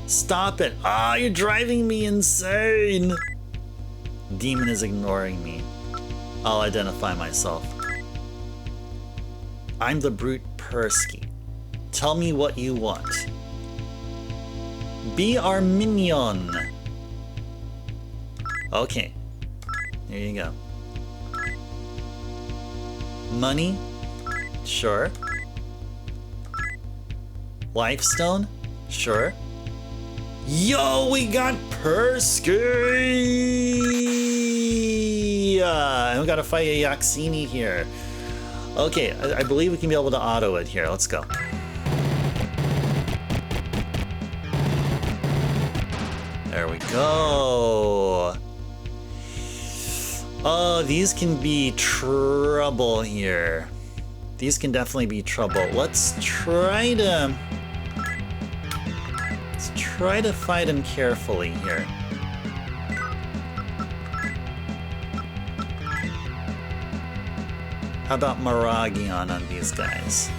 Stop it! Ah, you're driving me insane! Demon is ignoring me. I'll identify myself. I'm the brute Persky. Tell me what you want. Be our minion. Okay. There you go. Money? Sure. Lifestone? Sure. Yo, we got Persky! And we gotta fight a Yaxini here. Okay, I believe we can be able to auto it here. Let's go. There we go. Oh, these can be trouble here. These can definitely be trouble. Let's try to try to fight him carefully here. How about Maragion on these guys?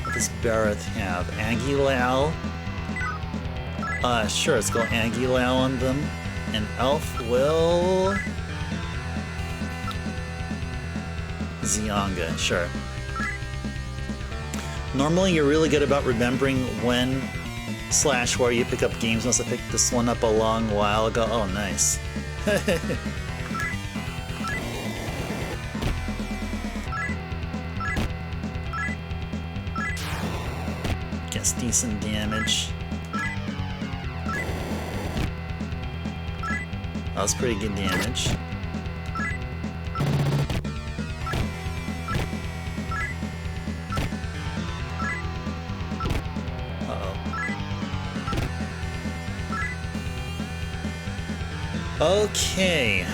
What does Bareth have? Agilal? Sure, let's go Agilal on them. And Elf will... Zionga, sure. Normally you're really good about remembering when / where you pick up games. Must have picked this one up a long while ago. Oh, nice. Gets decent damage. That was pretty good damage. Okay.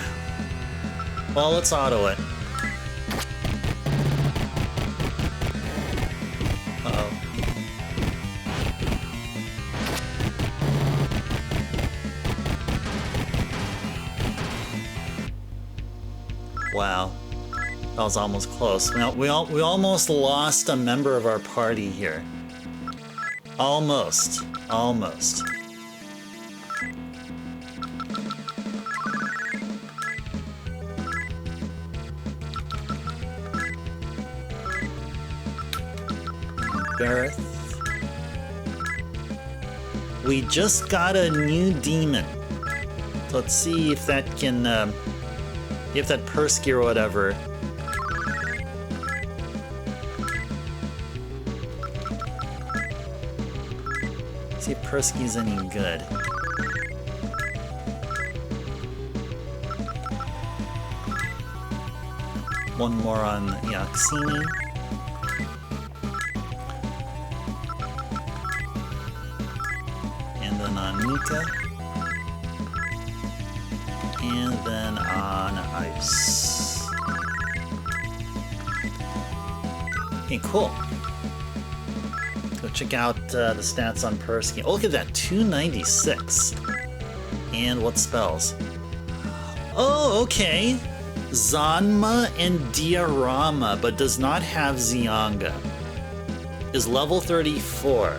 Well, let's auto it. Uh-oh. Wow. That was almost close. We almost lost a member of our party here. Almost. Almost. Bareth. We just got a new demon. So let's see if that can, if that Persky or whatever. See if Persky's any good. One more on Yaxini. Mika, and then on ice. Okay, cool. Go check out the stats on Persky. Oh, look at that, 296. And what spells? Oh, okay. Zanma and Diorama, but does not have Zionga. Is level 34.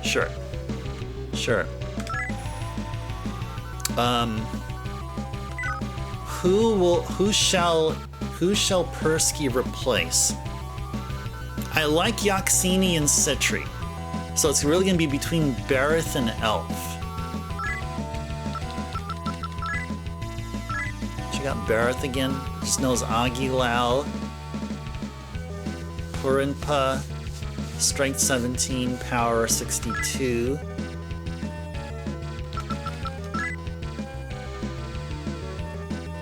Sure. Sure. Who shall Persky replace? I like Yaxini and Citri. So it's really gonna be between Bareth and Elf. Check out Bareth again. Just knows Agilal, Purinpa, Strength 17, Power 62.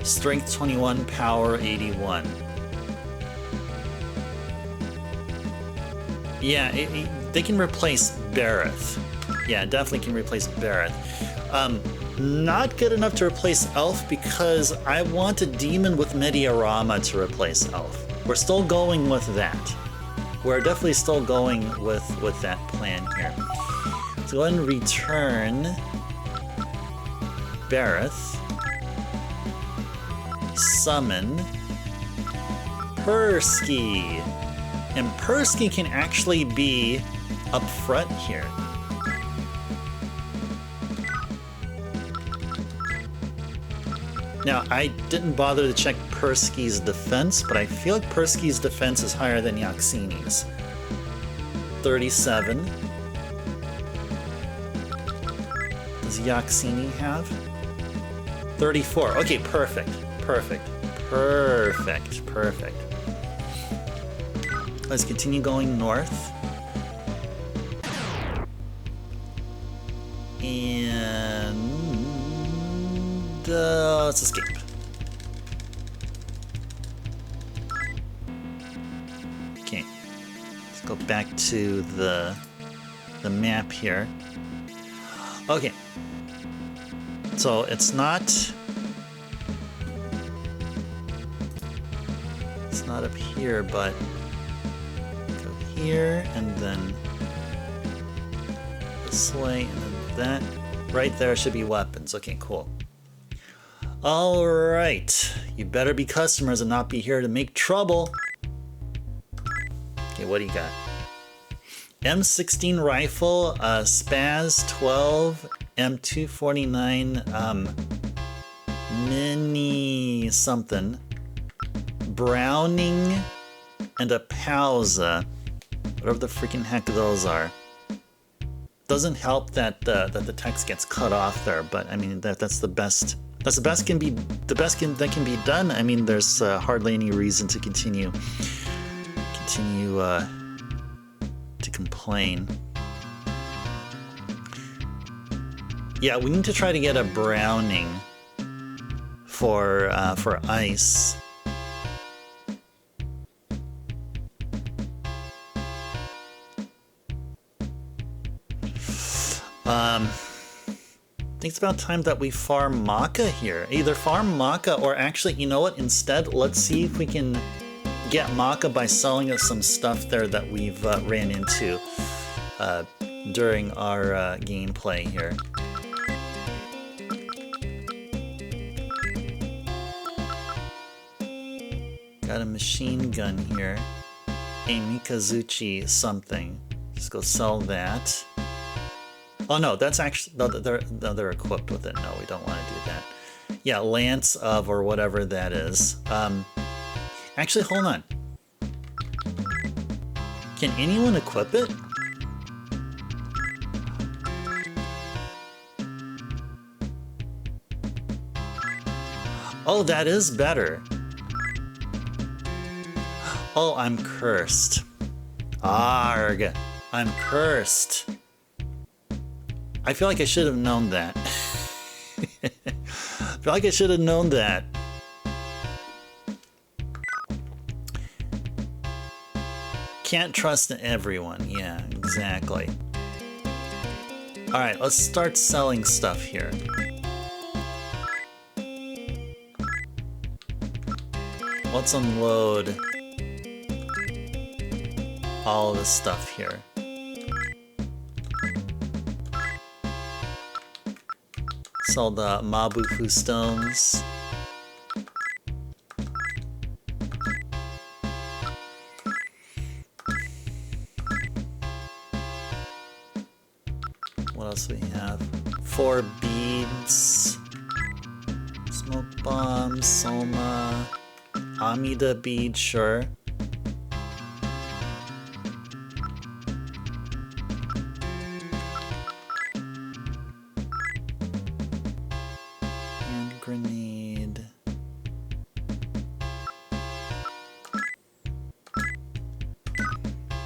Strength 21, Power 81. Yeah, they can replace Bareth. Yeah, definitely can replace Bareth. Not good enough to replace Elf because I want a demon with Mediarama to replace Elf. We're still going with that. We're definitely still going with that plan here. Let's go ahead and return Bareth. Summon Persky. And Persky can actually be up front here. Now, I didn't bother to check Persky's defense, but I feel like Persky's defense is higher than Yaxini's. 37. Does Yaxini have? 34. Okay, perfect. Perfect. Perfect. Perfect. Let's continue going north. And let's escape. Okay. Let's go back to the map here. Okay. So it's not up here, but go here and then this way and then that. Right there should be weapons. Okay, cool. All right, you better be customers and not be here to make trouble. Okay, what do you got? M16 rifle, Spaz 12, M249, mini something, Browning, and a Pausa, whatever the freaking heck those are. Doesn't help that the text gets cut off there, but I mean that's the best. That's the best that can be done. I mean, there's hardly any reason to continue to complain. Yeah, we need to try to get a Browning for ice. I think it's about time that we farm Macca here. Either farm Macca or actually, you know what? Instead, let's see if we can get Macca by selling us some stuff there that we've ran into during our gameplay here. Got a machine gun here. A Mikazuchi something. Just go sell that. Oh no, that's actually they're equipped with it. No, we don't want to do that. Yeah, Lance of or whatever that is. Actually, hold on. Can anyone equip it? Oh, that is better. Oh, I'm cursed. Arg, I'm cursed. I feel like I should have known that. I feel like I should have known that. Can't trust everyone. Yeah, exactly. Alright, let's start selling stuff here. Let's unload all of this stuff here. Sell the Mabufu stones. What else do we have? 4 beads. Smoke bomb, Soma. Amida bead, sure.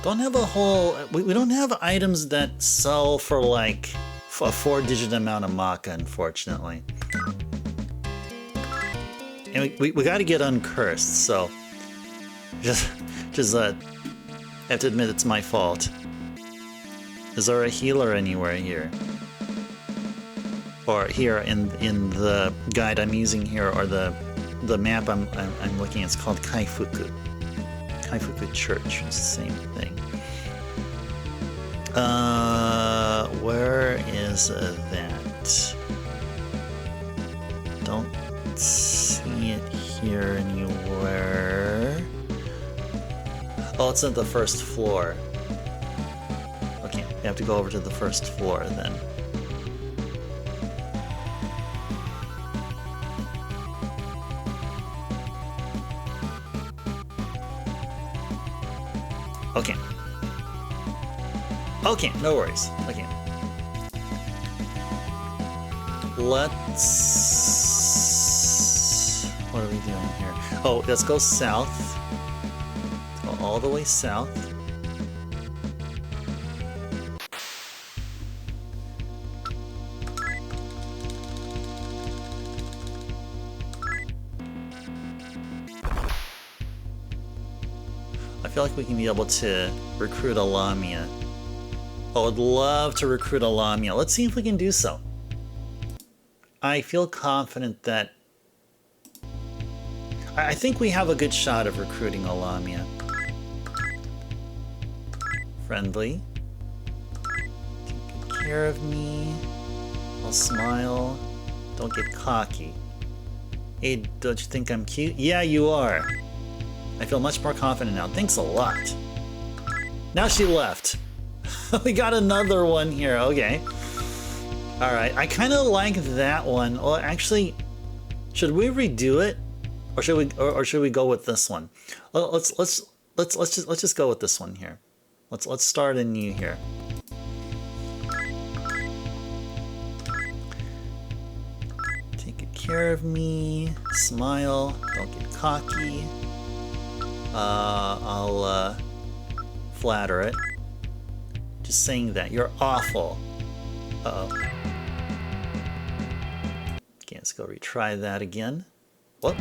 Don't have a whole. We don't have items that sell for like a 4-digit amount of Macca, unfortunately. And we got to get uncursed, so just have to admit it's my fault. Is there a healer anywhere here? Or here in the guide I'm using here, or the map I'm looking at? It's called Kaifuku. Kaifuku Church. It's the same thing. Where is that? Don't see it here anywhere. Oh, it's at the first floor. Okay, we have to go over to the first floor then. Okay. Okay, no worries. Okay. What are we doing here? Oh, let's go south. Go all the way south. I feel like we can be able to recruit a Lamia. I would love to recruit a Lamia. Let's see if we can do so. I feel confident that I think we have a good shot of recruiting Olamia. Friendly. Take good care of me. I'll smile. Don't get cocky. Hey, don't you think I'm cute? Yeah, you are. I feel much more confident now. Thanks a lot. Now she left. We got another one here. Okay. All right. I kind of like that one. Well, actually, should we redo it, or should we go with this one? Let's just go with this one here. Let's start anew here. Take good care of me. Smile. Don't get cocky. I'll flatter it. Just saying that. You're awful. Uh-oh. Okay, let's go retry that again. Whoop.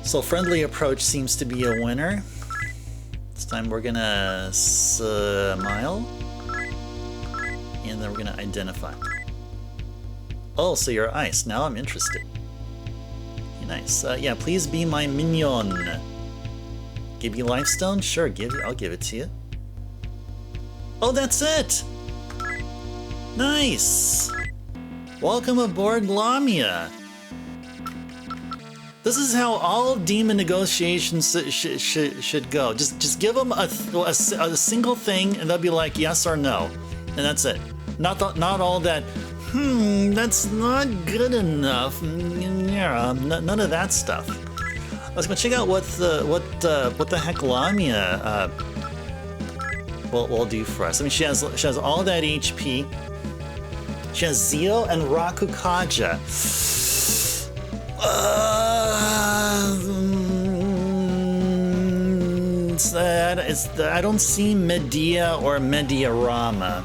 So friendly approach seems to be a winner. This time we're gonna smile. And then we're gonna identify. Oh, so you're ice. Now I'm interested. Okay, nice. Yeah, please be my minion. Give you lifestone? Sure, I'll give it to you. Oh, that's it! Nice! Welcome aboard Lamia. This is how all demon negotiations should go. Just give them a single thing, and they'll be like yes or no, and that's it. Not all that. That's not good enough. Yeah, none of that stuff. Let's go check out what the heck Lamia will do for us. I mean, she has all that HP. She has Zio and Rakukaja. I don't see Medea or Mediarama.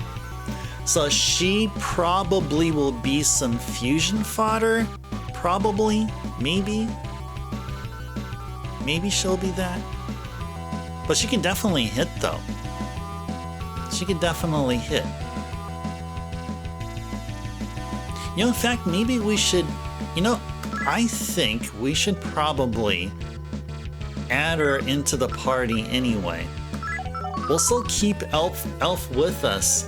So she probably will be some fusion fodder. Probably. Maybe. Maybe she'll be that. But she can definitely hit, though. She can definitely hit. You know, in fact, maybe we should... You know, I think we should probably add her into the party anyway. We'll still keep Elf with us,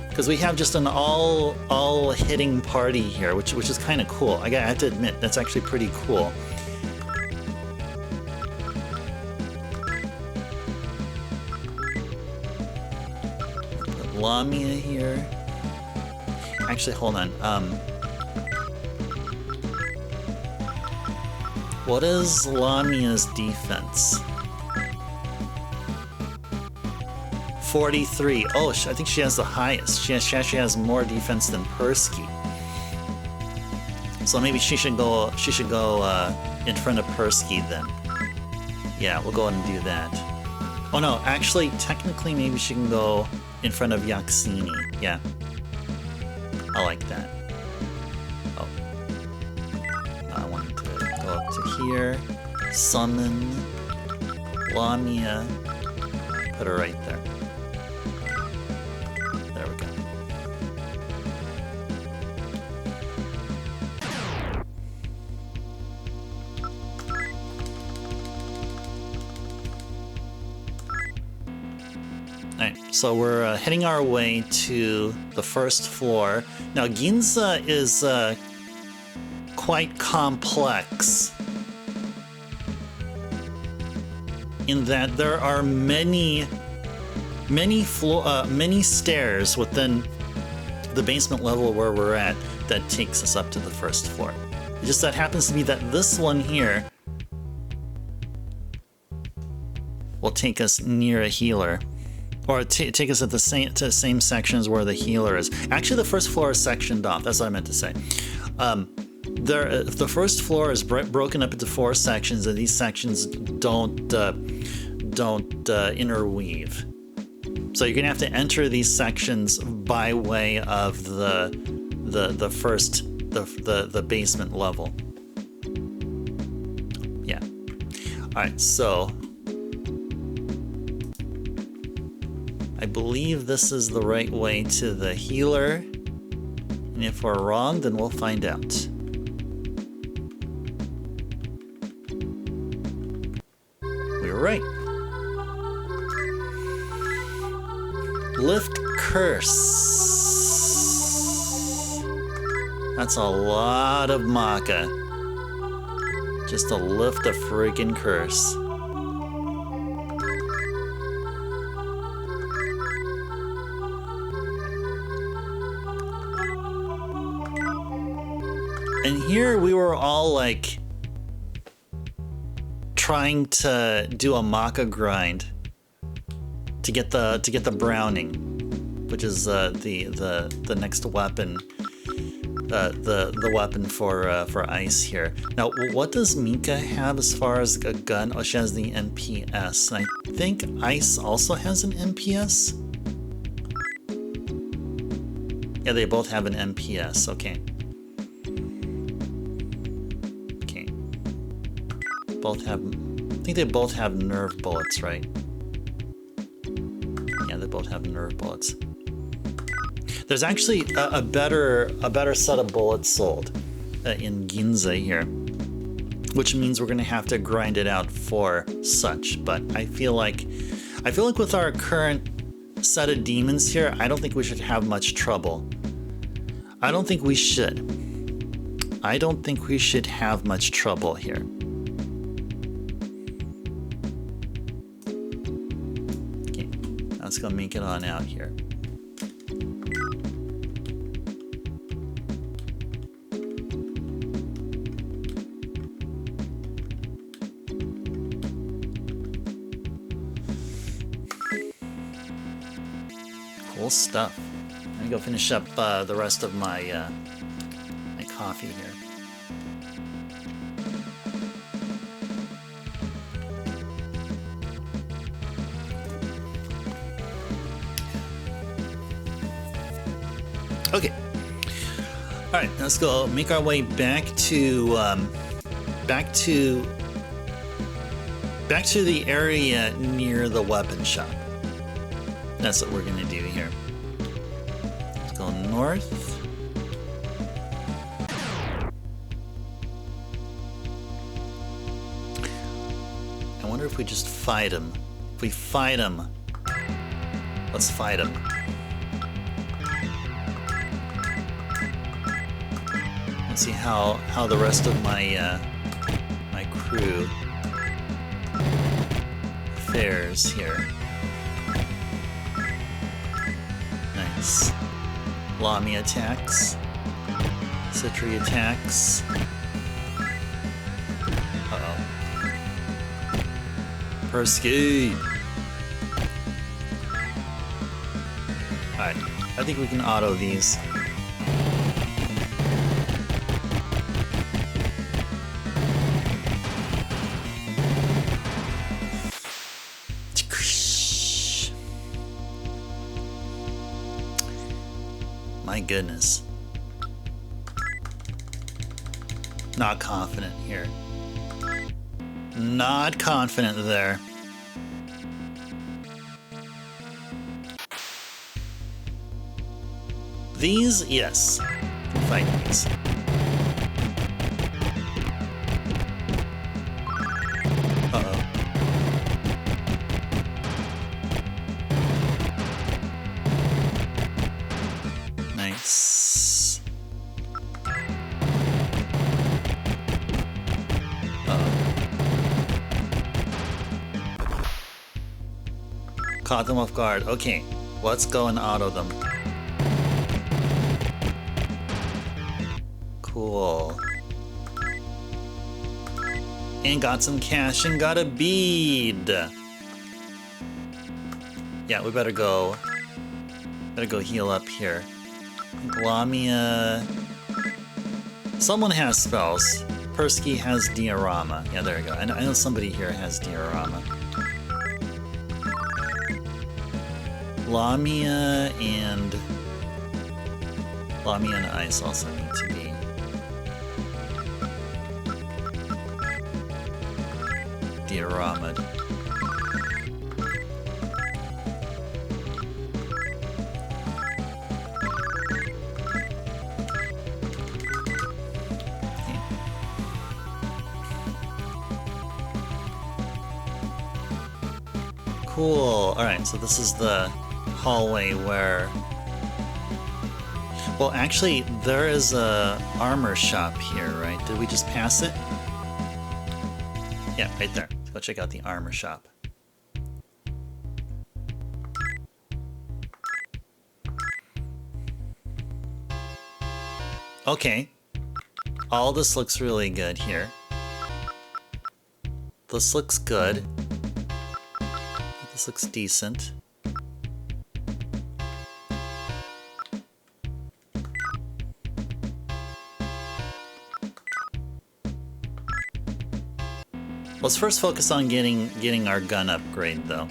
because we have just an all hitting party here, which is kind of cool. I have to admit, that's actually pretty cool. Put Lamia here. Actually, hold on. What is Lamia's defense? 43. Oh, I think she has the highest. She has more defense than Persky. So maybe she should go in front of Persky then. Yeah, we'll go ahead and do that. Oh no, actually, technically, maybe she can go in front of Yaxini. Yeah, I like that. Oh, I want to go up to here, summon Lamia, put her right there. There we go. Alright, so we're heading our way to the first floor. Now, Ginza is quite complex in that there are many stairs within the basement level where we're at that takes us up to the first floor. It just that happens to be that this one here will take us near a healer, or take us at the same sections where the healer is. Actually, the first floor is sectioned off. That's what I meant to say. The first floor is broken up into 4 sections, and these sections don't interweave. So you're gonna have to enter these sections by way of the basement level. Yeah. All right. So I believe this is the right way to the healer. And if we're wrong, then we'll find out. We were right. Lift curse. That's a lot of Macca. Just to lift a freaking curse. And here we were all like trying to do a Macca grind to get the Browning, which is the next weapon, the weapon for Ice here. Now, what does Mika have as far as a gun? Oh, she has the MPS. And I think Ice also has an MPS. Yeah, they both have an MPS. Okay. Both have, I think they both have nerve bullets, right? Yeah, they both have nerve bullets. There's actually a better set of bullets sold in Ginza here, which means we're gonna have to grind it out for such. But I feel like with our current set of demons here, I don't think we should have much trouble. I don't think we should have much trouble here. Let's go make it on out here. Cool stuff. I'm gonna go finish up the rest of my my coffee here. Okay. All right, let's go make our way back to the area near the weapon shop. That's what we're gonna do here. Let's go north. I wonder if we just fight him. If we fight him, let's fight him. See how the rest of my my crew fares here. Nice. Lami attacks. Citri attacks. Uh-oh. Persky! Alright, I think we can auto these. My goodness. Not confident here. Not confident there. These, yes. Fight these. Uh-oh. Nice. Caught them off guard. Okay, let's go and auto them. Cool. And got some cash and got a bead. Yeah, we better go heal up here. Lamia. Someone has spells. Persky has diorama. Yeah, there we go. I know somebody here has diorama. Lamia and Ice also need to be. Diorama. cool. Alright, so this is the hallway where... Well, actually, there is a armor shop here, right? Did we just pass it? Yeah, right there. Let's go check out the armor shop. Okay. All this looks really good here. This looks good. This looks decent. Let's first focus on getting our gun upgrade, though.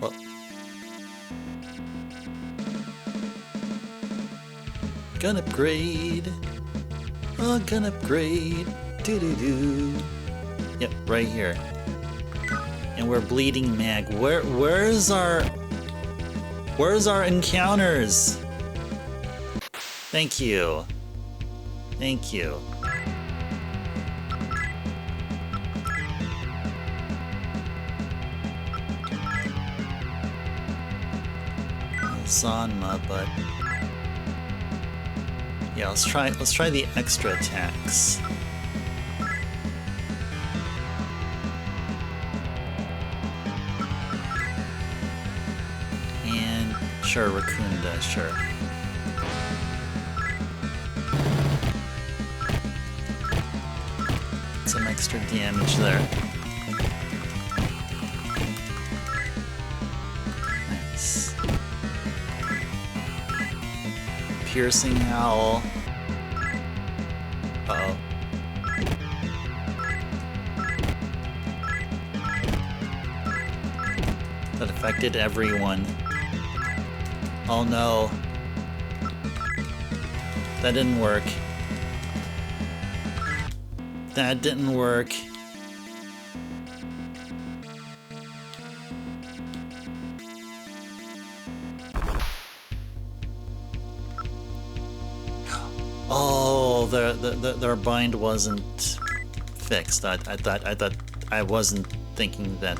Well, gun upgrade. Oh, gun upgrade. Doo-doo-doo. Yep, right here. And we're bleeding mag. Where's our encounters? Thank you. Thank you. Sanma, but yeah, let's try the extra attacks. And sure, Rakunda, sure. Some extra damage there. Nice. Piercing howl. Uh-oh. That affected everyone. Oh no. That didn't work. That didn't work. Oh, their bind wasn't fixed. I thought I wasn't thinking that.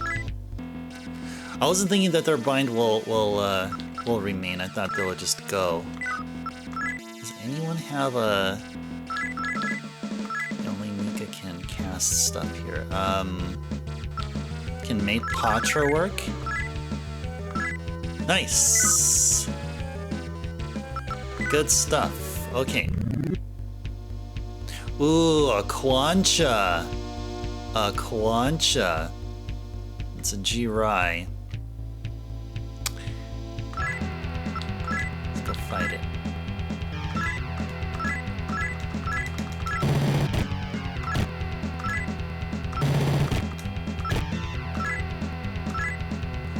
I wasn't thinking that their bind will remain. I thought they would just go. Does anyone have a? Only Mika can cast stuff here. Can Mate Patra work? Nice. Good stuff. Okay. Ooh, a Quancha. A Quancha. It's a G-Rai. Let's go fight it.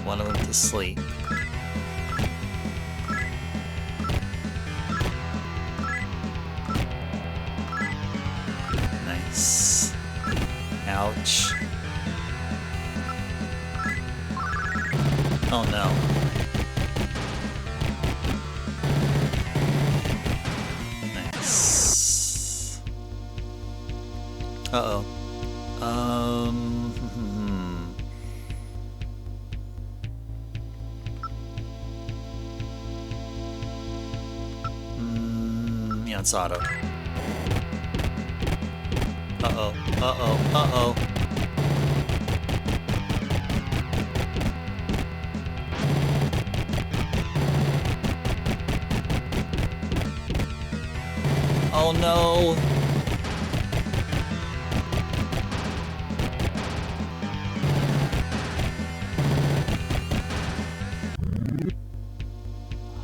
One of them to sleep. Nice. Ouch. Oh no. Nice. Uh-oh. Yeah, it's auto. Uh-oh. Uh-oh. Uh-oh. Oh no!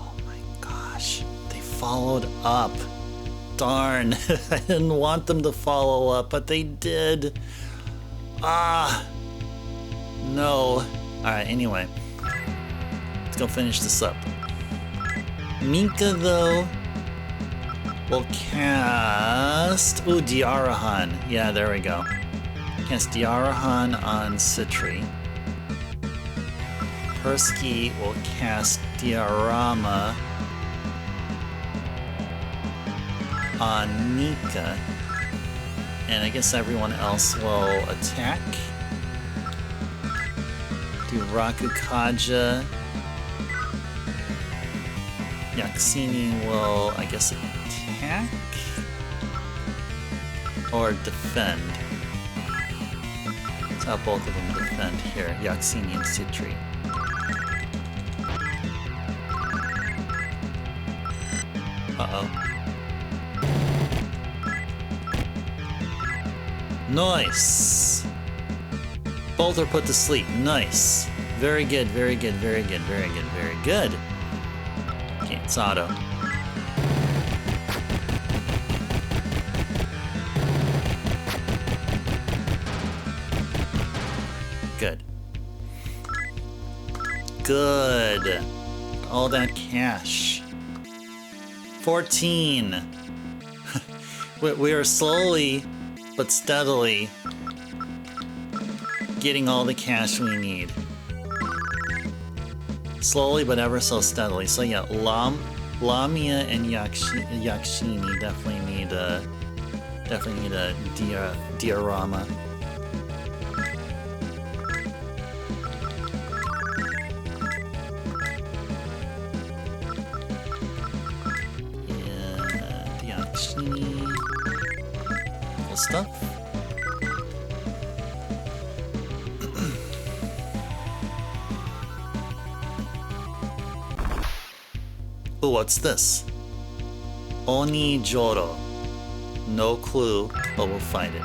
Oh my gosh, they followed up. Darn, I didn't want them to follow up, but they did. Ah, no. Alright, anyway. Let's go finish this up. Mika, though, will cast... Ooh, Diarahan. Yeah, there we go. Cast Diarahan on Citri. Persky will cast Diarama on Mika. And I guess everyone else will attack. do Rakukaja. Yaksini will, I guess, attack or defend. Let's have both of them defend here. Yaksini and Citri. Uh-oh. Nice! Both are put to sleep. Nice. Very good, very good, very good, very good, very good. Okay, it's auto. Good. Good. All that cash. 14. We are slowly but steadily getting all the cash we need. Slowly but ever so steadily. So yeah, Lamia and Yakshini definitely need a diorama. Yeah, Yakshini. Cool stuff. Ooh, what's this? Oni Joro. No clue, but we'll find it.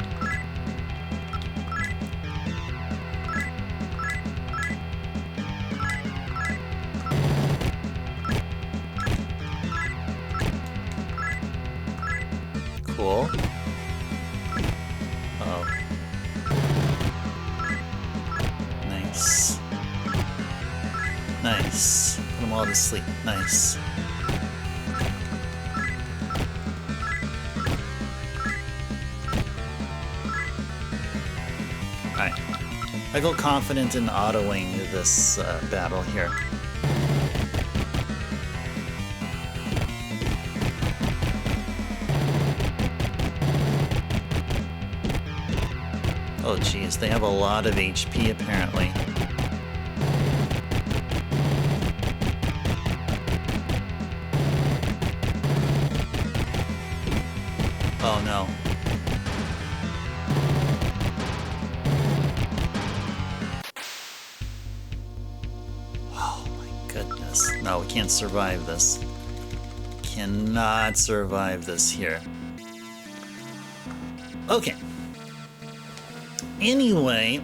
Cool. Oh. Nice. Nice. Put them all to sleep. Nice. I feel confident in autoing this battle here. Oh geez, they have a lot of HP apparently. Oh no. No, we can't survive this. Cannot survive this here. Okay. Anyway,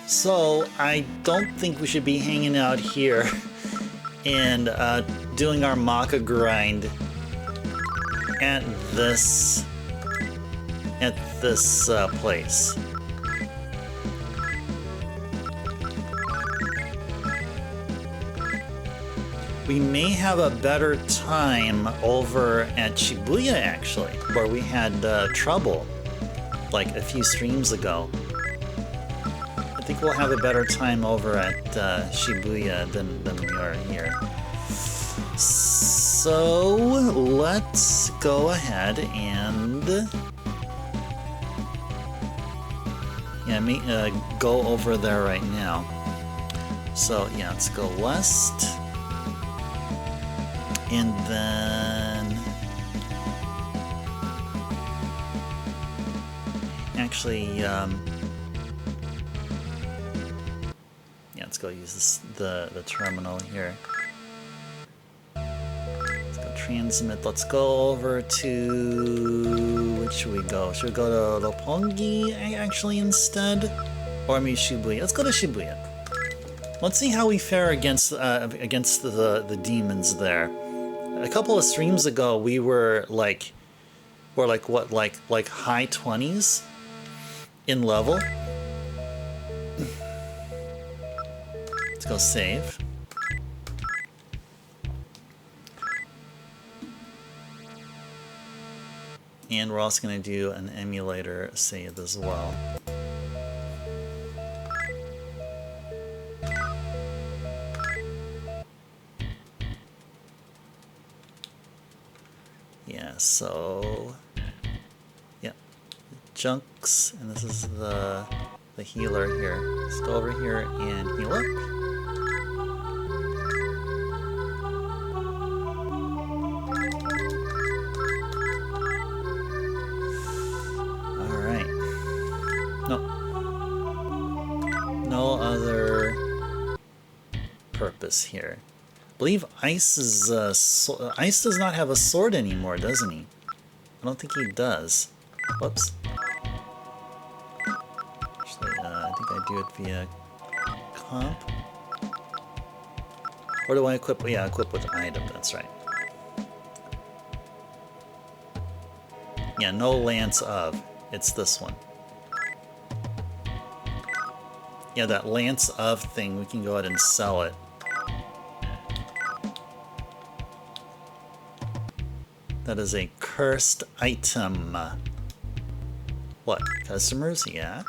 so I don't think we should be hanging out here and doing our Macca grind at this place. We may have a better time over at Shibuya, actually, where we had trouble like a few streams ago. I think we'll have a better time over at Shibuya than we are here. So let's go ahead and go over there right now. So yeah, let's go west. And then, actually, yeah, let's go use the terminal here. Let's go transmit. Let's go over to, which should we go? Should we go to Roppongi actually instead, or maybe Shibuya? Let's go to Shibuya. Let's see how we fare against the demons there. A couple of streams ago, we were like high 20s in level. Let's go save. And we're also going to do an emulator save as well. Yeah, so yeah, junks, and this is the the healer here. Let's go over here and heal up. Alright. No. No other purpose here. I believe Ice is Ice does not have a sword anymore, doesn't he? I don't think he does. Whoops. Actually, I think I do it via comp. Or do I equip? Yeah, equip with an item. That's right. Yeah, no Lance of. It's this one. Yeah, that Lance of thing, we can go ahead and sell it. That is a cursed item. What? Customers? Yeah.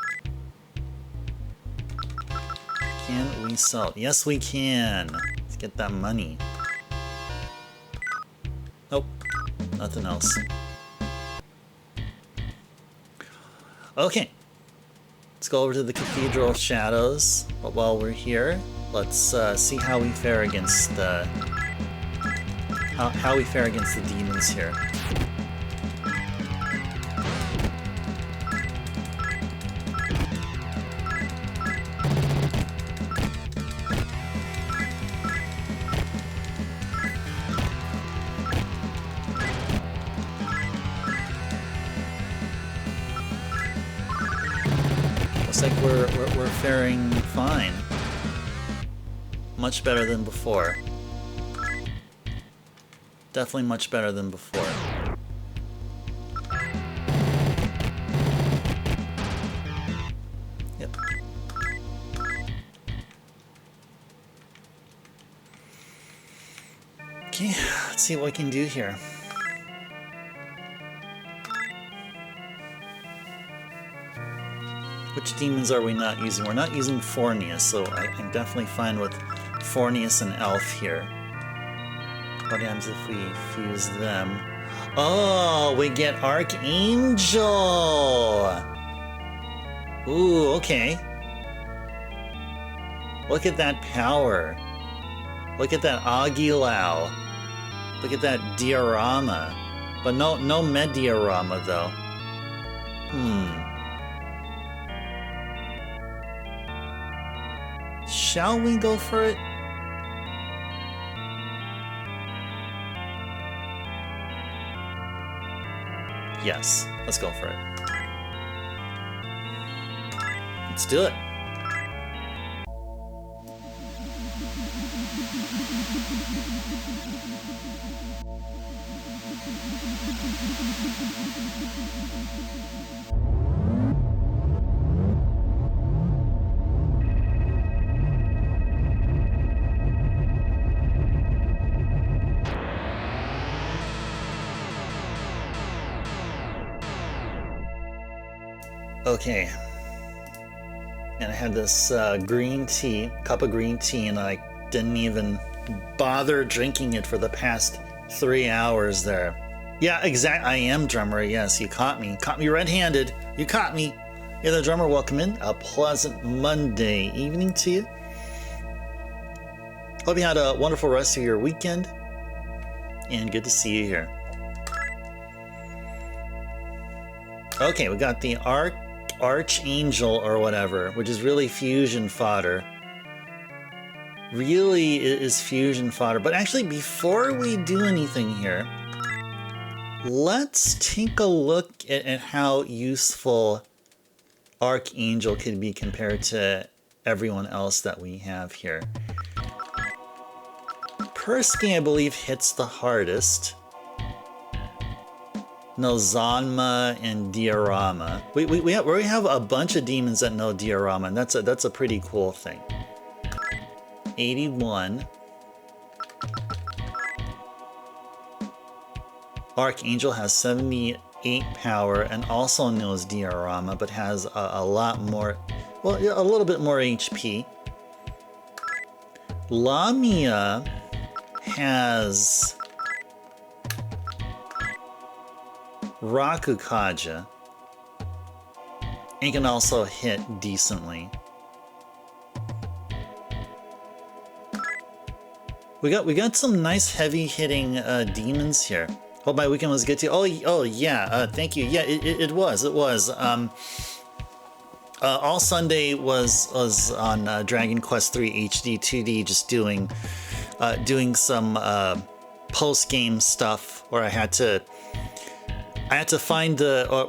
Can we sell it? Yes, we can. Let's get that money. Nope. Nothing else. Okay. Let's go over to the Cathedral of Shadows. But while we're here, let's see how we fare against the... How we fare against the demons here. Looks like we're faring fine. Much better than before. Definitely much better than before. Yep. Okay, let's see what we can do here. Which demons are we not using? We're not using Fornius, so I'm definitely fine with Fornius and Elf here. What happens if we fuse them? Oh, we get Archangel! Ooh, okay. Look at that power. Look at that Aguilau. Look at that diorama. But no Mediorama, though. Shall we go for it? Yes, let's go for it. Let's do it. Okay, and I had this green tea, cup of green tea, and I didn't even bother drinking it for the past 3 hours there. Yeah, exactly. I am drummer. Yes, you caught me. Caught me red-handed. You caught me. Yeah, the drummer. Welcome in. A pleasant Monday evening to you. Hope you had a wonderful rest of your weekend, and good to see you here. Okay, we got the Archangel or whatever, which is really fusion fodder. Really is fusion fodder. But actually, before we do anything here, let's take a look at how useful Archangel could be compared to everyone else that we have here. Persky, I believe, hits the hardest. No, Zanma and Diorama. We have a bunch of demons that know Diorama, and that's a pretty cool thing. 81. Archangel has 78 power and also knows Diorama, but has a lot more, well, a little bit more HP. Lamia has Rakukaja, and can also hit decently. We got some nice heavy hitting demons here. Hope my weekend was good too. Oh yeah, thank you. Yeah, it was. All Sunday was on Dragon Quest III HD 2D, just doing some post game stuff where I had to find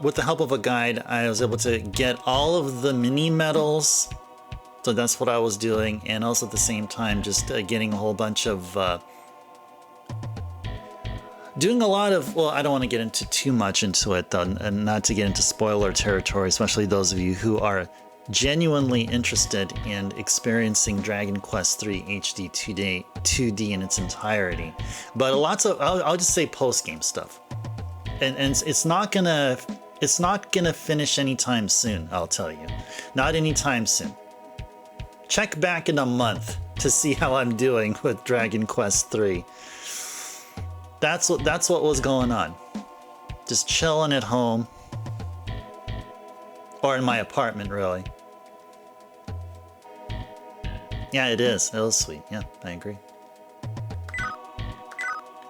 with the help of a guide, I was able to get all of the mini medals. So that's what I was doing, and also at the same time just getting a whole bunch of doing a lot of, well, I don't want to get into too much into it though, and not to get into spoiler territory, especially those of you who are genuinely interested in experiencing Dragon Quest III HD 2D in its entirety. But lots of, I'll just say post-game stuff. And it's not gonna finish anytime soon, I'll tell you. Not anytime soon. Check back in a month to see how I'm doing with Dragon Quest III. That's what was going on. Just chilling at home. Or in my apartment, really. Yeah, it is. It was sweet. Yeah, I agree.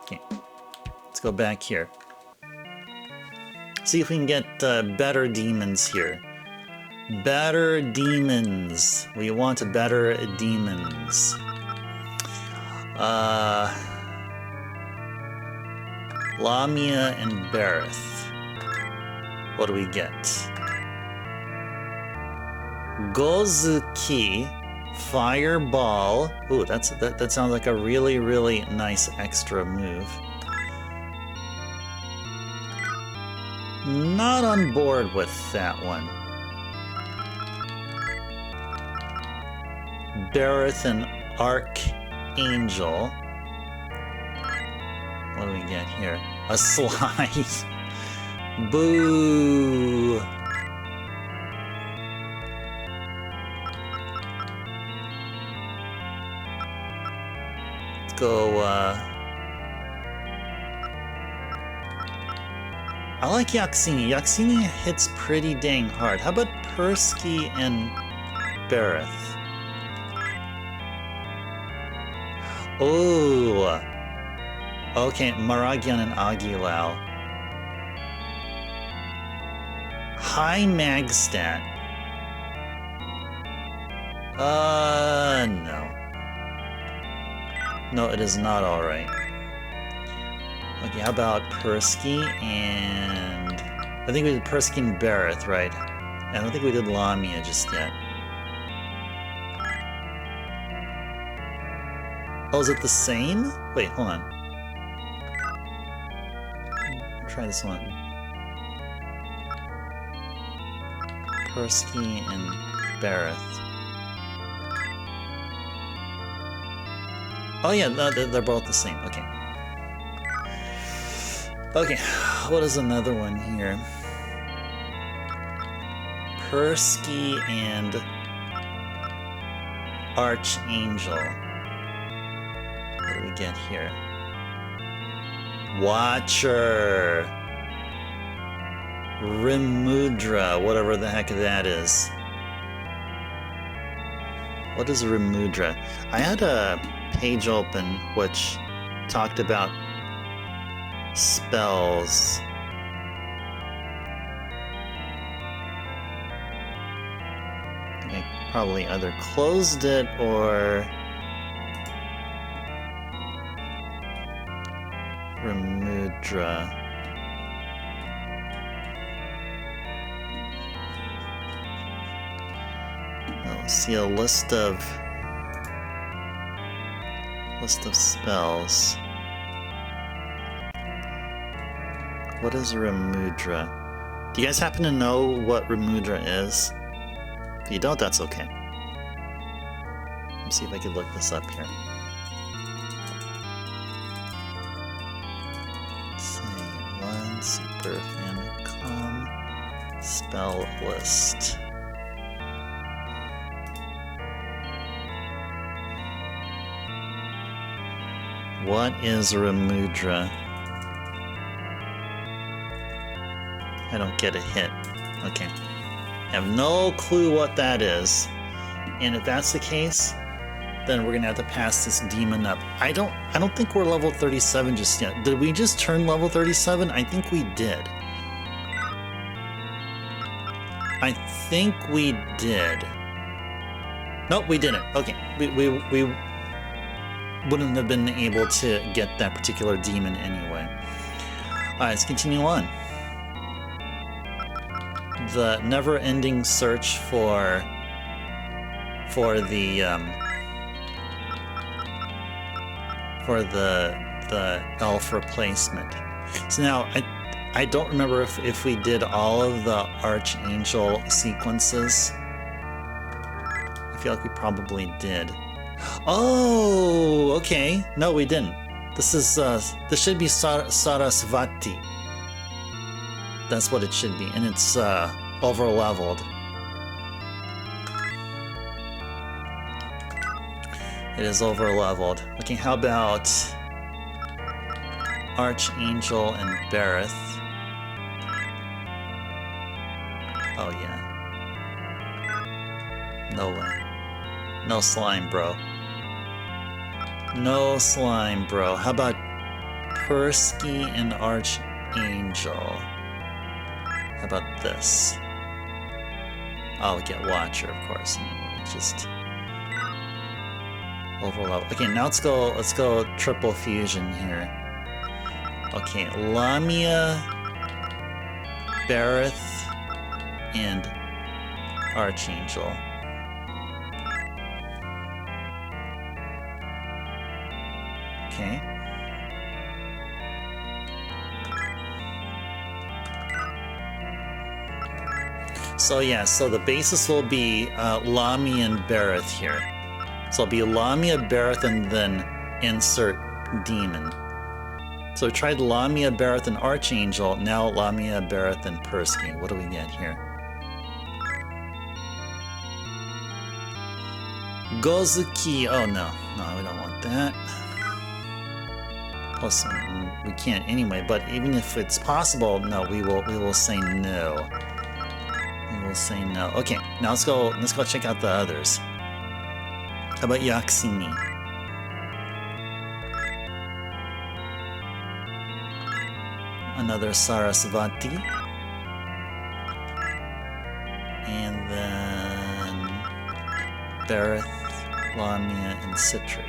Okay. Let's go back here. See if we can get better demons here. Better demons. We want better demons. Lamia and Bareth. What do we get? Gozuki, Fireball. Ooh, that sounds like a really, really nice extra move. Not on board with that one. Bareth and Archangel. What do we get here? A slide. Boo! Let's go, I like Yaxini. Yaxini hits pretty dang hard. How about Persky and Bareth? Oh! Okay, Maragian and Aguilau. High mag stat. No. No, it is not alright. Okay, how about Persky and... I think we did Persky and Bareth, right? I don't think we did Lamia just yet. Oh, is it the same? Wait, hold on. Try this one. Persky and Bareth. Oh yeah, they're both the same. Okay. Okay, what is another one here? Persky and Archangel. What do we get here? Watcher. Rimudra, whatever the heck that is. What is Rimudra? I had a page open which talked about spells. I probably either closed it or Rimudra. I'll see a list of spells. What is Rimudra? Do you guys happen to know what Rimudra is? If you don't, that's okay. Let's see if I can look this up here. Let's see, one Super Famicom spell list. What is Rimudra? I don't get a hit. Okay. Have no clue what that is. And if that's the case, then we're gonna have to pass this demon up. I don't think we're level 37 just yet. Did we just turn level 37? I think we did. I think we did. Nope, we didn't. Okay, we wouldn't have been able to get that particular demon anyway. Alright, let's continue on. The never-ending search for the elf replacement. So now I don't remember if we did all of the Archangel sequences. I feel like we probably did. Oh, okay. No, we didn't. This should be Sarasvati. That's what it should be, and it's over leveled. It is over leveled. Okay, how about Archangel and Bareth? Oh yeah. No way. No slime, bro. No slime, bro. How about Persky and Archangel? How about this? I'll get Watcher, of course. Just overlevel. Okay, now let's go triple fusion here. Okay, Lamia, Bareth, and Archangel. Okay. So yeah, so the basis will be Lamia and Bareth here. So it'll be Lamia, Bareth, and then insert demon. So we tried Lamia, Bareth, and Archangel. Now Lamia, Bareth, and Persky. What do we get here? Gozuki. Oh no, we don't want that. Plus, we can't anyway. But even if it's possible, no, we will say no. We will say no. Okay, now let's go check out the others. How about Yaksini? Another Sarasvati. And then Bareth, Lamia, and Citri.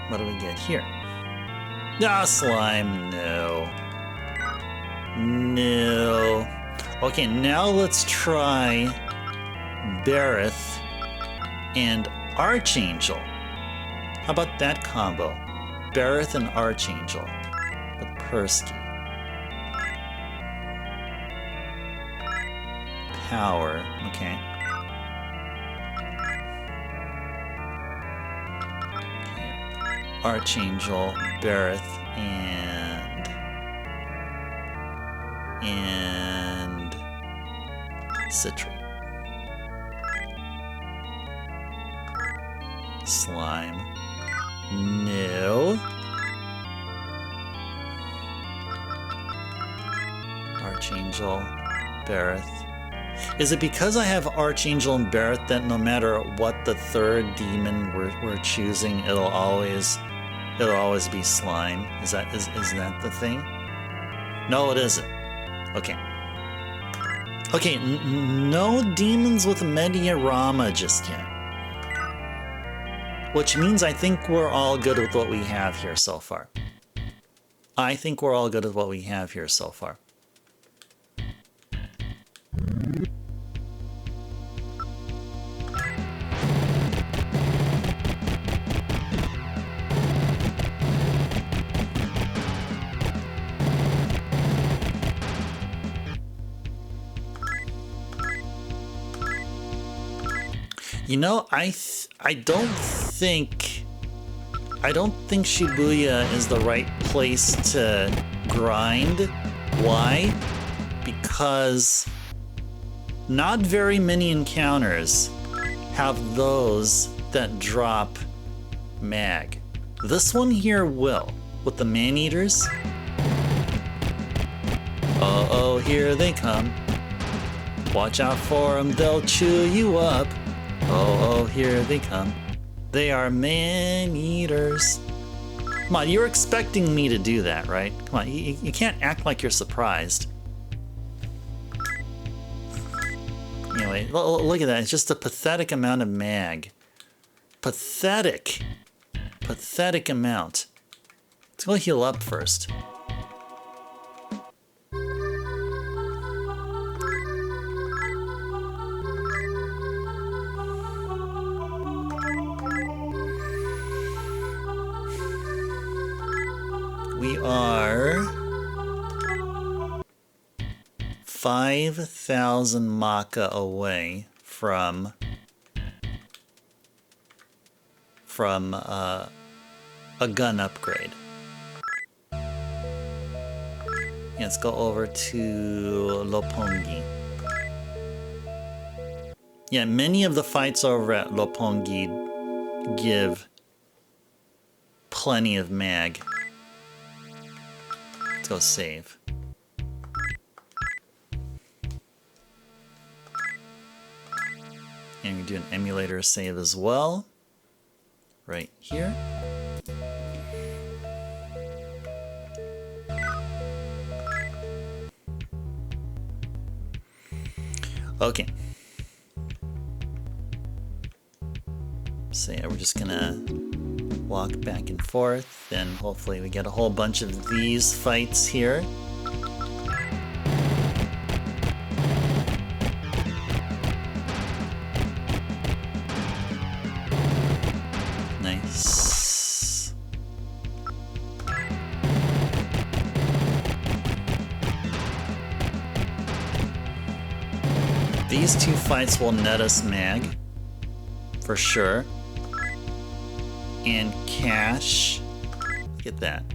What do we get here? Ah, slime, no. No. Okay, now let's try Bareth and Archangel. How about that combo? Bareth and Archangel with Persky. Power, okay. Archangel, Bareth, and Citri. Slime. No. Archangel, Bareth. Is it because I have Archangel and Bareth that no matter what the third demon we're choosing, it'll always be slime? Is that the thing? No, it isn't. Okay. Okay, no demons with Mediarama just yet. Which means I think we're all good with what we have here so far. I think we're all good with what we have here so far. You know, I don't think Shibuya is the right place to grind. Why? Because not very many encounters have those that drop mag. This one here will, with the man-eaters. Uh-oh, here they come. Watch out for them, they'll chew you up. Oh, here they come. They are man-eaters. Come on, you're expecting me to do that, right? Come on, you can't act like you're surprised. Anyway, look at that. It's just a pathetic amount of mag. Pathetic. Pathetic amount. Let's go heal up first. We are 5,000 Macca away from a gun upgrade. Let's go over to Lopongi. Yeah, many of the fights over at Lopongi give plenty of mag. Let's go save. And we do an emulator save as well. Right here. Okay. So yeah, we're just gonna walk back and forth, and hopefully we get a whole bunch of these fights here. Nice. These two fights will net us mag, for sure. And cash. Look at that.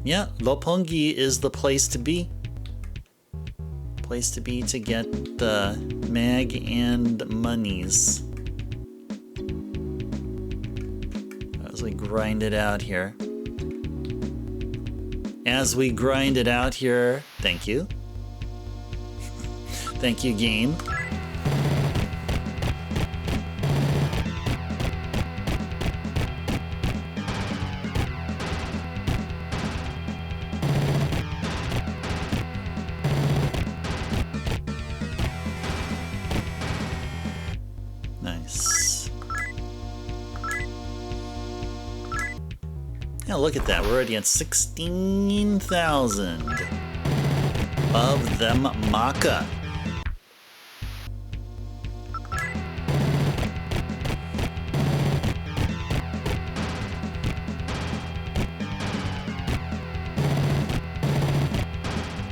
Yeah, Lopongi is the place to be. Place to be to get the mag and monies. As we grind it out here. As we grind it out here. Thank you. Thank you, game. Nice. Now look at that. We're already at 16,000 of them Macca.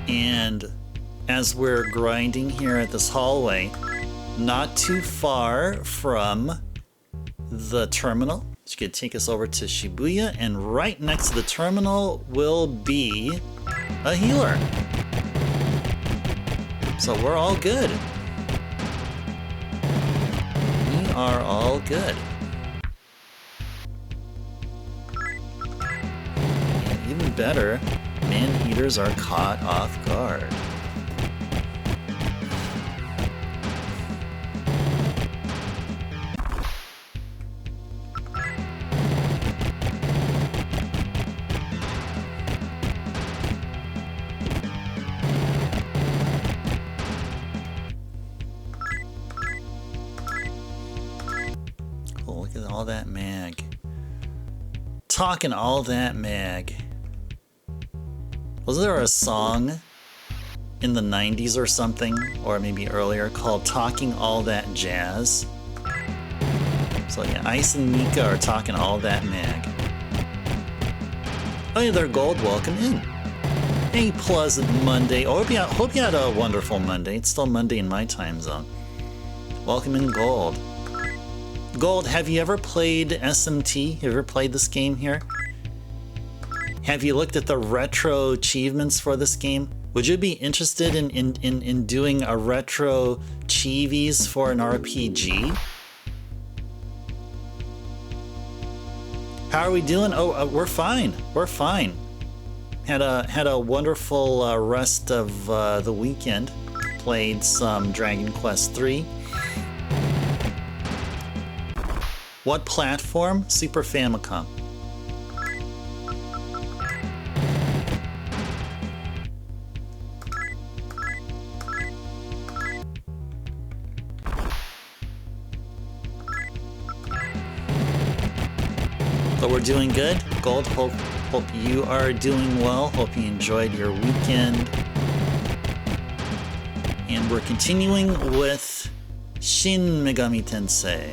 And as we're grinding here at this hallway, not too far from the terminal, which could take us over to Shibuya, and right next to the terminal will be a healer. So we're all good. We are all good. And even better, man-eaters are caught off guard. Cool, look at all that mag. Talking all that mag. Was there a song in the 90s or something, or maybe earlier, called Talking All That Jazz? So yeah, Ice and Mika are talking all that mag. Oh yeah, they're gold, welcome in. A pleasant Monday. Oh, hope you had a wonderful Monday. It's still Monday in my time zone. Welcome in, Gold. Gold, have you ever played SMT? Have you ever played this game here? Have you looked at the retro achievements for this game? Would you be interested in doing a retro chivis for an RPG? How are we doing? Oh, we're fine. We're fine. Had a wonderful rest of the weekend. played some Dragon Quest III. What platform? Super Famicom. But we're doing good. Gold, hope you are doing well. Hope you enjoyed your weekend. And we're continuing with Shin Megami Tensei,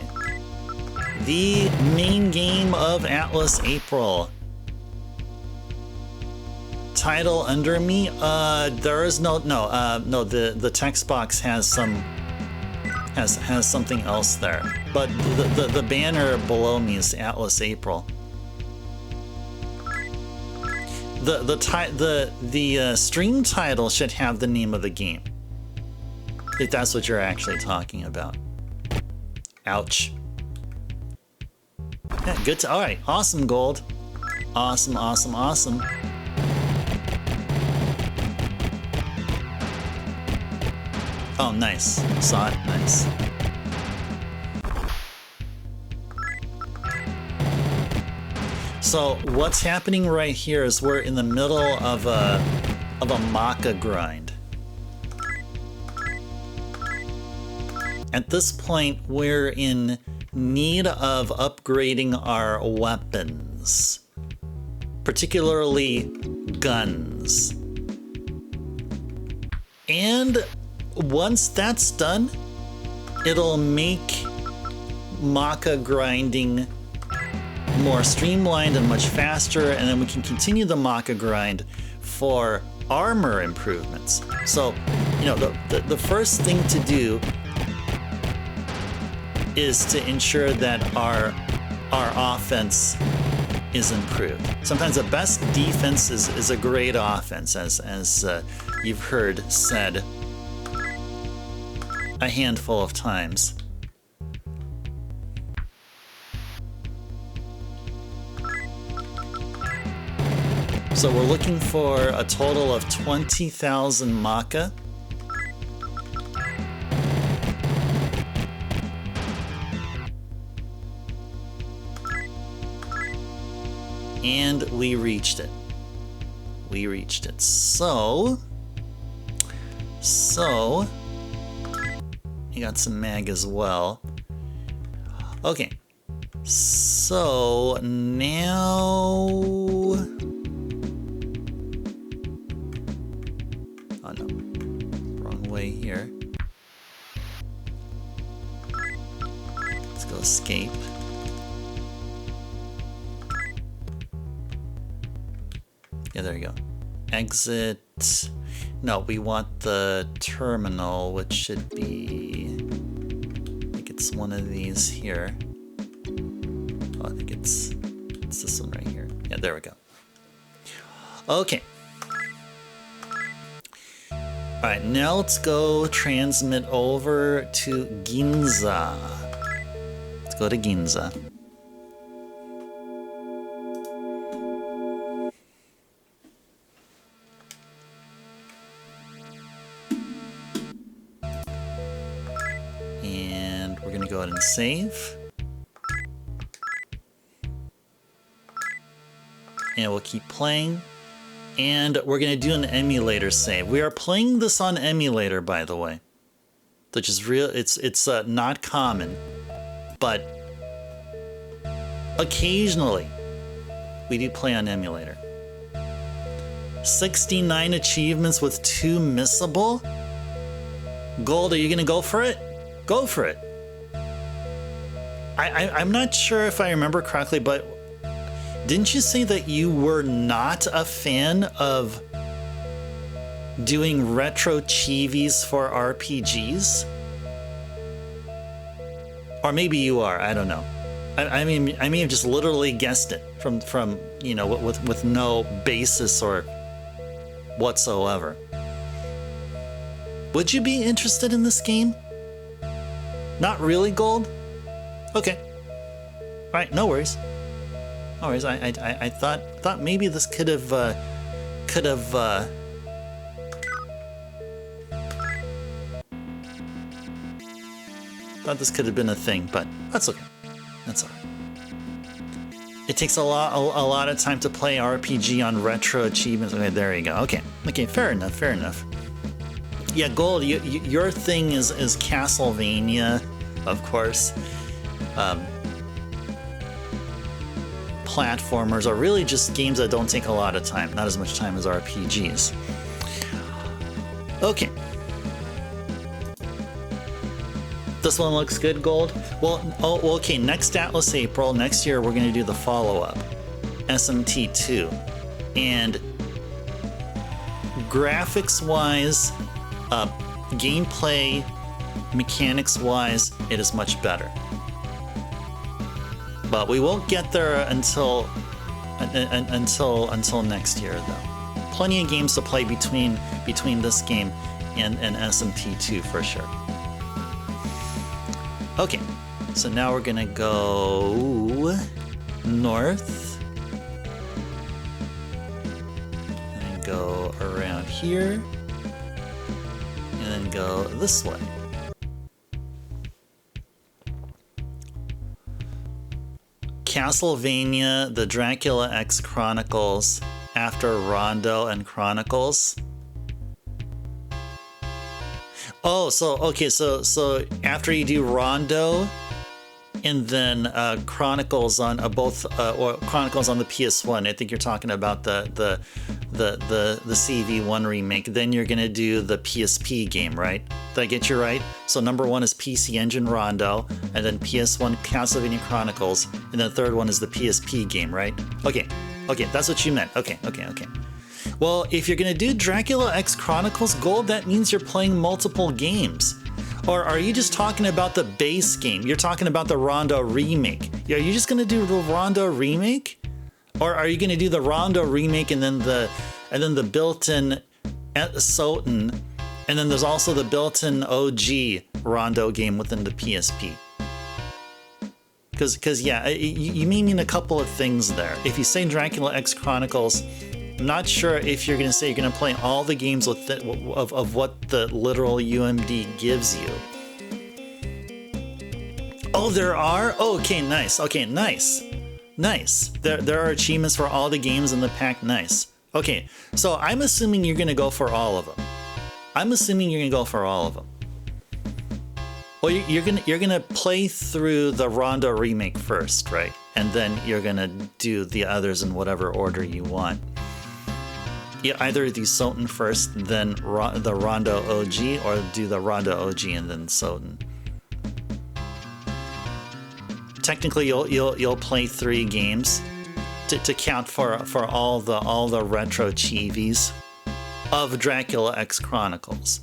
the main game of Atlus April. Title under me? There is no. The text box has some. Has something else there, but the banner below me is Atlus April. The stream title should have the name of the game, if that's what you're actually talking about. Ouch. Yeah, good to, all right, awesome, Gold. Awesome. Oh, nice. Saw it, nice. So what's happening right here is we're in the middle of a Macca grind. At this point, we're in need of upgrading our weapons, particularly guns. And once that's done, it'll make Macca grinding more streamlined and much faster, and then we can continue the Macca grind for armor improvements. So, you know, the first thing to do is to ensure that our offense is improved. Sometimes the best defense is a great offense, as you've heard said a handful of times. So we're looking for a total of 20,000 Macca. And we reached it. We reached it. So you got some mag as well. Okay. So now, oh no, wrong way here. Let's go escape. Yeah, there you go. Exit. No, we want the terminal, which should be, I think it's one of these here. Oh, I think it's this one right here. Yeah, there we go. Okay. All right, now let's go transmit over to Ginza. Let's go to Ginza. Go ahead and save. And we'll keep playing. And we're going to do an emulator save. We are playing this on emulator, by the way. Which is real. It's not common. But occasionally we do play on emulator. 69 achievements with 2 missable. Gold, are you going to go for it? Go for it. I'm not sure if I remember correctly, but didn't you say that you were not a fan of doing retro chivis for RPGs? Or maybe you are, I don't know. I mean, I may have just literally guessed it from you know, with no basis or whatsoever. Would you be interested in this game? Not really, Gold? Okay. All right, no worries. No worries. I thought maybe this could have Thought this could have been a thing, but that's okay. That's all right. It takes a lot of time to play RPG on retro achievements. Okay, there you go. Okay, fair enough, fair enough. Yeah, Gold, your thing is Castlevania, of course. Platformers are really just games that don't take a lot of time, not as much time as RPGs. Okay. This one looks good, Gold. Well, okay, next Atlus April, next year, we're going to do the follow-up, SMT2. And graphics-wise, gameplay, mechanics-wise, it is much better. But we won't get there until next year, though. Plenty of games to play between this game and SMT2 for sure. Okay, so now we're gonna go north and go around here and then go this way. Castlevania, the Dracula X Chronicles after Rondo and Chronicles. Oh, so okay, so after you do Rondo, and then Chronicles on both or Chronicles on the PS1. I think you're talking about the CV1 remake. Then you're gonna do the PSP game, right? Did I get you right? So number 1 is PC Engine Rondo, and then PS1 Castlevania Chronicles, and then the third one is the PSP game, right? Okay, that's what you meant. Okay. Well, if you're gonna do Dracula X Chronicles Gold, that means you're playing multiple games. Or are you just talking about the base game? You're talking about the Rondo remake. Are you just gonna do the Rondo remake? Or are you gonna do the Rondo remake and then the built-in Soten, and then there's also the built-in OG Rondo game within the PSP? Because yeah, you may mean a couple of things there. If you say Dracula X Chronicles, I'm not sure if you're going to say you're going to play all the games of what the literal UMD gives you. Oh, there are? Oh, okay, nice. There are achievements for all the games in the pack. Nice. Okay, so I'm assuming you're going to go for all of them. Well, you're gonna play through the Rondo remake first, right? And then you're gonna do the others in whatever order you want. You either do Soten first, then the Rondo OG, or do the Rondo OG and then Soten. Technically, you'll play 3 games to count for all the retro chivies of Dracula X Chronicles.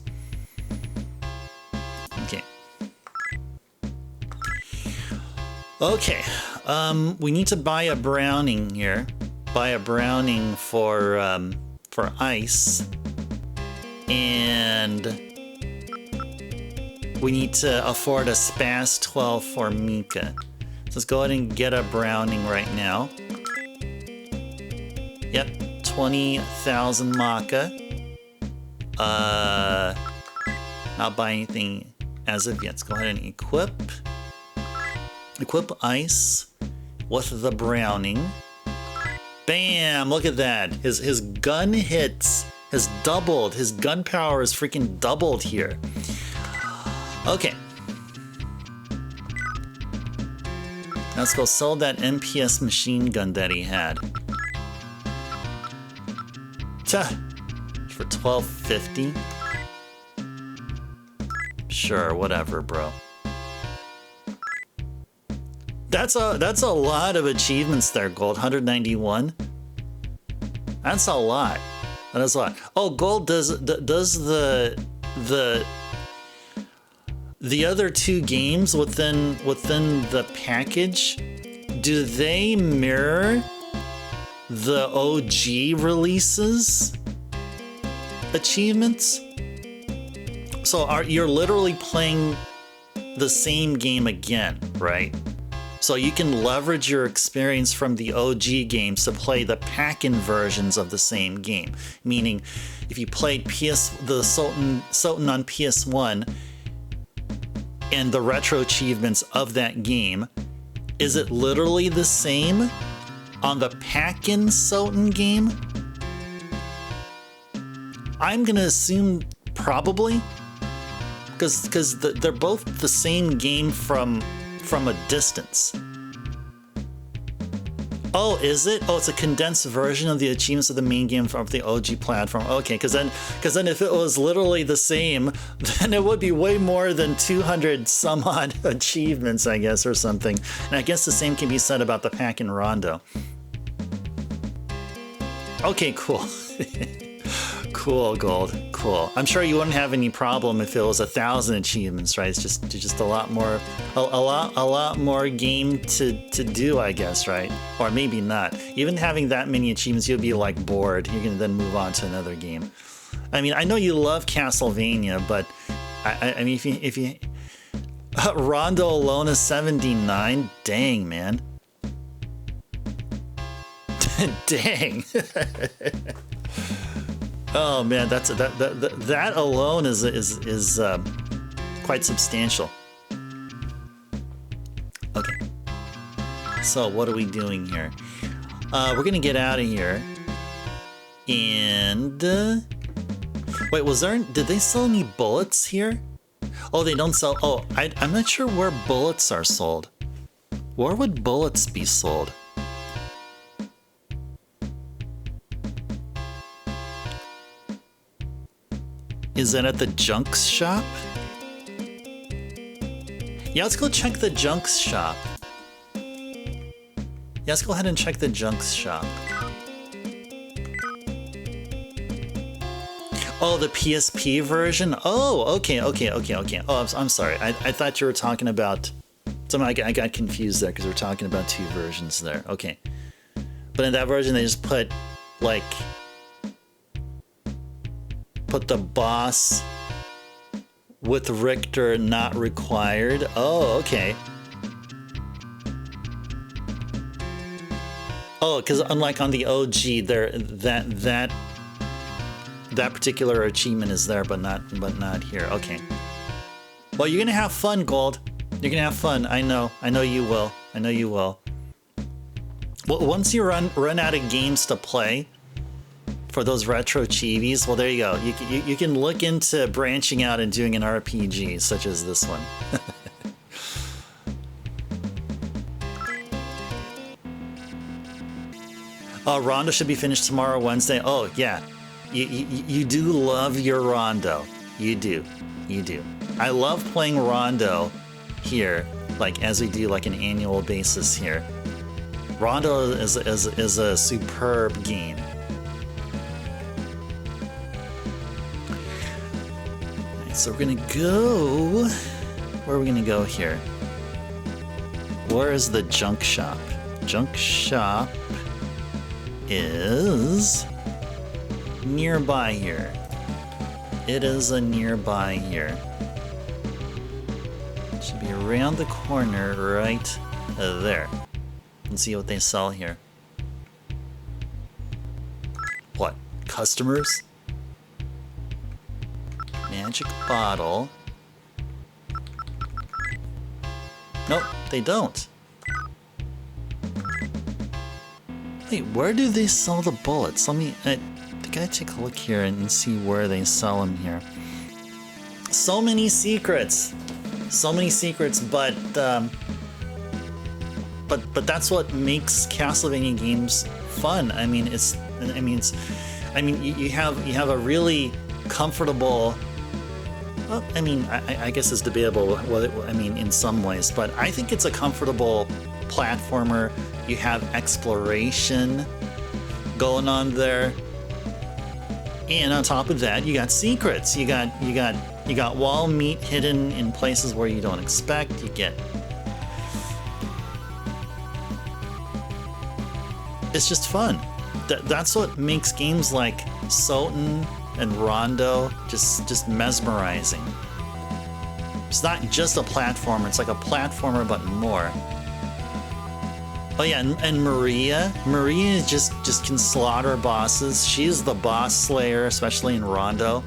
Okay, we need to buy a Browning here. Buy a Browning for ice, and we need to afford a Spaz 12 for Mika. So let's go ahead and get a Browning right now. Yep, 20,000 Macca. Not buy anything as of yet. Let's go ahead and equip ice with the Browning. Bam! Look at that. His gun hits has doubled. His gun power is freaking doubled here. Okay. Now let's go sell that MPS machine gun that he had. For $12.50. Sure, whatever, bro. That's a lot of achievements there, Gold. 191. That's a lot. That is a lot. Oh, Gold, does the other 2 games within the package, do they mirror the OG releases achievements? So you're literally playing the same game again, right? So you can leverage your experience from the OG games to play the pack-in versions of the same game. Meaning, if you played the Soten on PS1, and the retro achievements of that game, is it literally the same on the Pack-In Soten game? I'm gonna assume probably, because they're both the same game from a distance. Oh, is it? Oh, it's a condensed version of the achievements of the main game from the OG platform. Okay, because then if it was literally the same, then it would be way more than 200 some odd achievements, I guess, or something. And I guess the same can be said about the Pack-In Rondo. Okay, cool. Cool, Gold. Cool. I'm sure you wouldn't have any problem if it was 1,000 achievements, right? It's just a lot more, a lot more game to do, I guess, right? Or maybe not. Even having that many achievements, you'll be like bored. You're gonna then move on to another game. I mean, I know you love Castlevania, but I mean, if you Rondo alone is 79. Dang, man. Dang. Oh man, that alone is quite substantial. Okay, so what are we doing here? We're gonna get out of here. And wait, did they sell any bullets here? Oh, they don't sell. Oh, I'm not sure where bullets are sold. Where would bullets be sold? Is it at the Junks shop? Yeah, let's go check the Junks shop. Yeah, let's go ahead and check the Junks shop. Oh, the PSP version? Oh, okay. Oh, I'm sorry. I thought you were talking about... I got confused there because we're talking about two versions there. Okay. But in that version, they just put, like... Put the boss with Richter not required. Oh, okay. Oh, because unlike on the OG, that particular achievement is there, but not here. Okay. Well, you're gonna have fun, Gold. You're gonna have fun. I know you will. I know you will. Well, once you run out of games to play for those retro chivis, well, there you go. You can look into branching out and doing an RPG such as this one. Rondo should be finished tomorrow, Wednesday. Oh yeah, you do love your Rondo. You do. I love playing Rondo here, like as we do like an annual basis here. Rondo is a superb game. So we're gonna go... Where are we gonna go here? Where is the junk shop? Junk shop is nearby here. It is a nearby here. Should be around the corner right there. Let's see what they sell here. What? Customers? Magic bottle. Nope, they don't. Wait, where do they sell the bullets? I gotta take a look here and see where they sell them here. So many secrets, but that's what makes Castlevania games fun. You have a really comfortable. Well, I guess it's debatable. In some ways, but I think it's a comfortable platformer. You have exploration going on there, and on top of that, you got secrets. You got wall meat hidden in places where you don't expect. You get. It's just fun. That's what makes games like Soten and Rondo just mesmerizing. It's not just a platformer, it's like a platformer but more. Oh yeah, and Maria just can slaughter bosses. She's the boss slayer, especially in Rondo.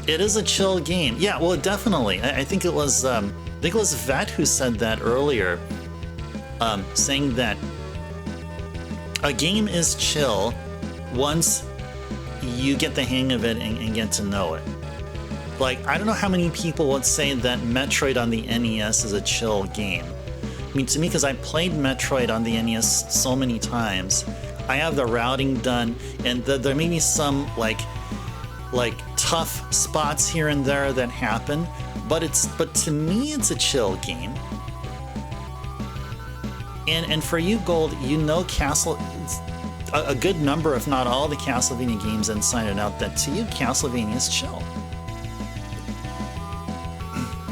It is a chill game. Yeah, well, definitely. I think it was Vet who said that earlier, saying that a game is chill once you get the hang of it and get to know it. Like, I don't know how many people would say that Metroid on the NES is a chill game. I mean, to me, because I played Metroid on the NES so many times, I have the routing done, and there may be some like tough spots here and there that happen, but to me, it's a chill game. And for you, Gold, you know a good number, if not all, the Castlevania games inside and out, that to you, Castlevania is chill.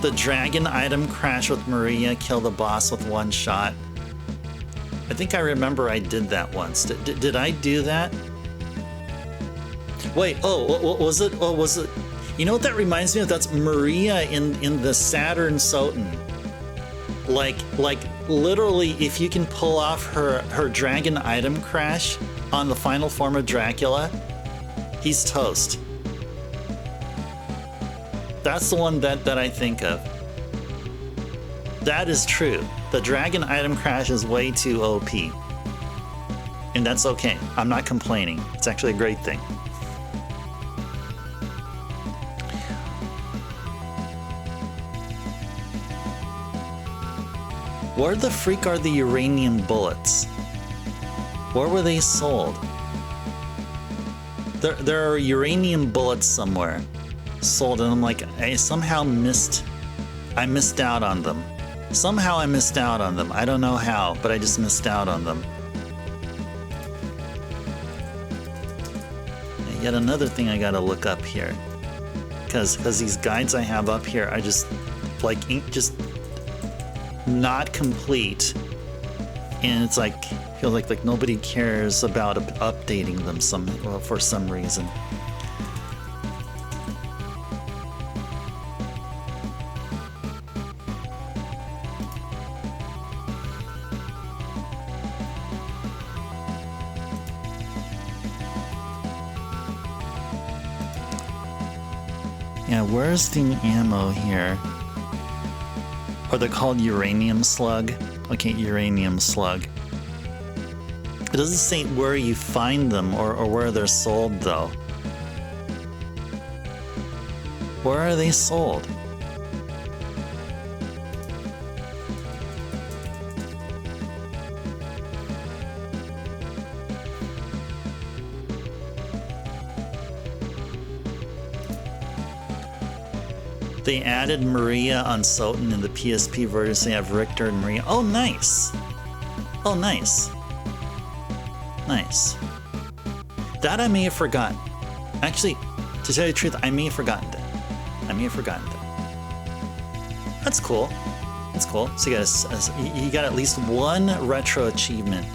The dragon item crash with Maria, kill the boss with one shot. I think I remember I did that once. Did I do that? Wait, was it? You know what that reminds me of? That's Maria in the Saturn Soten. Like literally, if you can pull off her dragon item crash on the final form of Dracula, he's toast. That's the one that I think of. That is true. The dragon item crash is way too OP. And that's okay. I'm not complaining. It's actually a great thing. Where the freak are the uranium bullets? Where were they sold? There are uranium bullets somewhere sold, and I'm like, I somehow missed out on them. Somehow I missed out on them. I don't know how, but I just missed out on them. And yet another thing I gotta look up here, because these guides I have up here are just not complete, and it's like feels like nobody cares about updating them for some reason. Yeah, where's the ammo here? Or they're called uranium slug. Okay, uranium slug. It doesn't say where you find them or where they're sold, though. Where are they sold? They added Maria on Soten in the PSP version, so they have Richter and Maria. Oh, nice! Oh, nice. Nice. That I may have forgotten. Actually, to tell you the truth, I may have forgotten that. That's cool. That's cool. So you got at least one retro achievement.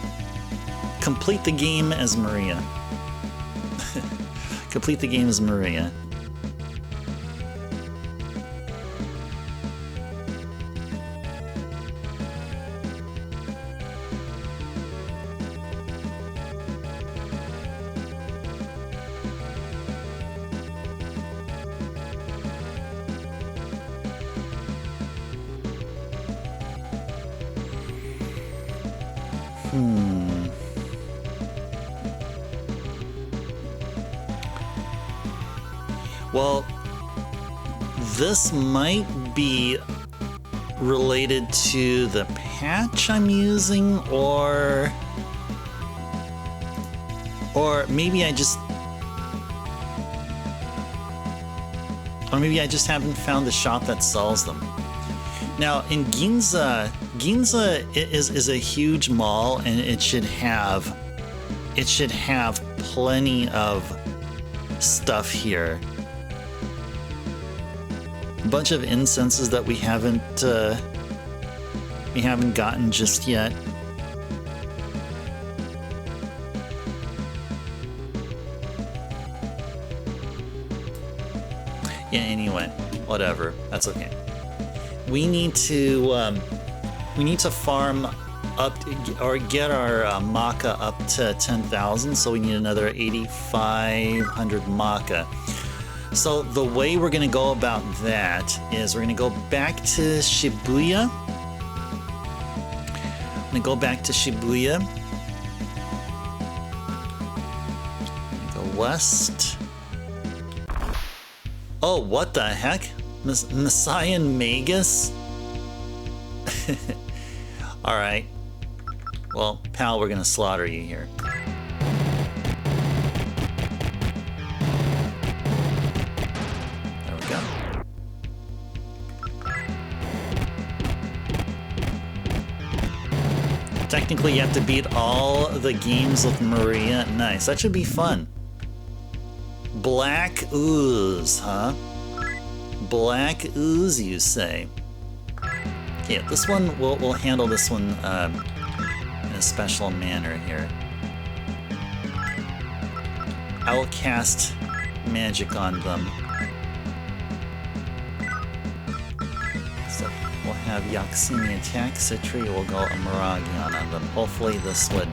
Complete the game as Maria. Complete the game as Maria. Well, this might be related to the patch I'm using, or maybe I just haven't found the shop that sells them. Now in Ginza is a huge mall, and it should have plenty of stuff here. A bunch of incenses that we haven't gotten just yet. Yeah, anyway, whatever. That's okay. We need to farm up or get our Macca up to 10,000, so we need another 8,500 Macca. So the way we're gonna go about that is we're gonna go back to Shibuya. I'm gonna go back to Shibuya. Go west. Oh, what the heck? Messiah Magus? Alright. Well, pal, we're gonna slaughter you here. There we go. Technically, you have to beat all the games with Maria. Nice. That should be fun. Black ooze, huh? Black ooze, you say? Okay, this one, we'll handle this one in a special manner here. I will cast magic on them. So we'll have Yakusini attack, Citri will go Amaragion on them. Hopefully this would...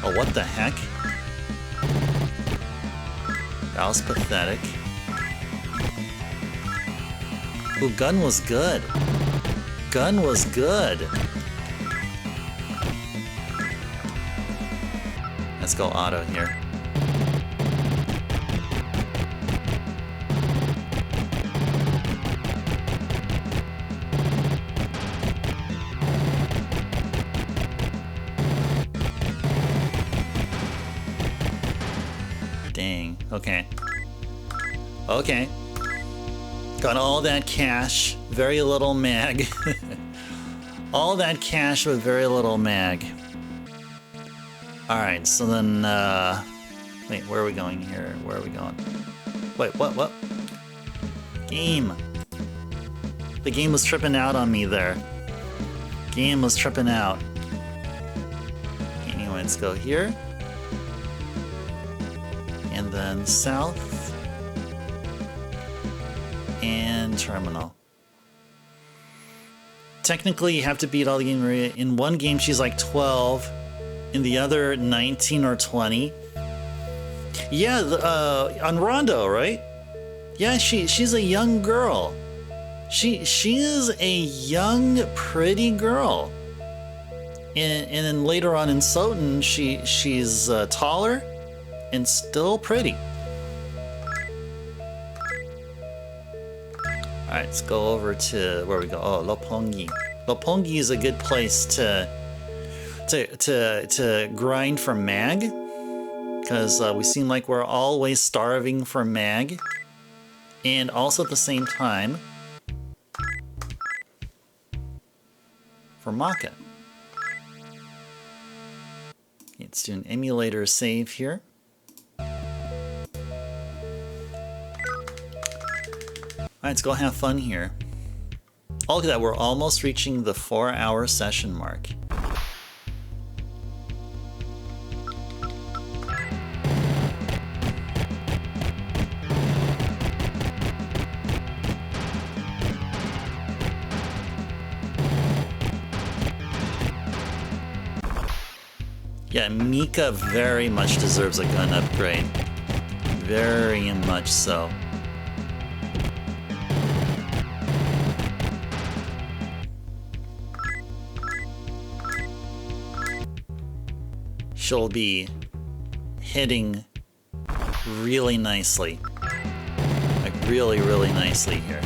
Oh, what the heck? That was pathetic. Ooh, gun was good. Gun was good. Let's go auto here. Dang. Okay. Okay. Got all that cash, very little mag. All that cash with very little mag. Alright, so then, wait, where are we going here? Where are we going? Wait, what? Game. The game was tripping out on me there. Game was tripping out. Anyway, let's go here. And then south. And terminal. Technically, you have to beat all the game. In one game, she's like 12. In the other, 19 or 20. Yeah, on Rondo, right? Yeah, she's a young girl. She is a young, pretty girl. And then later on in Soten, she's taller and still pretty. Alright, let's go over to where we go. Oh, Lopongi. Lopongi is a good place to grind for mag, because we seem like we're always starving for mag, and also at the same time for Macca. Let's do an emulator save here. Alright, let's go have fun here. Oh, look at that, we're almost reaching the 4-hour session mark. Yeah, Mika very much deserves a gun upgrade. Very much so. She'll be hitting really nicely. Like really, really nicely here.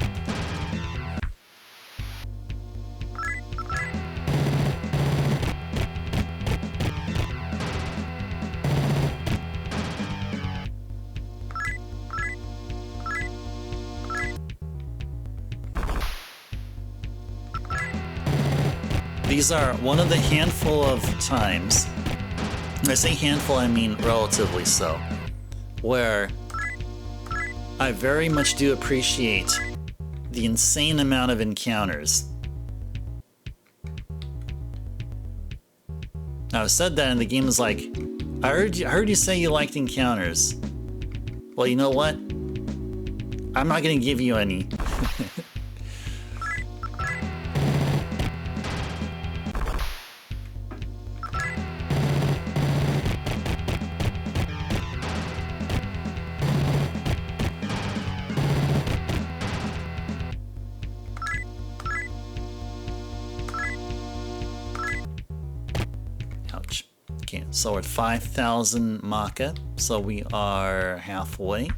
These are one of the handful of times, when I say handful, I mean relatively so, where I very much do appreciate the insane amount of encounters. Now, I said that and the game is like, I heard you say you liked encounters. Well, you know what? I'm not gonna give you any. So we're at 5,000 Macca, so we are halfway.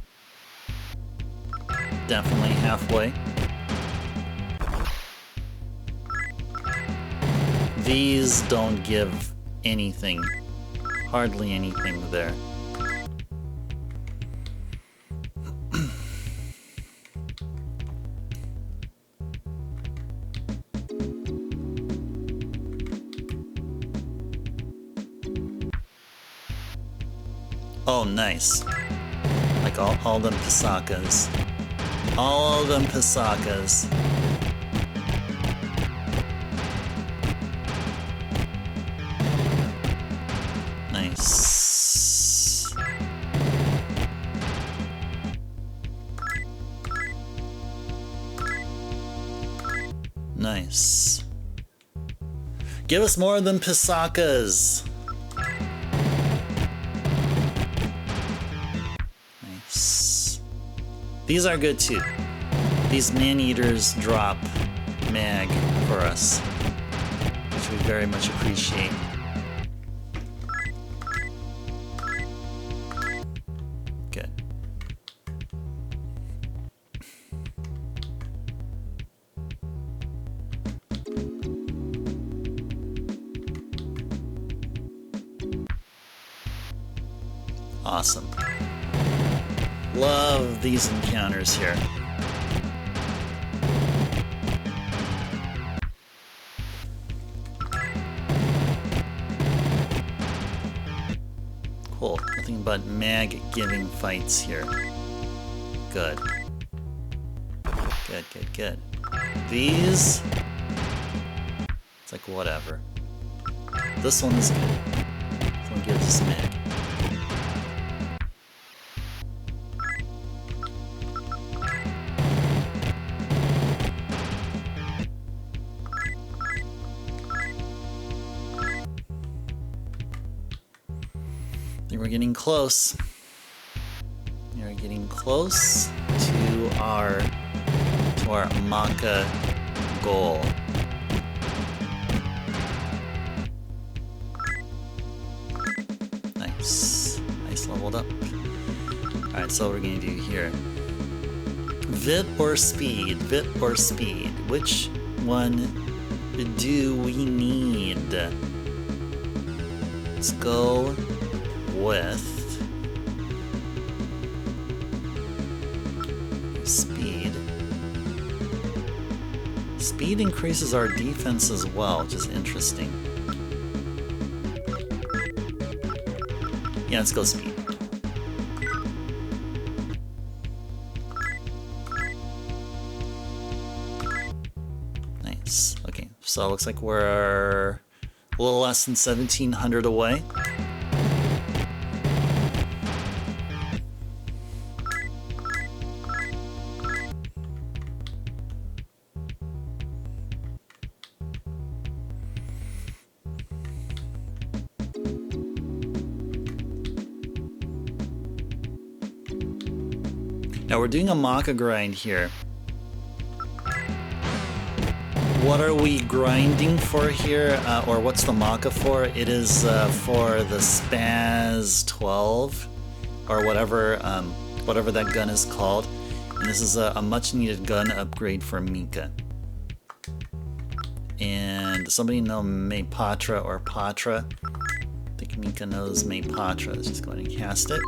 Definitely halfway. These don't give anything, hardly anything there. Oh, nice. Like all them Pisakas. All them Pisakas. Nice. Nice. Give us more than Pisakas. Nice. These are good too. These man-eaters drop mag for us, which we very much appreciate. Good. Awesome. Love these encounters here. Cool. Nothing but mag-giving fights here. Good. Good, good, good. These... It's like whatever. This one is good. This one gives us mag. We're getting close. We're getting close to our Macca goal. Nice. Nice leveled up. Alright, so what we're gonna do here. Vit or speed? Vit or speed? Which one do we need? Let's go with speed. Speed increases our defense as well, which is interesting. Yeah, let's go speed. Nice. Okay, so it looks like we're a little less than 1,700 away. Now we're doing a Macca grind here. What are we grinding for here, or what's the Macca for? It is for the Spaz 12, or whatever that gun is called. And this is a much needed gun upgrade for Mika. And does somebody know Maypatra or Patra? I think Mika knows Maypatra. Let's just go ahead and cast it.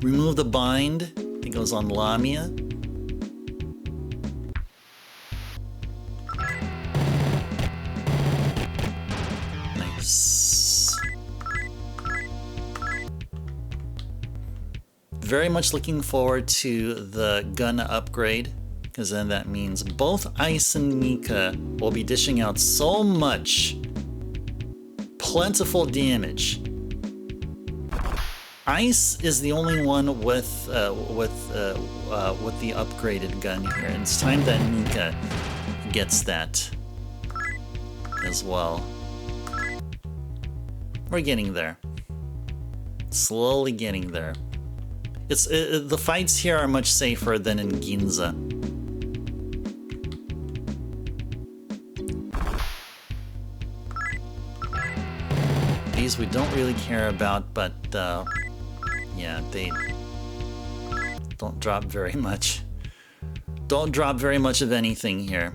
Remove the bind. It goes on Lamia. Nice. Very much looking forward to the gun upgrade, because then that means both Ice and Mika will be dishing out so much plentiful damage. Ice is the only one with the upgraded gun here, and it's time that Mika gets that as well. We're getting there. Slowly getting there. The fights here are much safer than in Ginza. These we don't really care about, but yeah, they don't drop very much. Don't drop very much of anything here.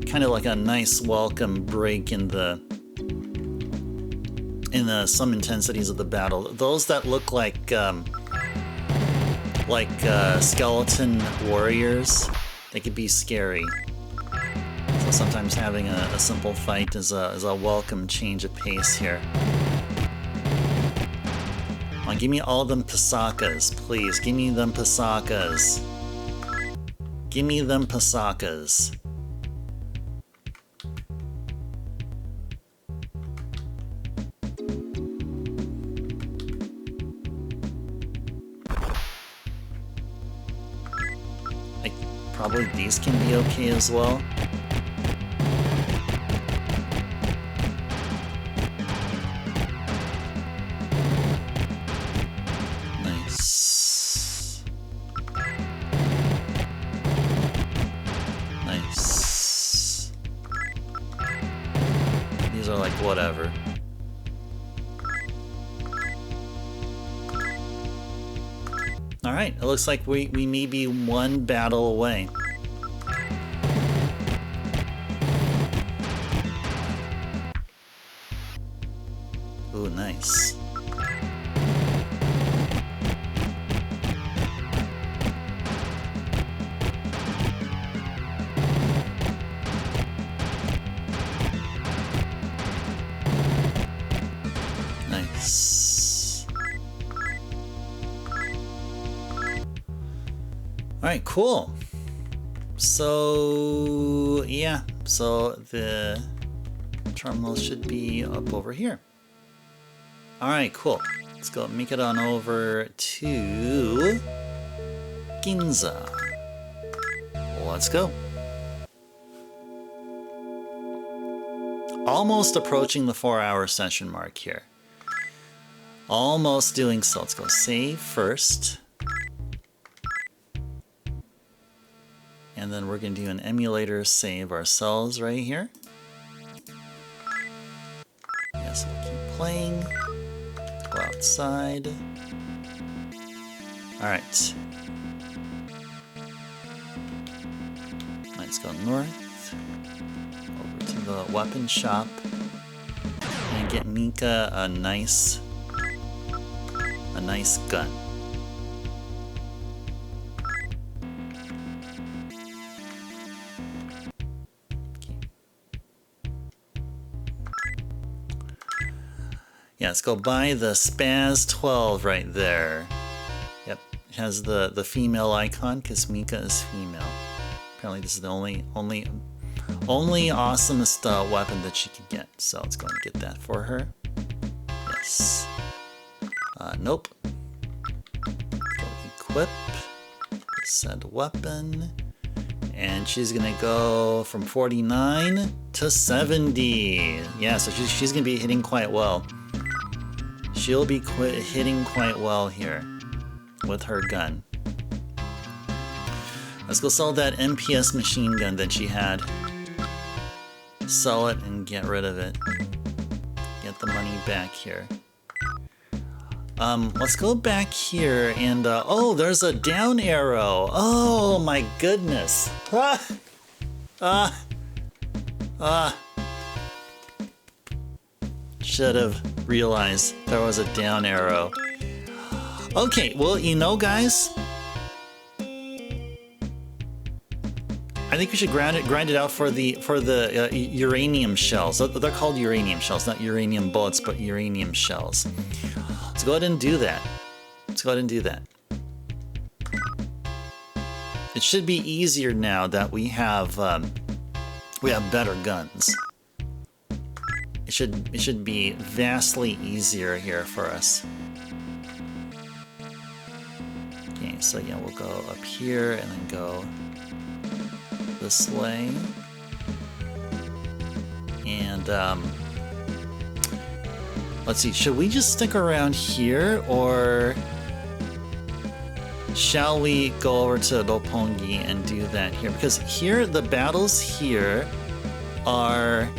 Kind of like a nice welcome break in the some intensities of the battle. Those that look like skeleton warriors, they could be scary. So sometimes having a simple fight is a welcome change of pace here. Come on, give me all them Pasakas, please. Give me them Pasakas. Give me them Pasakas. Probably these can be okay as well. Nice. Nice. These are like whatever. Alright, it looks like we may be one battle away. Ooh, nice. Nice. Alright, cool. So, yeah. So, the terminal should be up over here. Alright, cool. Let's go make it on over to Ginza. Let's go. Almost approaching the 4-hour session mark here. Almost doing so. Let's go save first. And then we're going to do an emulator save ourselves right here. Yes, we'll keep playing. Go outside. Alright. Let's go north. Over to the weapon shop. And get Mika a nice gun. Yeah, let's go buy the Spaz 12 right there. Yep, it has the female icon because Mika is female. Apparently this is the only awesomest weapon that she could get. So let's go and get that for her. Yes. Nope. Go equip. Said weapon. And she's gonna go from 49 to 70. Yeah, so she's gonna be hitting quite well. She'll be hitting quite well here with her gun. Let's go sell that MPS machine gun that she had. Sell it and get rid of it. Get the money back here. Let's go back here and, oh, there's a down arrow. Oh my goodness. Should have realized there was a down arrow. Okay, well, you know, guys, I think we should grind it out for the uranium shells. They're called uranium shells, not uranium bullets, but uranium shells. Let's go ahead and do that. Let's go ahead and do that. It should be easier now that we have better guns. It should be vastly easier here for us. Okay, so yeah, we'll go up here and then go this way. And let's see, should we just stick around here, or shall we go over to Roppongi and do that here? Because here, the battles here are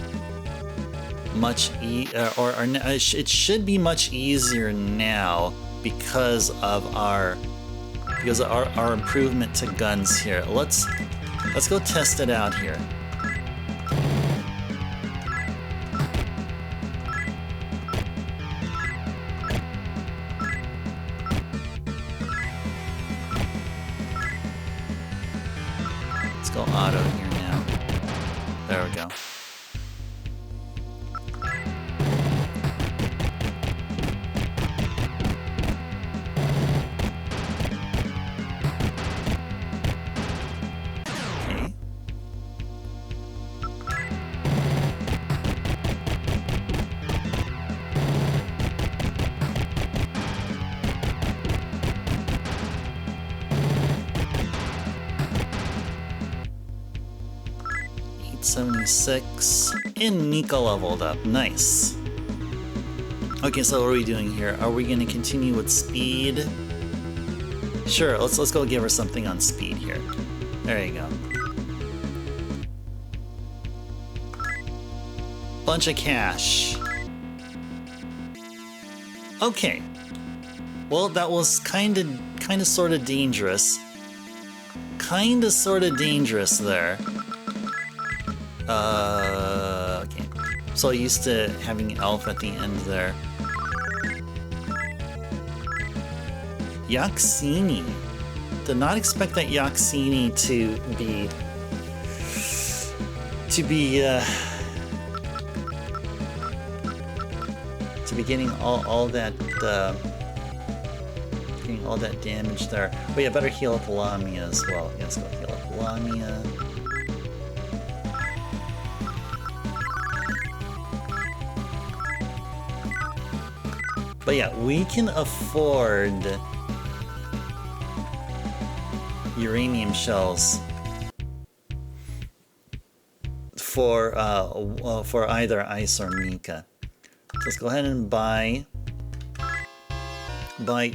much it should be much easier now because of our improvement to guns here. Let's go test it out here. Let's go auto here now. There we go. And Nika leveled up. Nice. Okay, so what are we doing here? Are we going to continue with speed? Sure, let's go give her something on speed here. There you go. Bunch of cash. Okay. Well, that was kind of sort of dangerous. Kind of sort of dangerous there. Okay. So used to having elf at the end there. Yaxini. Did not expect that Yaxini to be getting all that damage there. But yeah, better heal up Lamia as well. Yeah, let's go heal up Lamia. But yeah, we can afford uranium shells for either Ice or Mika. So let's go ahead and buy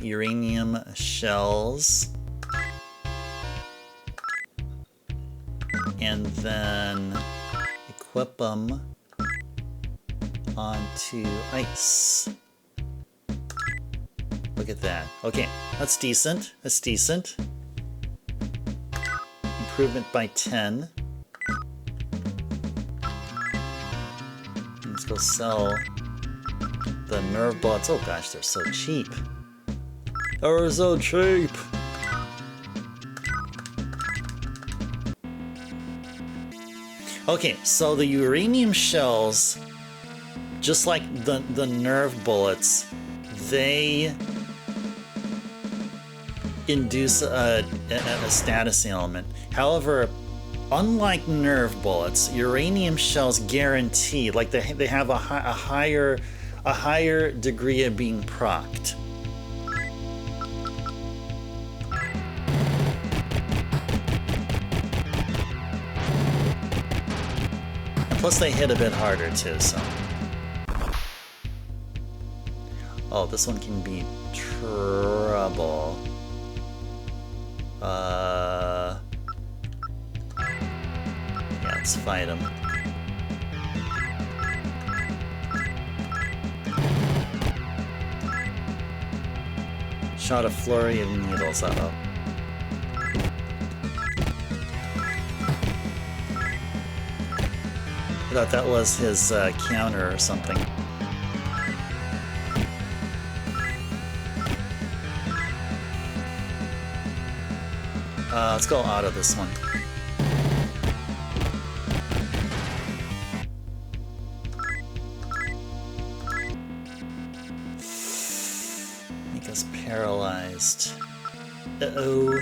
uranium shells, and then equip them onto Ice. Look at that. Okay, that's decent. That's decent. Improvement by 10. Let's go sell the nerve bullets. Oh gosh, they're so cheap. They're so cheap. Okay, so the uranium shells, just like the nerve bullets, they induce a status ailment. However, unlike nerve bullets, uranium shells guarantee, like they have a higher degree of being procced. And plus, they hit a bit harder too. So, oh, this one can be trouble. Yeah, let's fight him. Shot a flurry of needles. Uh-oh. I thought that was his counter or something. Let's go auto this one. Mika's paralyzed. Uh-oh.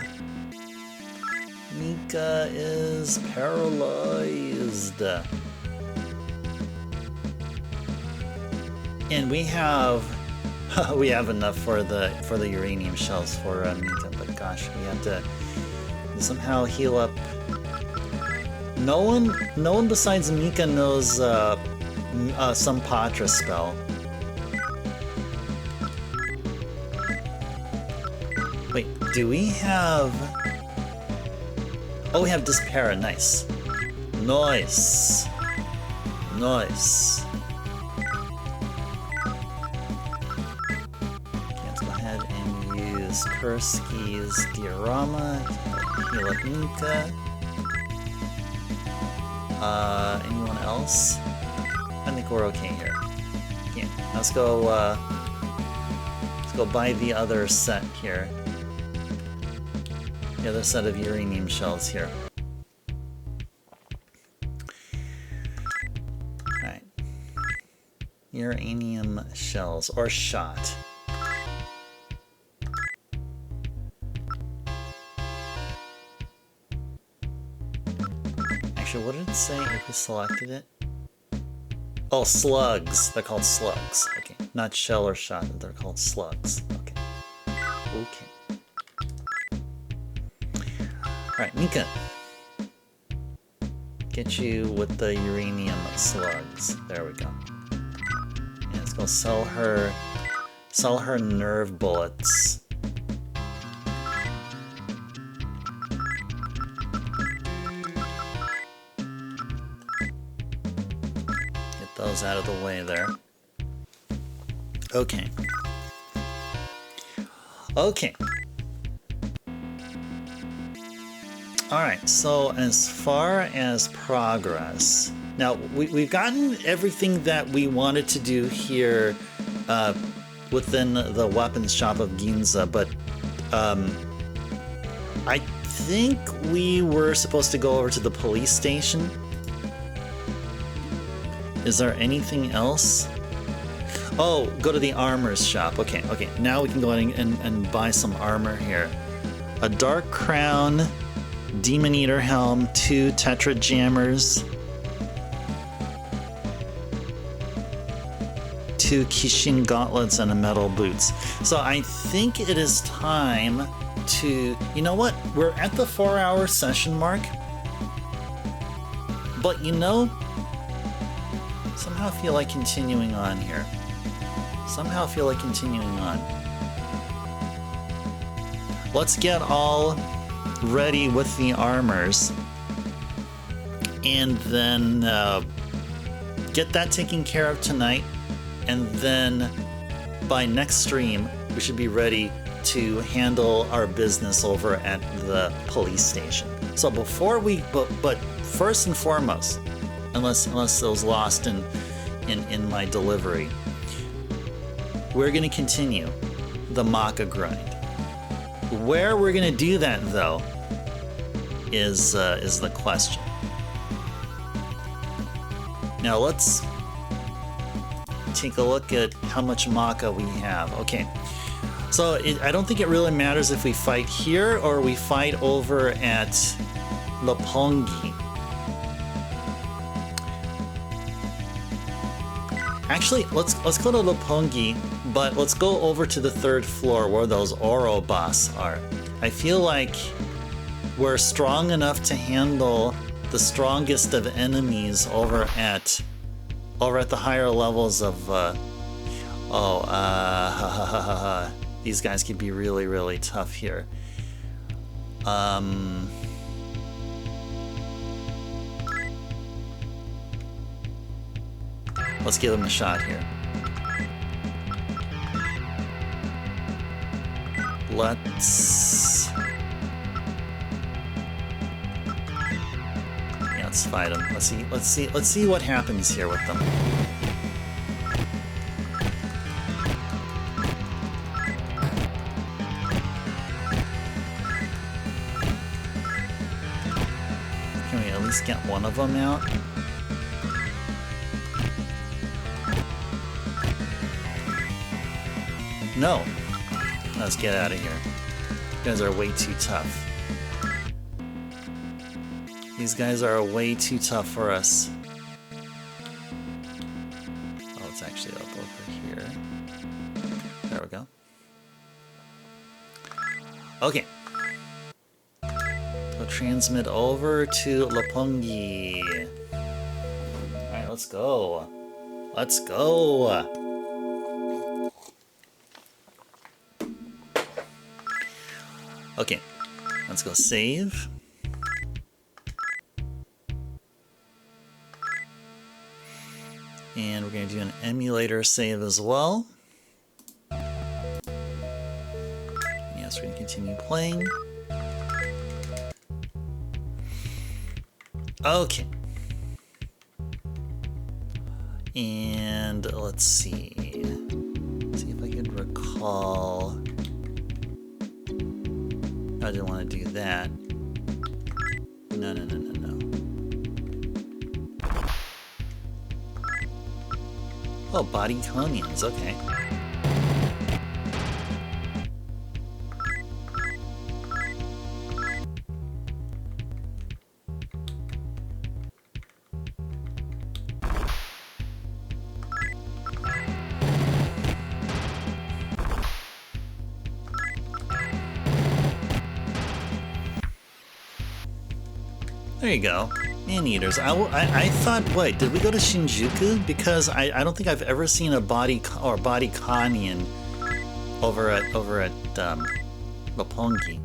Mika is paralyzed. And we have enough for the uranium shells for Mika, but gosh, we have to somehow heal up. No one besides Mika knows some Patra spell. Wait, do we have? Oh, we have Dispara. Nice, nice. Nice. Let's go ahead and use Persky's diorama to heal up Nika. Anyone else? I think we're okay here. Yeah, let's go buy the other set here. The other set of uranium shells here. Alright. Uranium shells, or shot. Actually, what did it say if we selected it? Oh, slugs. They're called slugs. Okay, not shell or shot. They're called slugs. Okay. Okay. Alright, Mika. Get you with the uranium slugs. There we go. Yeah, let's go sell her nerve bullets. Those out of the way there. Okay. Okay. Alright, so as far as progress, now we've gotten everything that we wanted to do here within the weapons shop of Ginza, but I think we were supposed to go over to the police station. Is there anything else? Oh, go to the armor's shop. Okay, okay. Now we can go in and buy some armor here. A Dark Crown, Demon Eater Helm, 2 Tetra Jammers, 2 Kishin Gauntlets, and a Metal Boots. So I think it is time to... You know what? We're at the 4-hour session mark. But you know... Somehow feel like continuing on here. Somehow feel like continuing on. Let's get all ready with the armors. And then get that taken care of tonight. And then by next stream, we should be ready to handle our business over at the police station. So before we, but first and foremost, unless it was lost in my delivery, we're going to continue the Macca grind. Where we're going to do that, though, is the question. Now let's take a look at how much Macca we have. Okay, so I don't think it really matters if we fight here or we fight over at Lopongi. Actually, let's go to Lopongi, but let's go over to the 3rd floor where those Oro boss are. I feel like we're strong enough to handle the strongest of enemies over at the higher levels of these guys could be really, really tough here. Let's give him a shot here. Let's fight him. Let's see what happens here with them. Can we at least get one of them out? No. Let's get out of here. You guys are way too tough. These guys are way too tough for us. Oh, it's actually up over here. There we go. Okay. So transmit over to Lopongi. Alright, let's go. Let's go. Okay, let's go save. And we're going to do an emulator save as well. Yes, we're going to continue playing. Okay. And let's see. Let's see if I could recall. I didn't want to do that. No. Oh, body conions, okay. There you go. Man-eaters. I thought, wait, did we go to Shinjuku? Because I don't think I've ever seen a body conion over at Roppongi.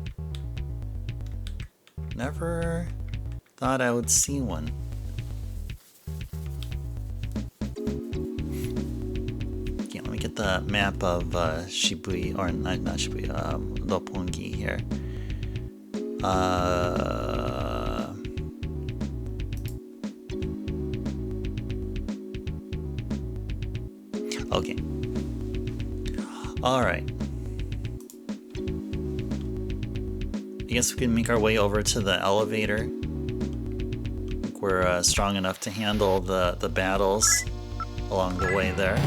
Never thought I would see one. Okay, let me get the map of Shibuya, or not Shibuya, Roppongi here. Okay. All right. I guess we can make our way over to the elevator. I think we're strong enough to handle the battles along the way there.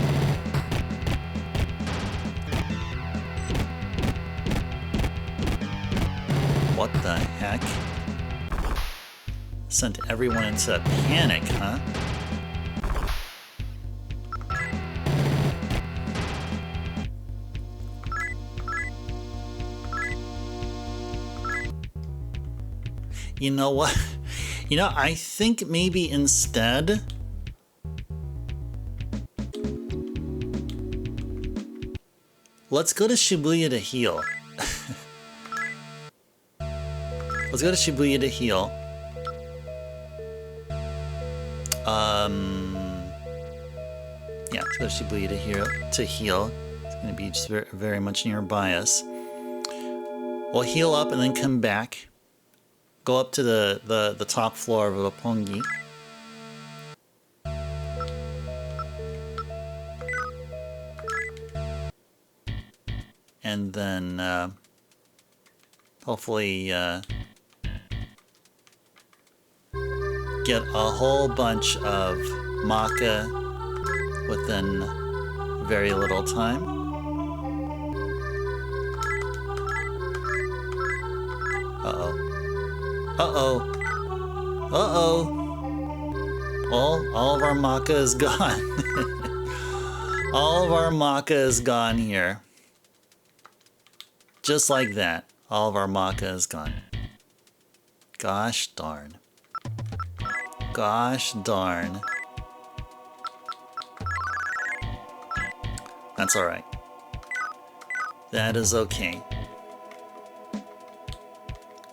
What the heck? Sent everyone into a panic, huh? You know what? You know, I think maybe instead... let's go to Shibuya to heal. Let's go to Shibuya to heal. Yeah, let's go to Shibuya to heal. It's going to be just very, very much nearby us. We'll heal up and then come back. Go up to the top floor of Roppongi. And then hopefully get a whole bunch of Macca within very little time. All of our Macca is gone. All of our Macca is gone here. Just like that. All of our Macca is gone. Gosh darn. Gosh darn. That's alright. That is okay.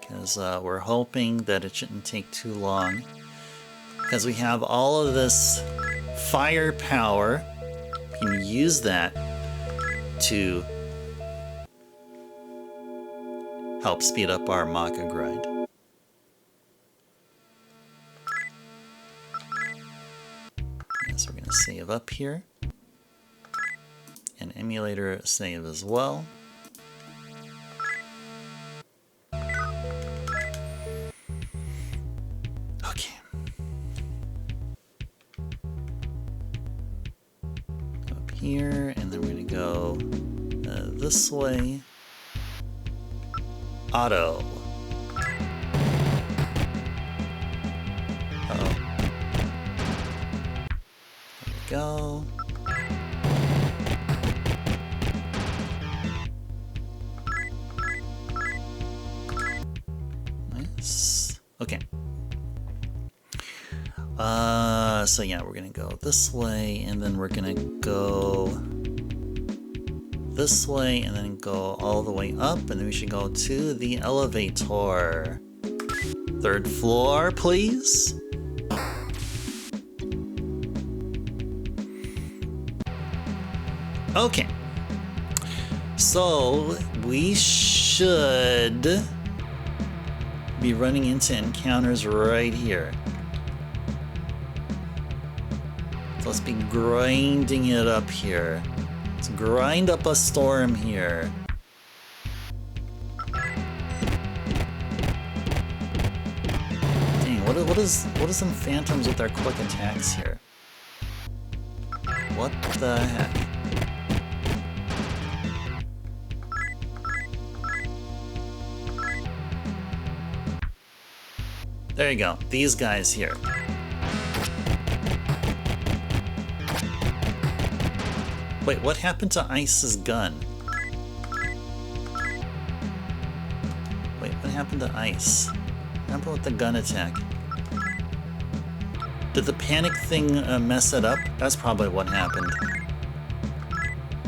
Because we're hoping that it shouldn't take too long. Because we have all of this firepower. We can use that to help speed up our Macca grind. So we're going to save up here. An emulator save as well. Okay. Up here, and then we're going to go this way. Auto. Uh-oh. There we go. Nice. Okay. So yeah, we're gonna go this way, and then we're gonna go this way, and then go all the way up, and then we should go to the elevator. 3rd floor, please. Okay. So we should be running into encounters right here. So let's be grinding it up here. Let's grind up a storm here. Dang, what is some phantoms with their quick attacks here? What the heck? There you go, these guys here. Wait, what happened to Ice's gun? Wait, what happened to Ice? What happened with the gun attack? Did the panic thing mess it up? That's probably what happened.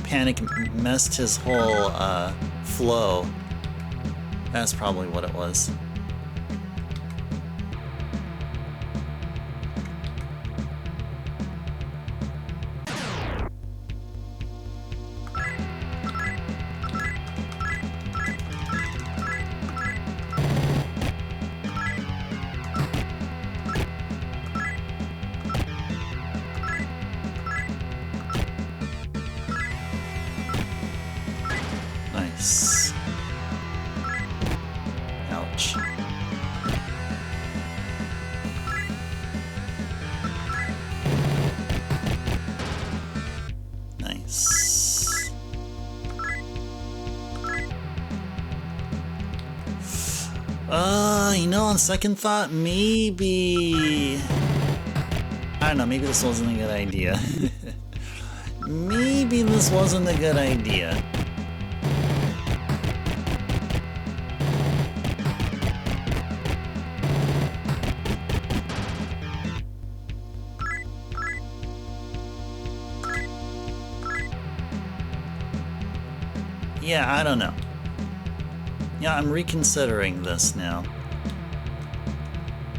Panic messed his whole flow. That's probably what it was. Nice. Ouch. Nice. You know, on second thought, maybe... I don't know, maybe this wasn't a good idea. Maybe this wasn't a good idea. Yeah, I don't know. Yeah, I'm reconsidering this now.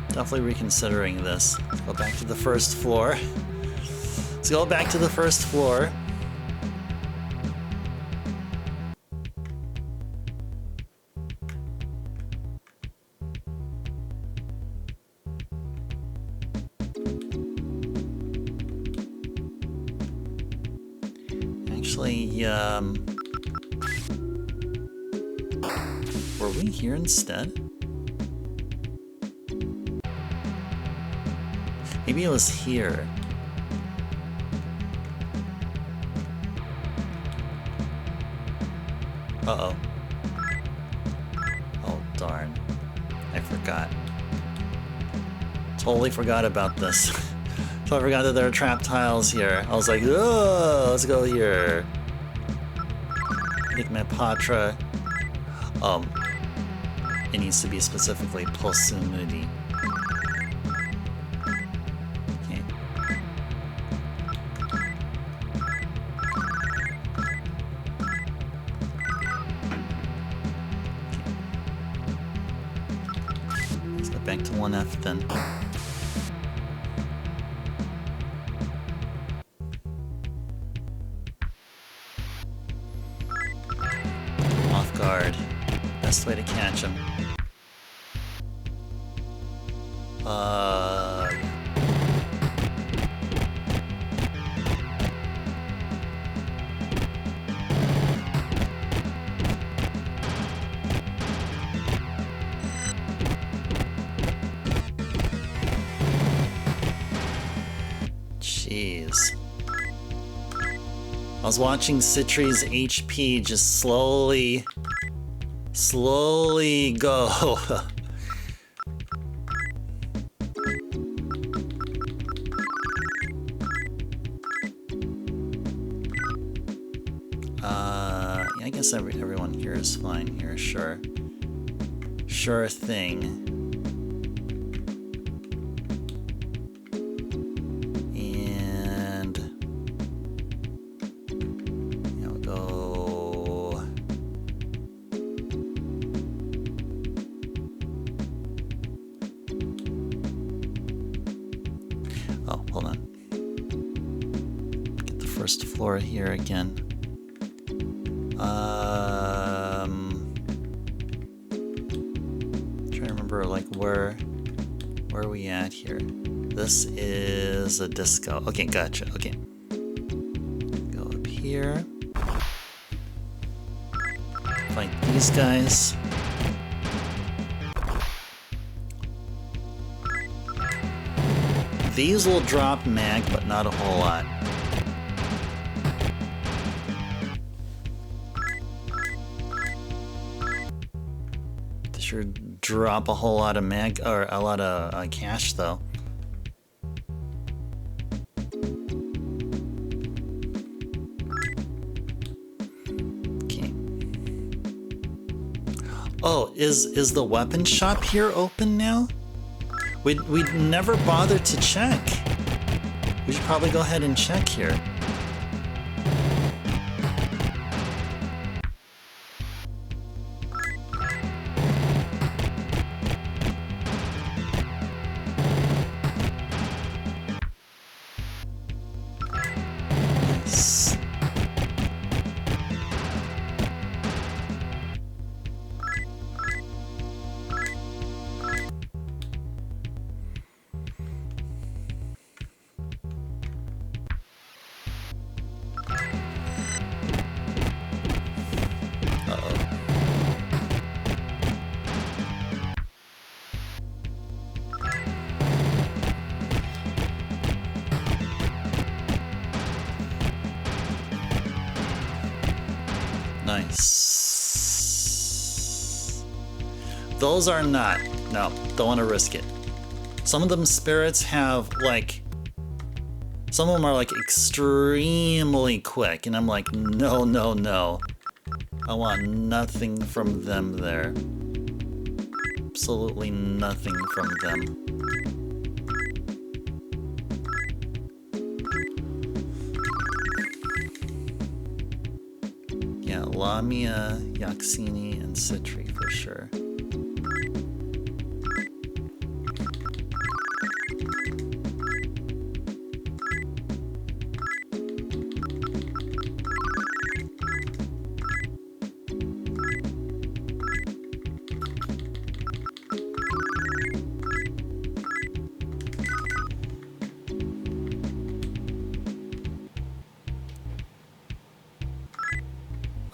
Definitely reconsidering this. Let's go back to the first floor. Let's go back to the first floor. Actually, were we here instead? Maybe it was here. Uh-oh. Oh, darn. I forgot. Totally forgot about this. So I forgot that there are trap tiles here. I was like, oh, let's go here. Get my Patra. It needs to be specifically proximity. Okay. Let's go back to 1F then. Off guard. Best way to catch him. Jeez. I was watching Citri's HP just slowly go. Yeah, I guess everyone here is fine here, sure. Sure thing. And yeah, we'll go. Oh, hold on. Get the first floor here again. Trying to remember like where are we at here? This is a disco. Okay, gotcha. Okay. Go up here. Fight these guys. These will drop mag, but not a whole lot. They sure drop a whole lot of mag, or a lot of cash, though. Okay. Oh, is the weapon shop here open now? We'd never bothered to check. We should probably go ahead and check here. Nice. Nice. Those are not. No, don't want to risk it. Some of them spirits have like. Some of them are like extremely quick, and I'm like, no, no, no. I want nothing from them there. Absolutely nothing from them. Yeah, Lamia, Yaxini, and Citri for sure.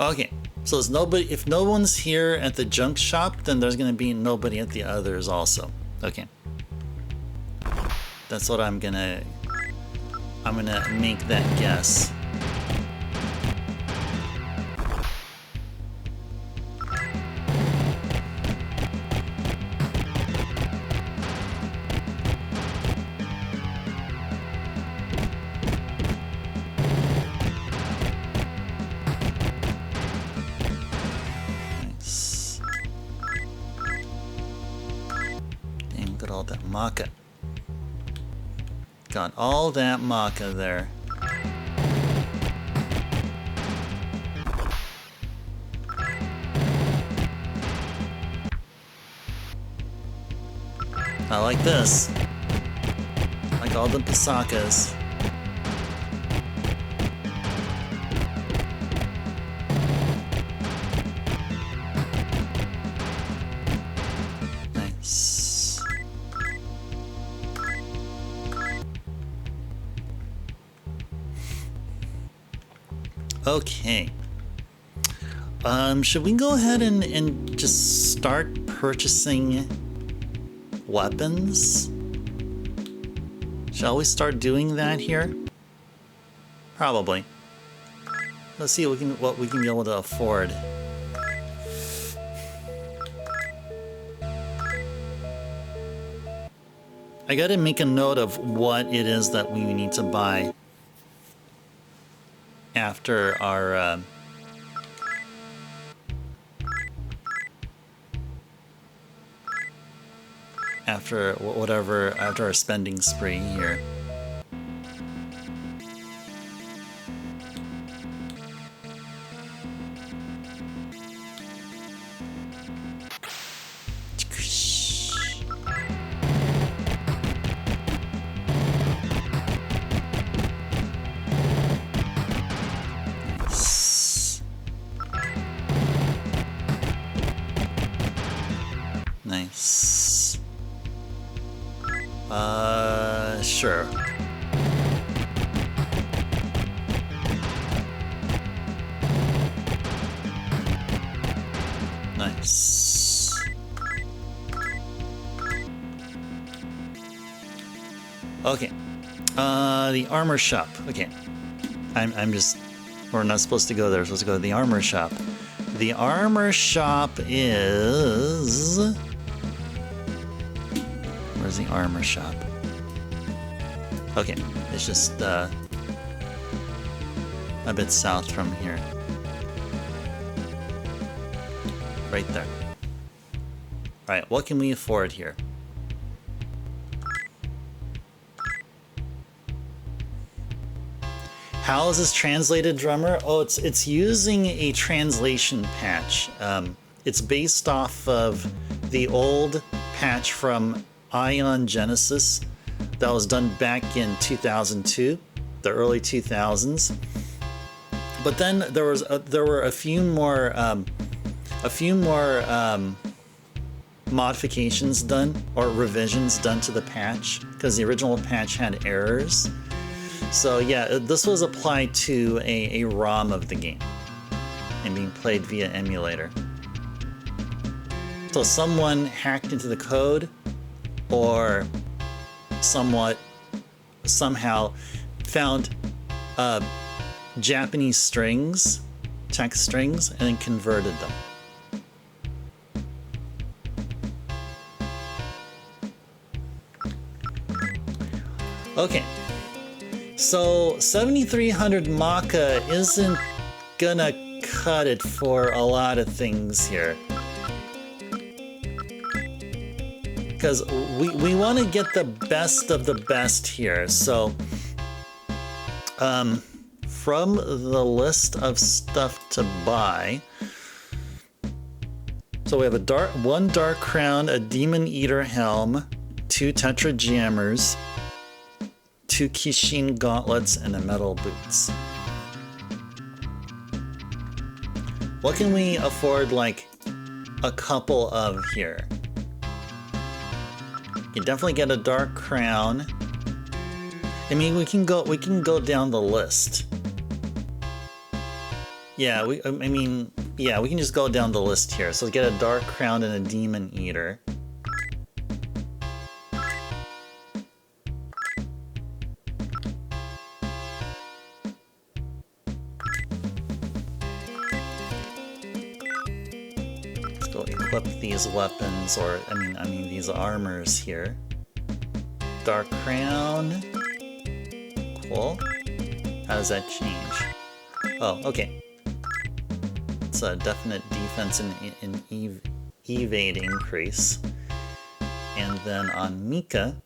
Okay, so there's nobody. If no one's here at the junk shop, then there's gonna be nobody at the others also. Okay, that's what I'm gonna make that guess. All that Macca. Got all that Macca there. I like this. Like all the Pasakas. Okay. Should we go ahead and just start purchasing weapons? Shall we start doing that here? Probably. Let's see what we can be able to afford. I gotta make a note of what it is that we need to buy after our after our spending spree here. Sure. Nice. Okay. The armor shop. Okay. I'm just... We're not supposed to go there. We're supposed to go to the armor shop. The armor shop is... Where's the armor shop? Okay. It's just a bit south from here. Right there. Alright, what can we afford here? How is this translated, drummer? Oh, it's using a translation patch. It's based off of the old patch from Ion Genesis that was done back in 2002, the early 2000s. But then there were a few more modifications done, or revisions done to the patch, because the original patch had errors. So yeah, this was applied to a ROM of the game and being played via emulator. So someone hacked into the code, or somehow found Japanese strings, text strings, and then converted them. Okay. So 7300 Macca isn't gonna cut it for a lot of things here. Because we want to get the best of the best here. So from the list of stuff to buy, so we have one Dark Crown, a Demon Eater Helm, 2 Tetra Jammers, 2 Kishin Gauntlets, and a Metal Boots. What can we afford, like, a couple of here? You can definitely get a Dark Crown. I mean, we can go down the list. Yeah, we can just go down the list here. So get a Dark Crown and a Demon Eater. Equip these weapons, or I mean these armors here. Dark Crown. Cool. How does that change? Oh, okay. It's a definite defense and evade increase. And then on Macca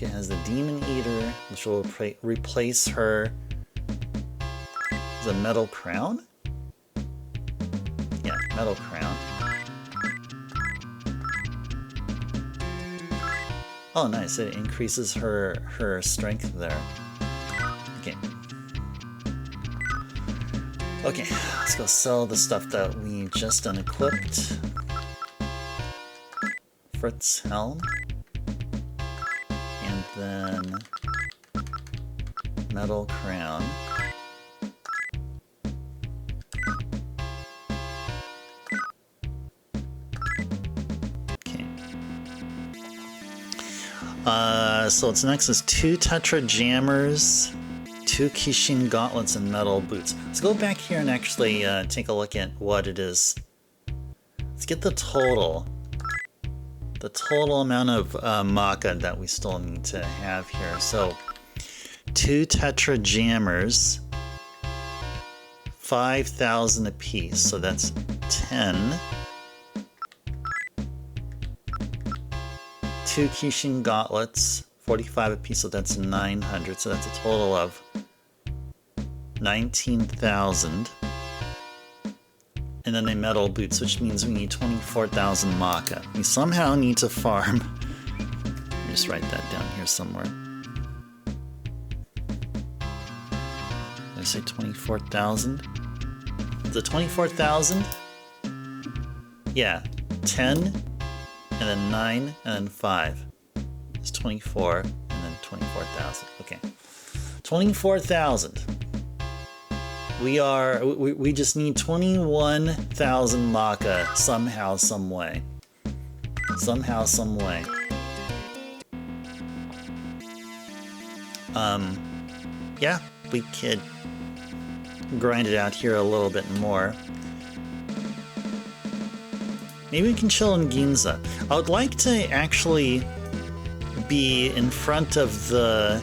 has the Demon Eater, which will replace her. Is a Metal Crown? Yeah, Metal Crown. Oh, nice. It increases her strength there. Okay. Okay, let's go sell the stuff that we just unequipped. Fritz Helm. And then Metal Crown. So it's next is 2 Tetra Jammers, 2 Kishin Gauntlets, and Metal Boots. Let's go back here and actually take a look at what it is. Let's get the total. The total amount of Macca that we still need to have here. So 2 Tetra Jammers, 5,000 apiece, so that's 10. 2 Kishin Gauntlets, 45 apiece, so that's 900, so that's a total of 19,000. And then a Metal Boots, which means we need 24,000 Macca. We somehow need to farm. Let me just write that down here somewhere. Did I say 24,000? The 24,000? Yeah, 10. And then 9, and then 5. It's 24, and then 24,000. Okay. 24,000. We just need 21,000 Macca somehow, some way. Somehow, some way. Yeah, we could grind it out here a little bit more. Maybe we can chill in Ginza. I would like to actually be in front of the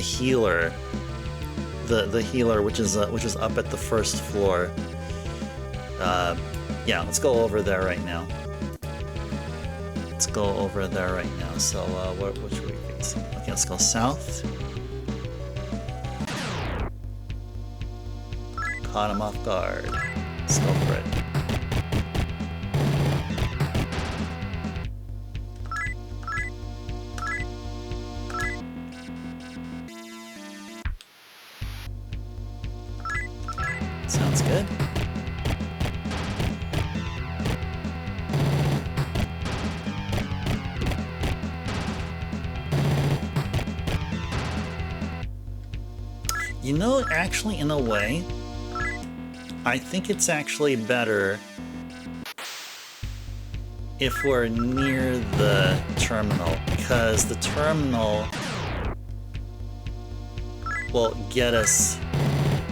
healer. The healer, which is up at the first floor. Yeah, let's go over there right now. Let's go over there right now. So, what should we face? Okay, let's go south. Caught him off guard. Let's go for it. Sounds good. You know, actually, in a way, I think it's actually better if we're near the terminal, because the terminal will get us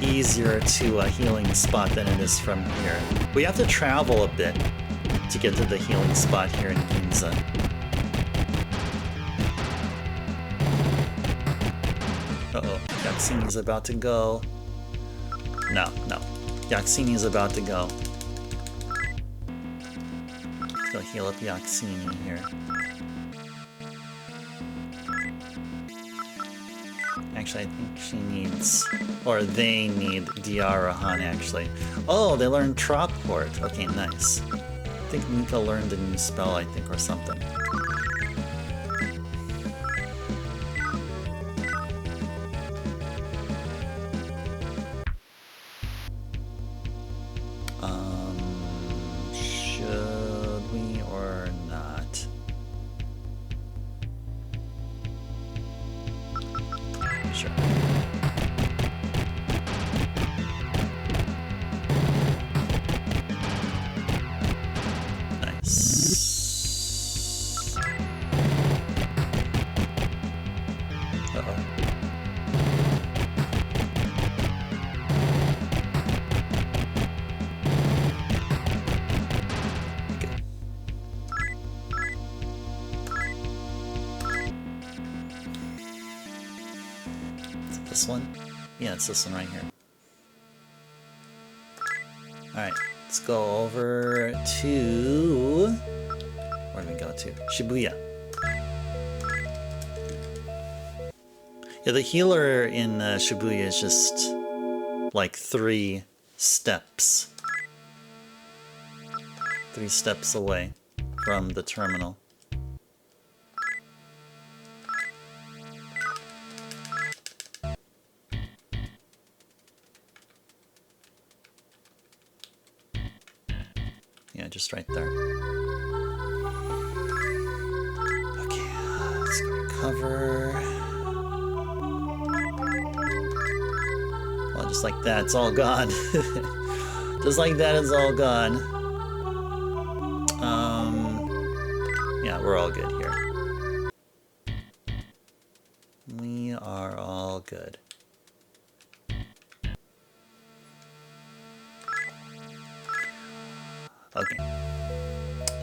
easier to a healing spot than it is from here. We have to travel a bit to get to the healing spot here in Ginza. Uh-oh, Yaxini's about to go. No. Yaxini's about to go. Let's go heal up Yaxini here. Actually, I think she needs, or they need Diarahan, actually. Oh, they learned Troport. Okay, nice. I think Mika learned a new spell, I think, or something. Should we or not? Sure. Nice. Uh-oh. Okay. Is it this one? Yeah, it's this one right here. Alright, let's go over to... Where do we go to? Shibuya. Yeah, the healer in Shibuya is just like 3 steps. 3 steps away from the terminal. Yeah, just right there. Okay, let's recover. Well, just like that, it's all gone. Just like that, it's all gone. Yeah, we're all good here. We are all good. Okay.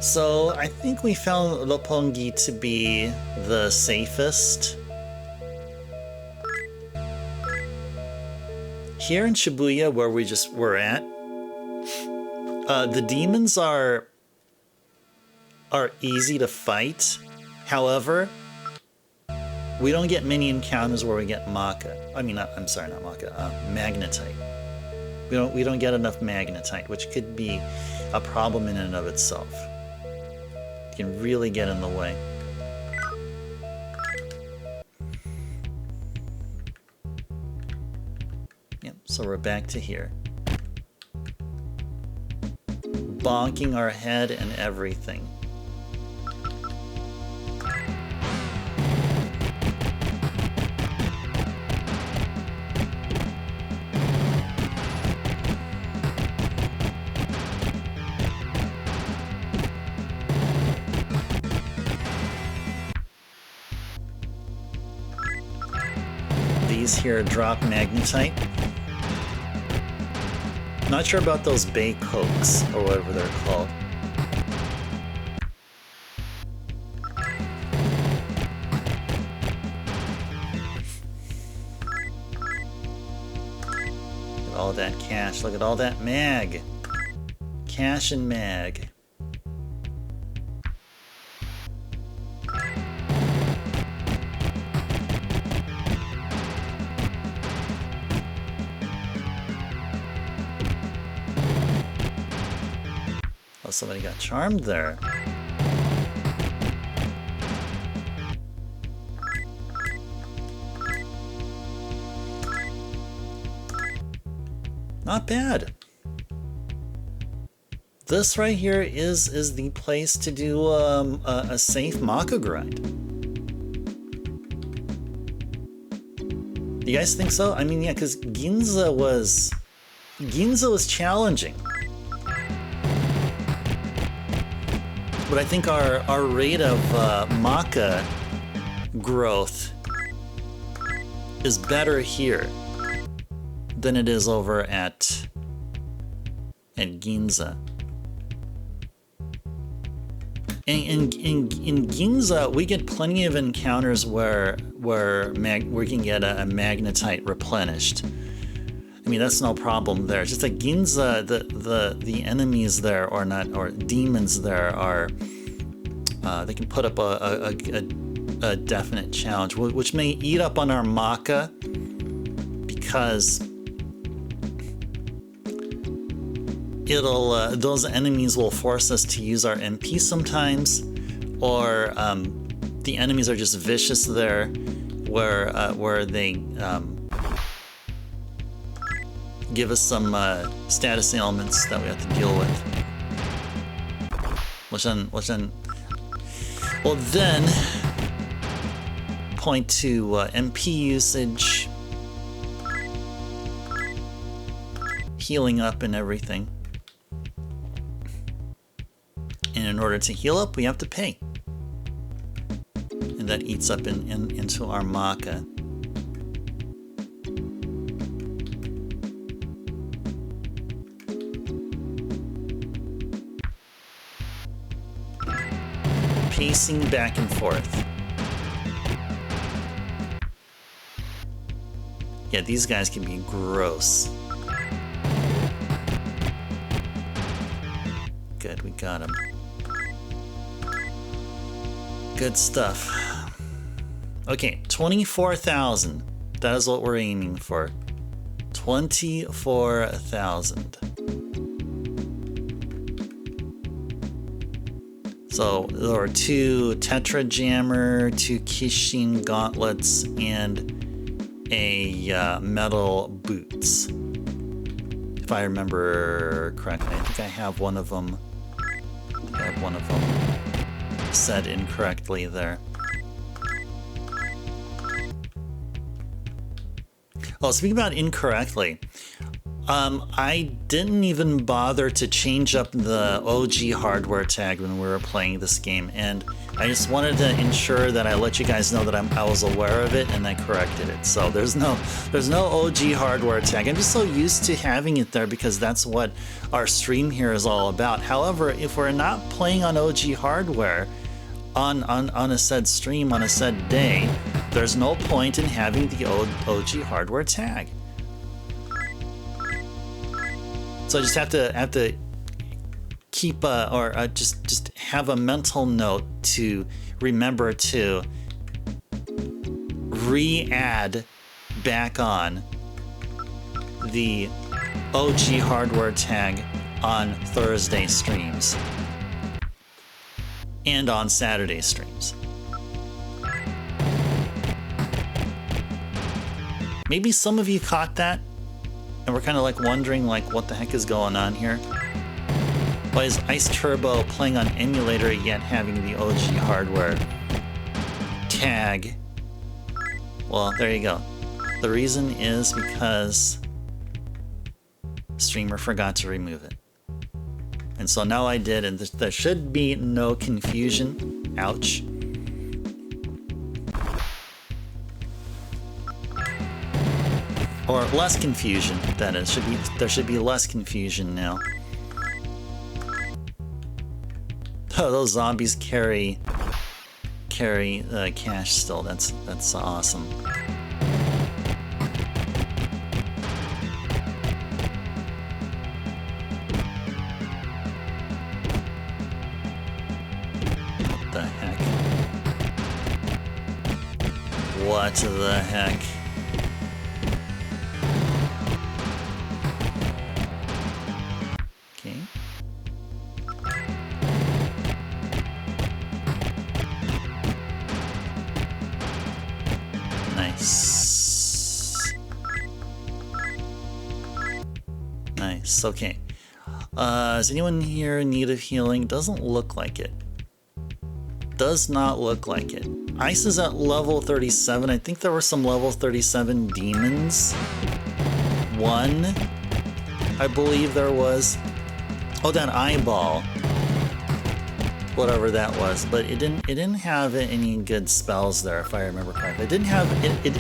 So, I think we found Roppongi to be the safest. Here in Shibuya, where we're at, the demons are easy to fight. However, we don't get many encounters where we get Macca. I mean, I'm sorry, not Macca. Magnetite. We don't get enough magnetite, which could be a problem in and of itself. It can really get in the way. Yep, so we're back to here. Bonking our head and everything. enemies here drop magnetite. Not sure about those Bay Cokes, or whatever they're called. Look at all that cash, look at all that mag. Cash and mag. Oh, somebody got charmed there. Not bad. This right here is the place to do a safe Macca grind. Do you guys think so? I mean, yeah, because Ginza was challenging. But I think our rate of Macca growth is better here than it is over at Ginza. In Ginza, we get plenty of encounters where we can get a magnetite replenished. I mean, that's no problem there. It's just that Ginza, the enemies there, or demons there, are they can put up a definite challenge, which may eat up on our Macca, because those enemies will force us to use our MP sometimes, or the enemies are just vicious there, where they give us some status ailments that we have to deal with, which then point to MP usage, healing up, and everything. And in order to heal up, we have to pay, and that eats up into our Macca. Pacing back and forth. Yeah, these guys can be gross. Good, we got him. Good stuff. Okay, 24,000. That is what we're aiming for. 24,000. So there are 2 Tetra Jammer, 2 Kishin gauntlets, and a metal boots. If I remember correctly, I think I have one of them. Said incorrectly there. Oh, speaking about incorrectly, I didn't even bother to change up the OG hardware tag when we were playing this game, and I just wanted to ensure that I let you guys know that I was aware of it and I corrected it. So there's no OG hardware tag. I'm just so used to having it there because that's what our stream here is all about. However, if we're not playing on OG hardware on a said stream on a said day, there's no point in having the OG hardware tag. So I just have to keep just have a mental note to remember to re-add back on the OG hardware tag on Thursday streams and on Saturday streams. Maybe some of you caught that and we're kind of like wondering like what the heck is going on here. Why is Ice Turbo playing on emulator yet having the OG hardware tag? Well, there you go. The reason is because streamer forgot to remove it. And so now I did, and there should be no confusion. Ouch. Or less confusion, that is. There should be less confusion now. Oh, those zombies carry cash still. That's awesome. What the heck? What the heck? Okay. Nice. Nice, okay. Does anyone here in need of healing? Doesn't look like it. Does not look like it. Ice is at level 37. I think there were some level 37 demons. One, I believe there was. Oh, that eyeball. Whatever that was, but it didn't have any good spells there, if I remember correctly. It didn't have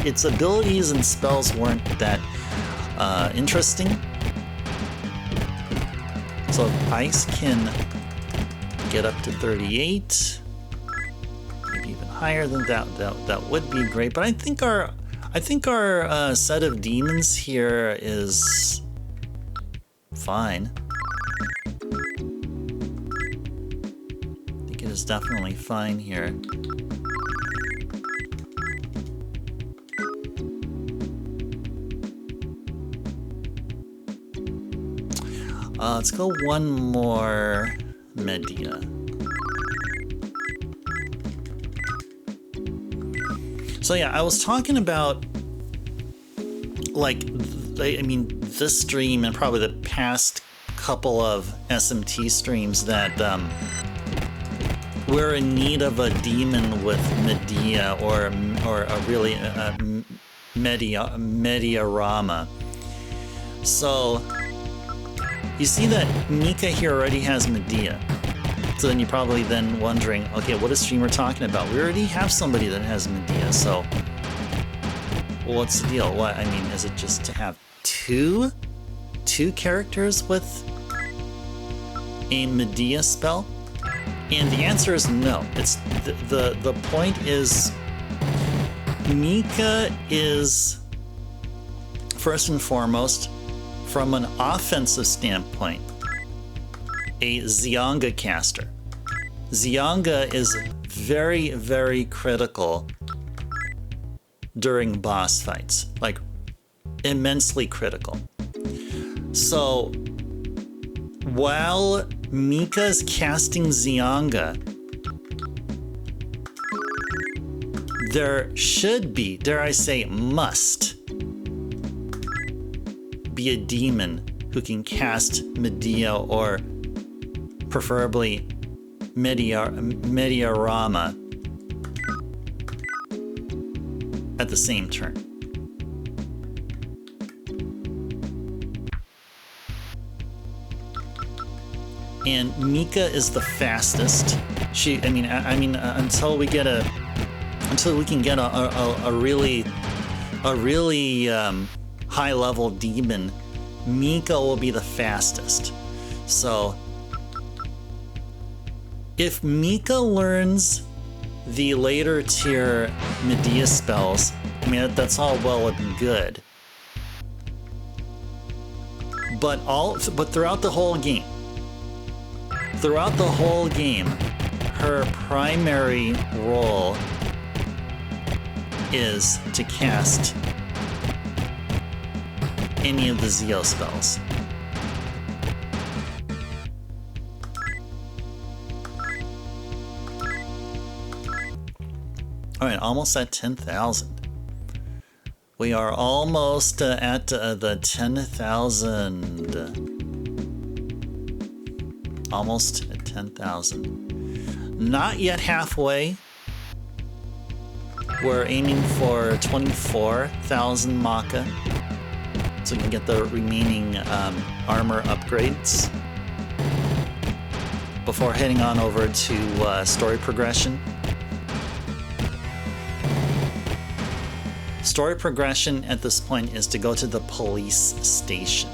its abilities and spells weren't that interesting. So if Ice can get up to 38, maybe even higher than that would be great. But I think our set of demons here is fine. Is definitely fine here. Let's go one more Medea. So yeah, I was talking about like, I mean, this stream and probably the past couple of SMT streams that we're in need of a demon with Medea or a really Mediarama. So you see that Mika here already has Medea. So then you're probably then wondering, okay, what is streamer talking about? We already have somebody that has Medea, so what's the deal? What, I mean, is it just to have two characters with a Medea spell? And the answer is no. It's the point is Mika is first and foremost, from an offensive standpoint, a Xianga caster. Xianga is very, very critical during boss fights, like immensely critical. So while Mika's casting Xianga, there should be, dare I say, must be a demon who can cast Medea or preferably Mediarama at the same turn. And Mika is the fastest. Until we can get a really high level demon, Mika will be the fastest. So if Mika learns the later tier Medea spells, I mean, that's all well and good. But throughout the whole game, her primary role is to cast any of the Zeo spells. Alright, almost at 10,000. We are almost at the 10,000. Almost at 10,000. Not yet halfway. We're aiming for 24,000 Macca, so we can get the remaining armor upgrades before heading on over to story progression. Story progression at this point is to go to the police station.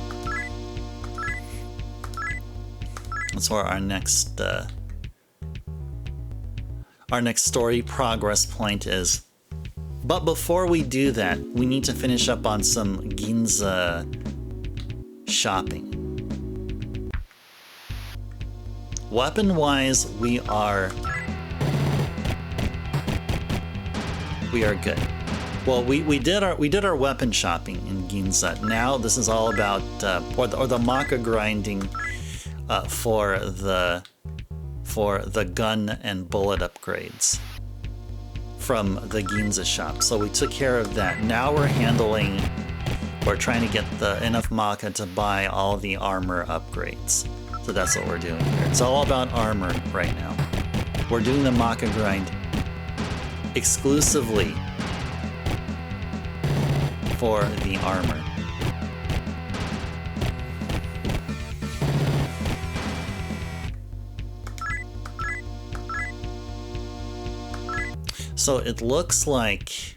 That's where our next story progress point is. But before we do that, we need to finish up on some Ginza shopping. Weapon-wise, we are good. Well, we did our weapon shopping in Ginza. Now this is all about or the Macca grinding for the gun and bullet upgrades from the Ginza shop. So we took care of that. Now we're trying to get enough Macca to buy all the armor upgrades. So that's what we're doing here. It's all about armor right now. We're doing the Macca grind exclusively for the armor. So it looks like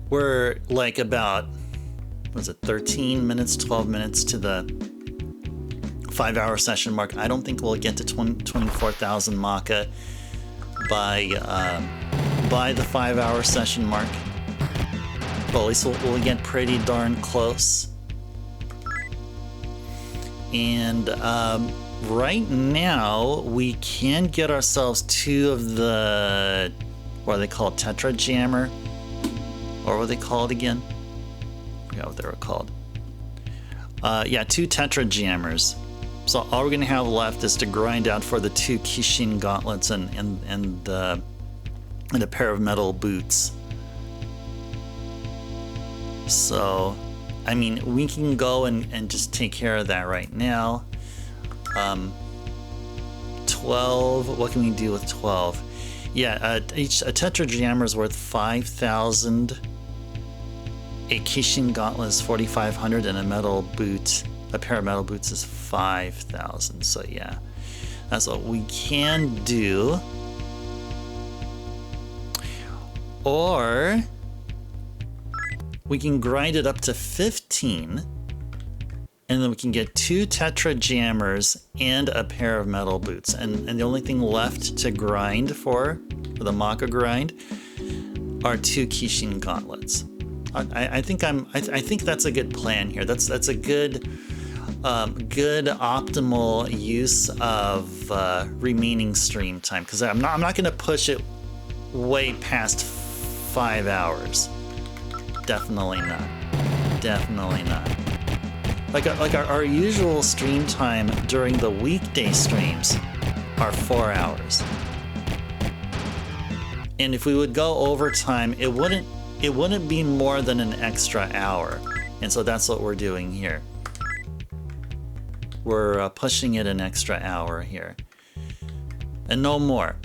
we're like about, was it 13 minutes, 12 minutes to the 5-hour session mark. I don't think we'll get to 24,000 Macca by the 5-hour session mark. But at least we'll get pretty darn close. And right now, we can get ourselves 2 of the, what are they called, Tetra Jammer? Or what were they called again? I forgot what they were called. Yeah, 2 Tetra Jammers. So all we're gonna have left is to grind out for the 2 Kishin gauntlets and a pair of metal boots. So, I mean, we can go and just take care of that right now. 12, what can we do with 12? Yeah, a Tetra Jammer is worth 5,000. A Kishin gauntlet is 4,500, and a pair of metal boots is 5,000. So yeah, that's what we can do. Or we can grind it up to 15, and then we can get 2 Tetra Jammers and a pair of metal boots. And the only thing left to grind for the Macca grind are 2 Kishin gauntlets. I think that's a good plan here. That's a good optimal use of remaining stream time, because I'm not going to push it way past 5 hours. Definitely not. Definitely not. Like our usual stream time during the weekday streams are 4 hours. And if we would go overtime, it wouldn't be more than an extra hour. And so that's what we're doing here. We're pushing it an extra hour here. And no more.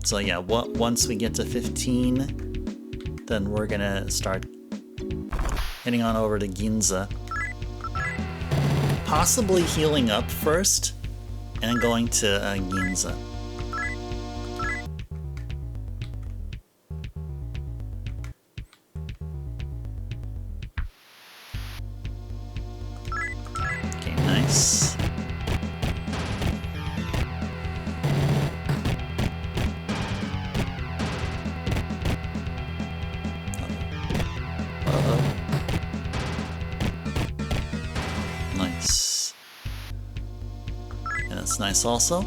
So yeah, once we get to 15, then we're gonna start heading on over to Ginza. Possibly healing up first, and going to Ginza. Okay, nice. Nice. And that's nice also.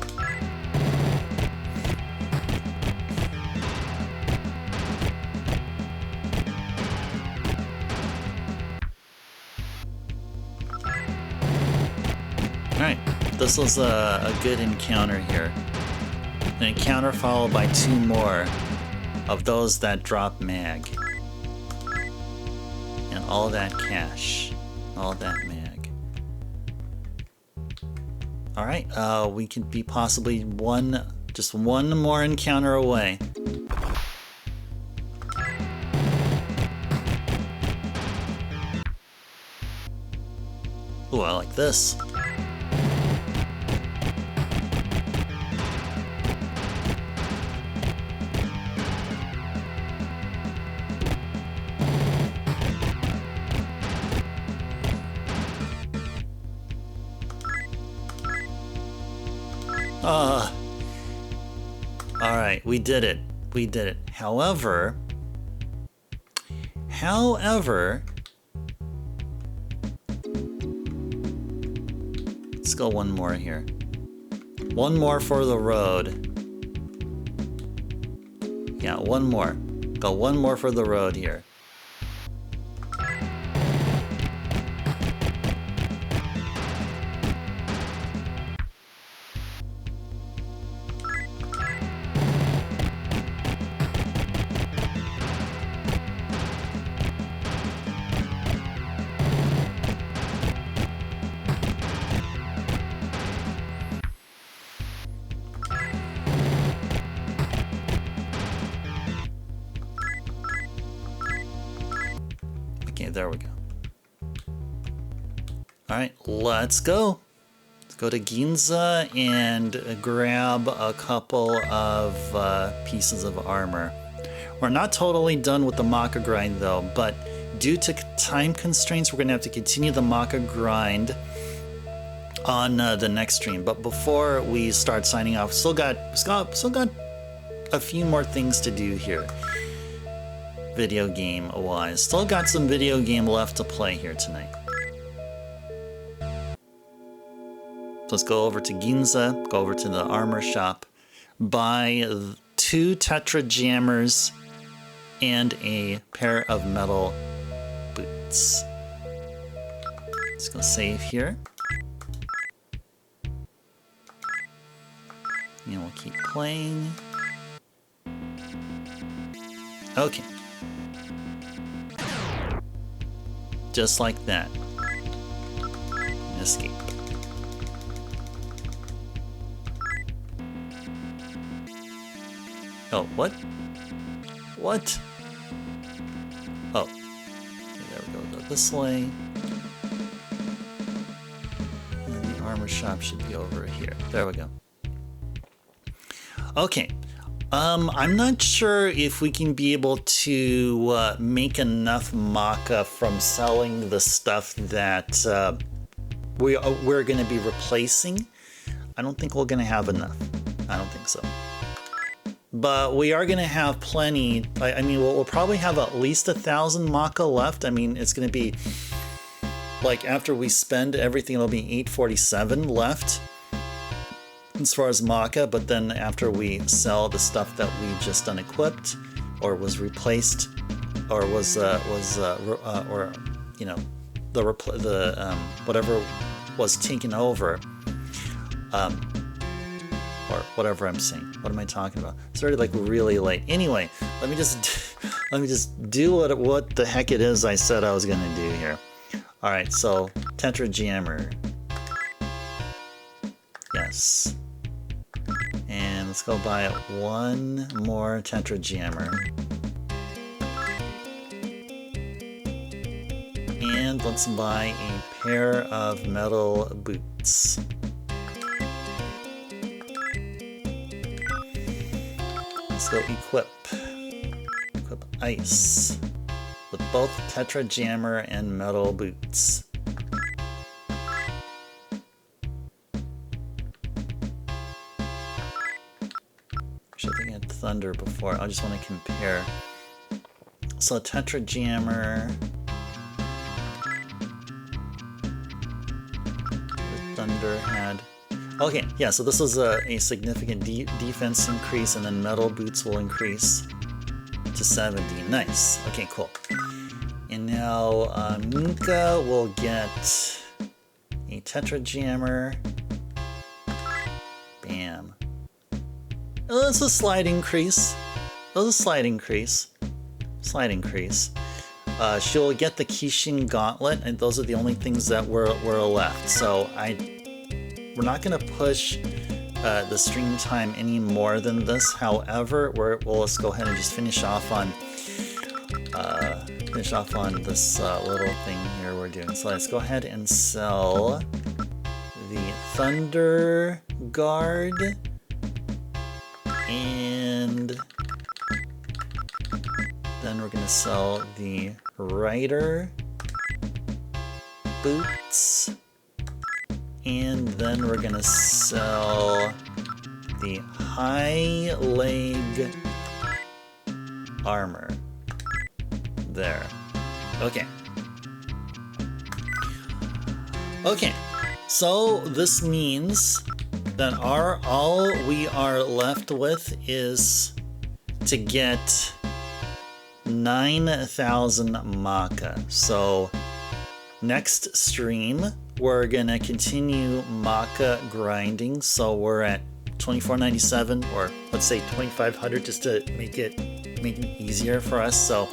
Alright, this was a good encounter here. An encounter followed by 2 more of those that drop mag. And all that cash. All that mag. Alright, we could be possibly just one more encounter away. Ooh, I like this. Alright, we did it. We did it. However, let's go one more here. One more for the road. Yeah, one more. Go one more for the road here. Okay, there we go. Alright, let's go. Let's go to Ginza and grab a couple of pieces of armor. We're not totally done with the Macca grind though, but due to time constraints, we're going to have to continue the Macca grind on the next stream. But before we start signing off, still got a few more things to do here. Video game wise. Still got some video game left to play here tonight. So let's go over to Ginza, go over to the armor shop, buy 2 Tetra Jammers and a pair of metal boots. Let's go save here. And we'll keep playing. Okay. Just like that. Escape. Oh, what? What? Oh. Okay, there we go. Go this way. And the armor shop should be over here. There we go. Okay. I'm not sure if we can be able to make enough Macca from selling the stuff that we're going to be replacing. I don't think we're going to have enough. I don't think so. But we are going to have plenty. I mean, we'll probably have at least 1,000 Macca left. I mean, it's going to be like after we spend everything, it'll be 847 left as far as Macca, but then after we sell the stuff that we just unequipped or was replaced or was or you know the whatever was taken over or whatever I'm saying. What am I talking about? It's already like really late. Anyway, let me just do what the heck it is I said I was gonna do here. All right, so Tetra Jammer. Yes. And let's go buy one more Tetra Jammer. And let's buy a pair of metal boots. Let's go equip ice with both Tetra Jammer and metal boots. I think I had Thunder before. I just want to compare. So Tetra Jammer. The Thunder had. Okay, yeah, so this is a significant defense increase, and then metal boots will increase to 70. Nice. Okay, cool. And now Macca will get a Tetra Jammer. Bam. Oh, that's a slight increase. That was a slight increase. Slight increase. She'll get the Kishin Gauntlet, and those are the only things that were left. So we're not going to push the stream time any more than this. However, let's go ahead and just finish off on this little thing here we're doing. So let's go ahead and sell the Thunder Guard. And then we're going to sell the Rider boots. And then we're going to sell the high leg armor. There. Okay. Okay. So this means that all we are left with is to get 9,000 Macca. So next stream, we're gonna continue Macca grinding. So we're at 2497, or let's say 2500, just to make it easier for us. So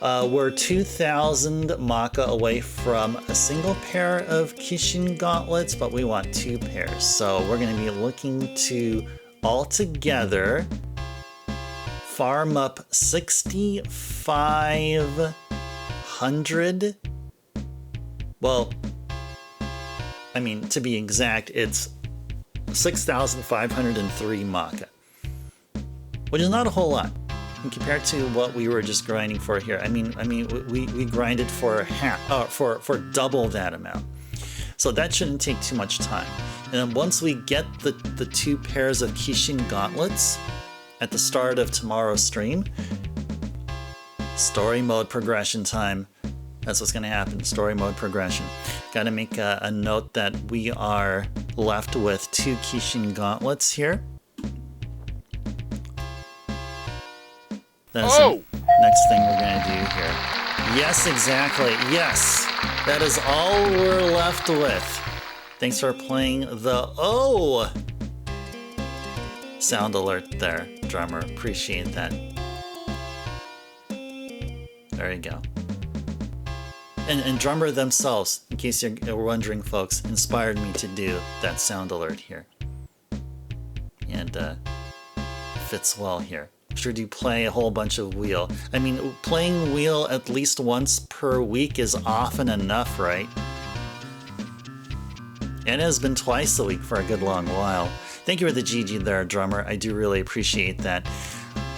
we're 2,000 Macca away from a single pair of Kishin gauntlets, but we want 2 pairs. So we're gonna be looking to altogether farm up 6,500. Well, I mean, to be exact, it's 6,503 Macca, which is not a whole lot compared to what we were just grinding for here. I mean, we grinded for for double that amount, so that shouldn't take too much time. And then once we get the 2 pairs of Kishin gauntlets at the start of tomorrow's stream, story mode progression time. That's what's going to happen. Story mode progression. Got to make a note that we are left with 2 Kishin gauntlets here. That is the next thing we're going to do here. Yes, exactly. Yes. That is all we're left with. Thanks for playing the sound alert there, drummer. Appreciate that. There you go. And drummer themselves, in case you're wondering, folks, inspired me to do that sound alert here. And fits well here. Sure do play a whole bunch of wheel. I mean, playing wheel at least once per week is often enough, right? And it has been twice a week for a good long while. Thank you for the GG there, drummer. I do really appreciate that.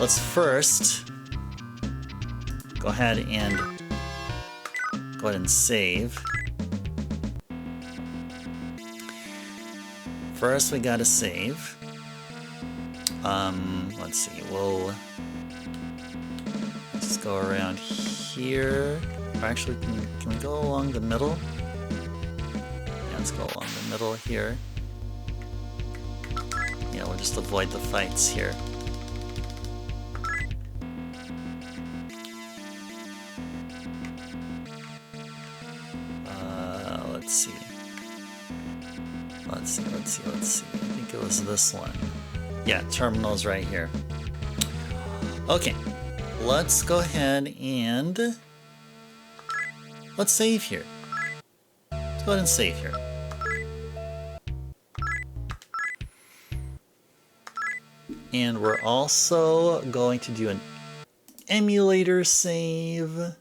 Let's first go ahead and save. First, we gotta save. Let's see. We'll just go around here. Or actually, can we go along the middle? Yeah, let's go along the middle here. Yeah, we'll just avoid the fights here. Let's see. I think it was this one. Yeah, terminal's right here. Okay, let's go ahead and let's save here. Let's go ahead and save here. And we're also going to do an emulator save.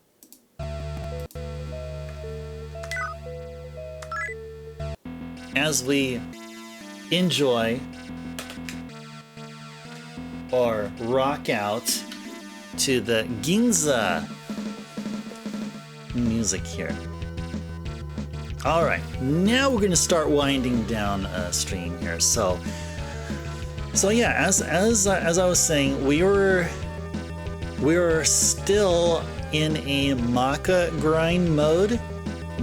As we enjoy or rock out to the Ginza music here. All right, now we're going to start winding down a stream here. So yeah, as I was saying, we were still in a Macca grind mode,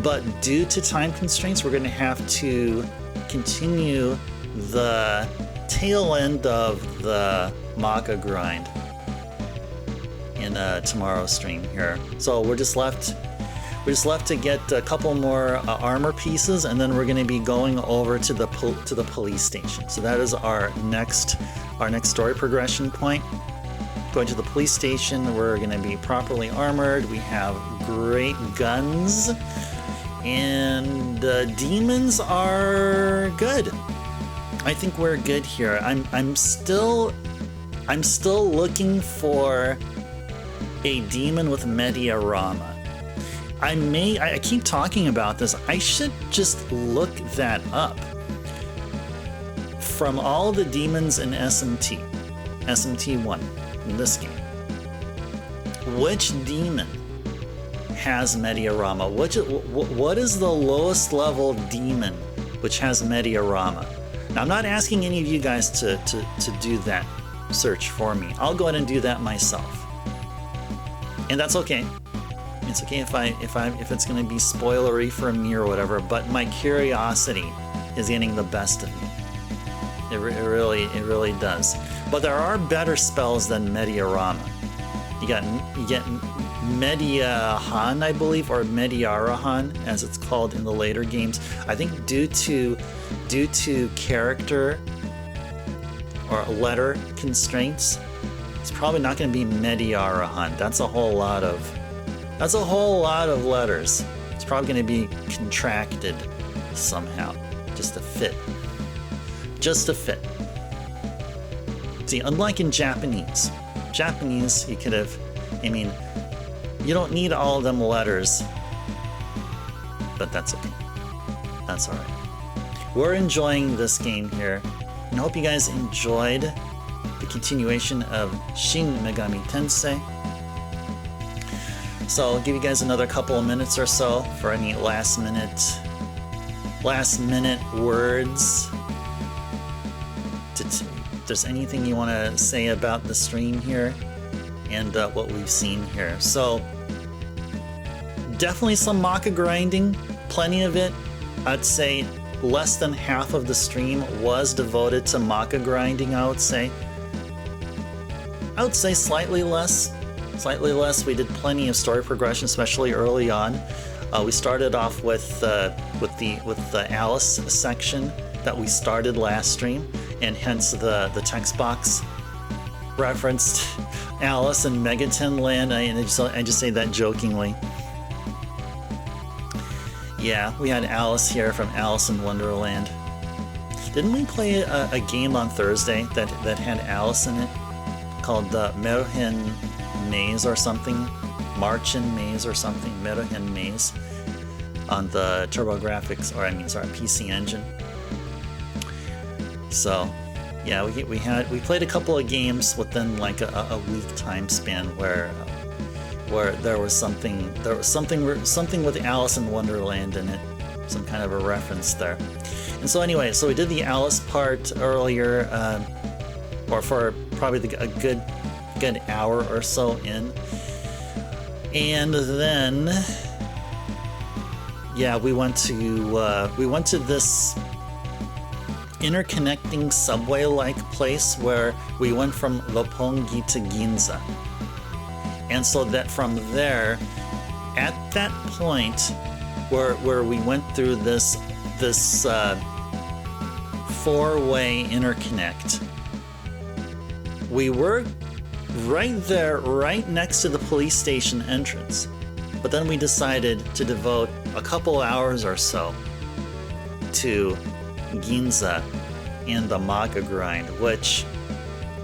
but due to time constraints, we're going to have to continue the tail end of the Macca grind in tomorrow's stream here. So we're just left to get a couple more armor pieces, and then we're going to be going over to the police station. So that is our next story progression point. Going to the police station, we're going to be properly armored. We have great guns, and demons are good. I think we're good here. I'm still looking for a demon with Mediarama. I keep talking about this. I should just look that up. From all the demons in SMT1 in this game, which demon has Mediarama? What is the lowest level demon which has Mediarama? Now, I'm not asking any of you guys to do that search for me. I'll go ahead and do that myself. And that's okay. It's okay if it's going to be spoilery for me or whatever, but my curiosity is getting the best of me. It really does. But there are better spells than Mediarama. You get Mediahan, I believe, or Mediarahan, as it's called in the later games. I think due to character or letter constraints, it's probably not going to be Mediarahan. That's a whole lot of letters. It's probably going to be contracted somehow, just to fit. See, unlike in Japanese, you could have, you don't need all of them letters, but that's okay. That's all right. We're enjoying this game here, and I hope you guys enjoyed the continuation of Shin Megami Tensei. So I'll give you guys another couple of minutes or so for any last minute words. If there's anything you want to say about the stream here and what we've seen here. So definitely some Macca grinding, plenty of it. I'd say less than half of the stream was devoted to Macca grinding, I would say slightly less. We did plenty of story progression, especially early on. We started off with the Alice section that we started last stream, and hence the text box referenced Alice and Megaton Land. I just say that jokingly. Yeah, we had Alice here from Alice in Wonderland. Didn't we play a game on Thursday that had Alice in it, called Merohin Maze or something? Marchin Maze or something? Merohin Maze on the TurboGrafx, PC Engine. So, yeah, we played a couple of games within like a week time span where there was something with Alice in Wonderland in it, some kind of a reference there. And so anyway, so we did the Alice part earlier, or for probably a good hour or so in, and then yeah, we went to this interconnecting subway-like place where we went from Roppongi to Ginza. And so that from there, at that point where we went through this four-way interconnect, we were right there, right next to the police station entrance. But then we decided to devote a couple hours or so to Ginza and the Macca grind, which,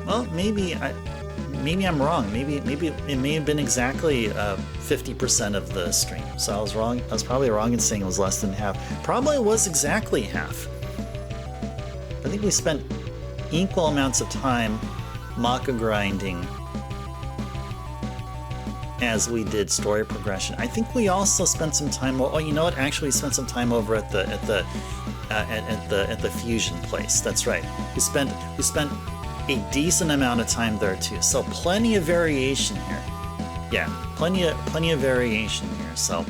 well, maybe I'm wrong. Maybe it may have been exactly 50% of the stream. So I was wrong. I was probably wrong in saying it was less than half. Probably it was exactly half. I think we spent equal amounts of time Macca grinding as we did story progression. I think we also spent some time. Oh, you know what? Actually, we spent some time over at the fusion place. That's right. We spent a decent amount of time there too. So plenty of variation here. Yeah, plenty of variation here. So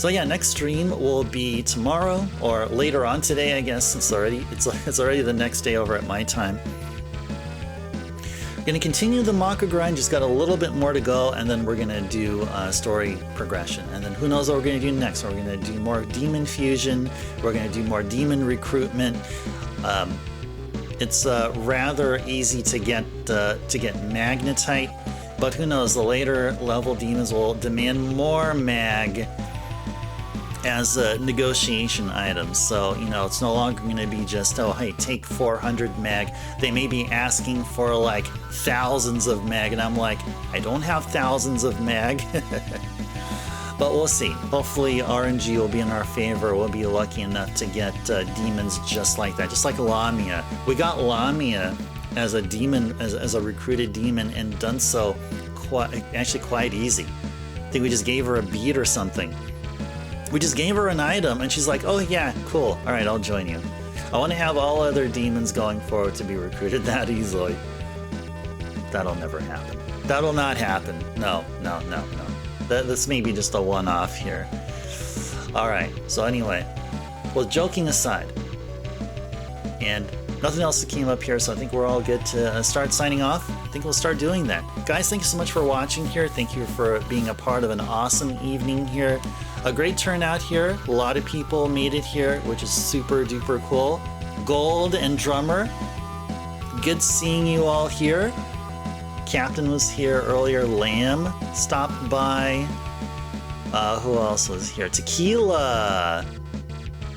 yeah, next stream will be tomorrow or later on today, I guess. It's already the next day over at my time. Going to continue the Macca grind, just got a little bit more to go, and then we're going to do story progression. And then who knows what we're going to do next. We're going to do more demon fusion. We're going to do more demon recruitment. It's rather easy to get magnetite, but who knows, the later level demons will demand more mag as negotiation items. So, it's no longer going to be just, oh, hey, take 400 mag. They may be asking for like thousands of mag, and I'm like, I don't have thousands of mag. But we'll see. Hopefully RNG will be in our favor. We'll be lucky enough to get demons just like that, just like Lamia. We got Lamia as a demon, as a recruited demon, and done so quite easy. I think we just gave her a bead or something. We just gave her an item, and she's like, oh yeah, cool. All right, I'll join you. I want to have all other demons going forward to be recruited that easily. That'll never happen. That'll not happen. No. This may be just a one-off here. Alright, so anyway. Well, joking aside. And nothing else that came up here, so I think we're all good to start signing off. I think we'll start doing that. Guys, thank you so much for watching here. Thank you for being a part of an awesome evening here. A great turnout here. A lot of people made it here, which is super duper cool. Gold and Drummer. Good seeing you all here. Captain was here earlier. Lamb stopped by. Who else was here? Tequila.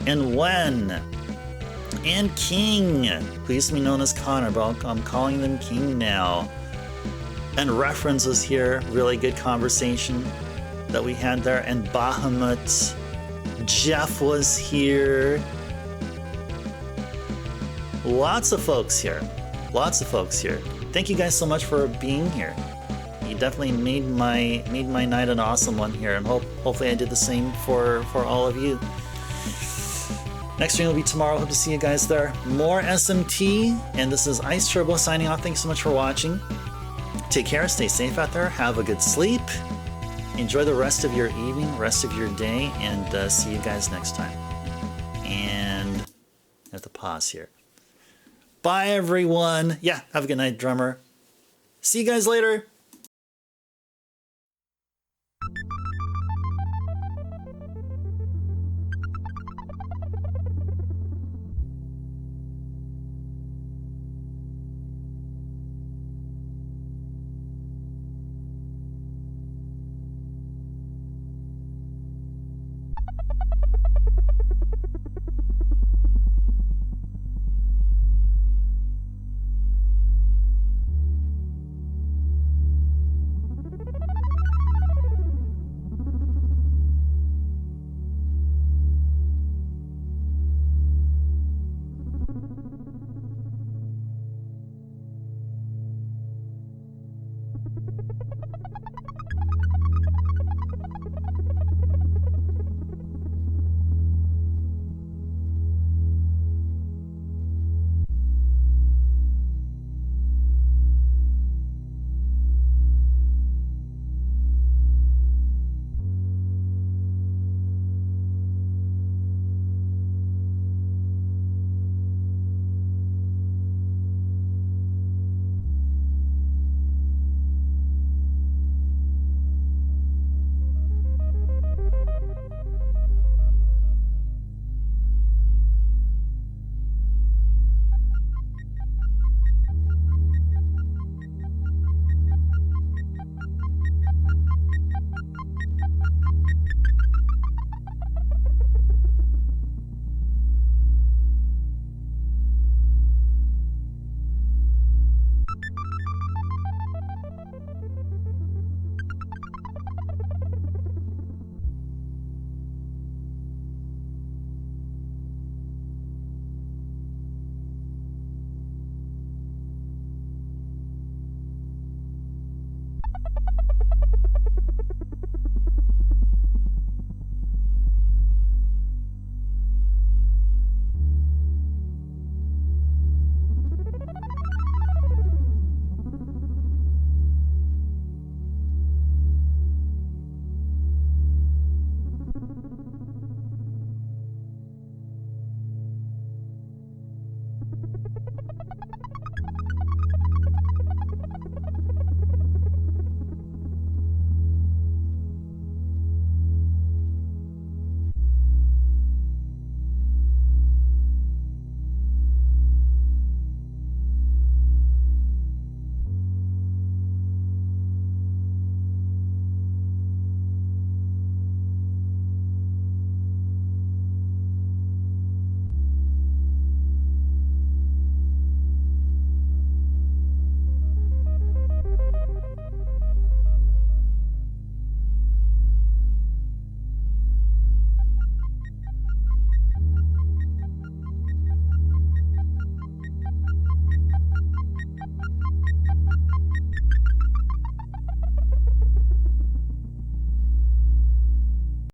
And Wen. And King, who used to be known as Connor, but I'm calling them King now. And Reference was here. Really good conversation that we had there. And Bahamut. Jeff was here. Lots of folks here. Lots of folks here. Thank you guys so much for being here. You definitely made my night an awesome one here, and hopefully I did the same for all of you. Next stream will be tomorrow. Hope to see you guys there. More SMT, and this is Ice Turbo signing off. Thanks so much for watching. Take care, stay safe out there, have a good sleep, enjoy the rest of your evening, rest of your day, and see you guys next time. And I have to pause here. Bye, everyone. Yeah, have a good night, Drummer. See you guys later.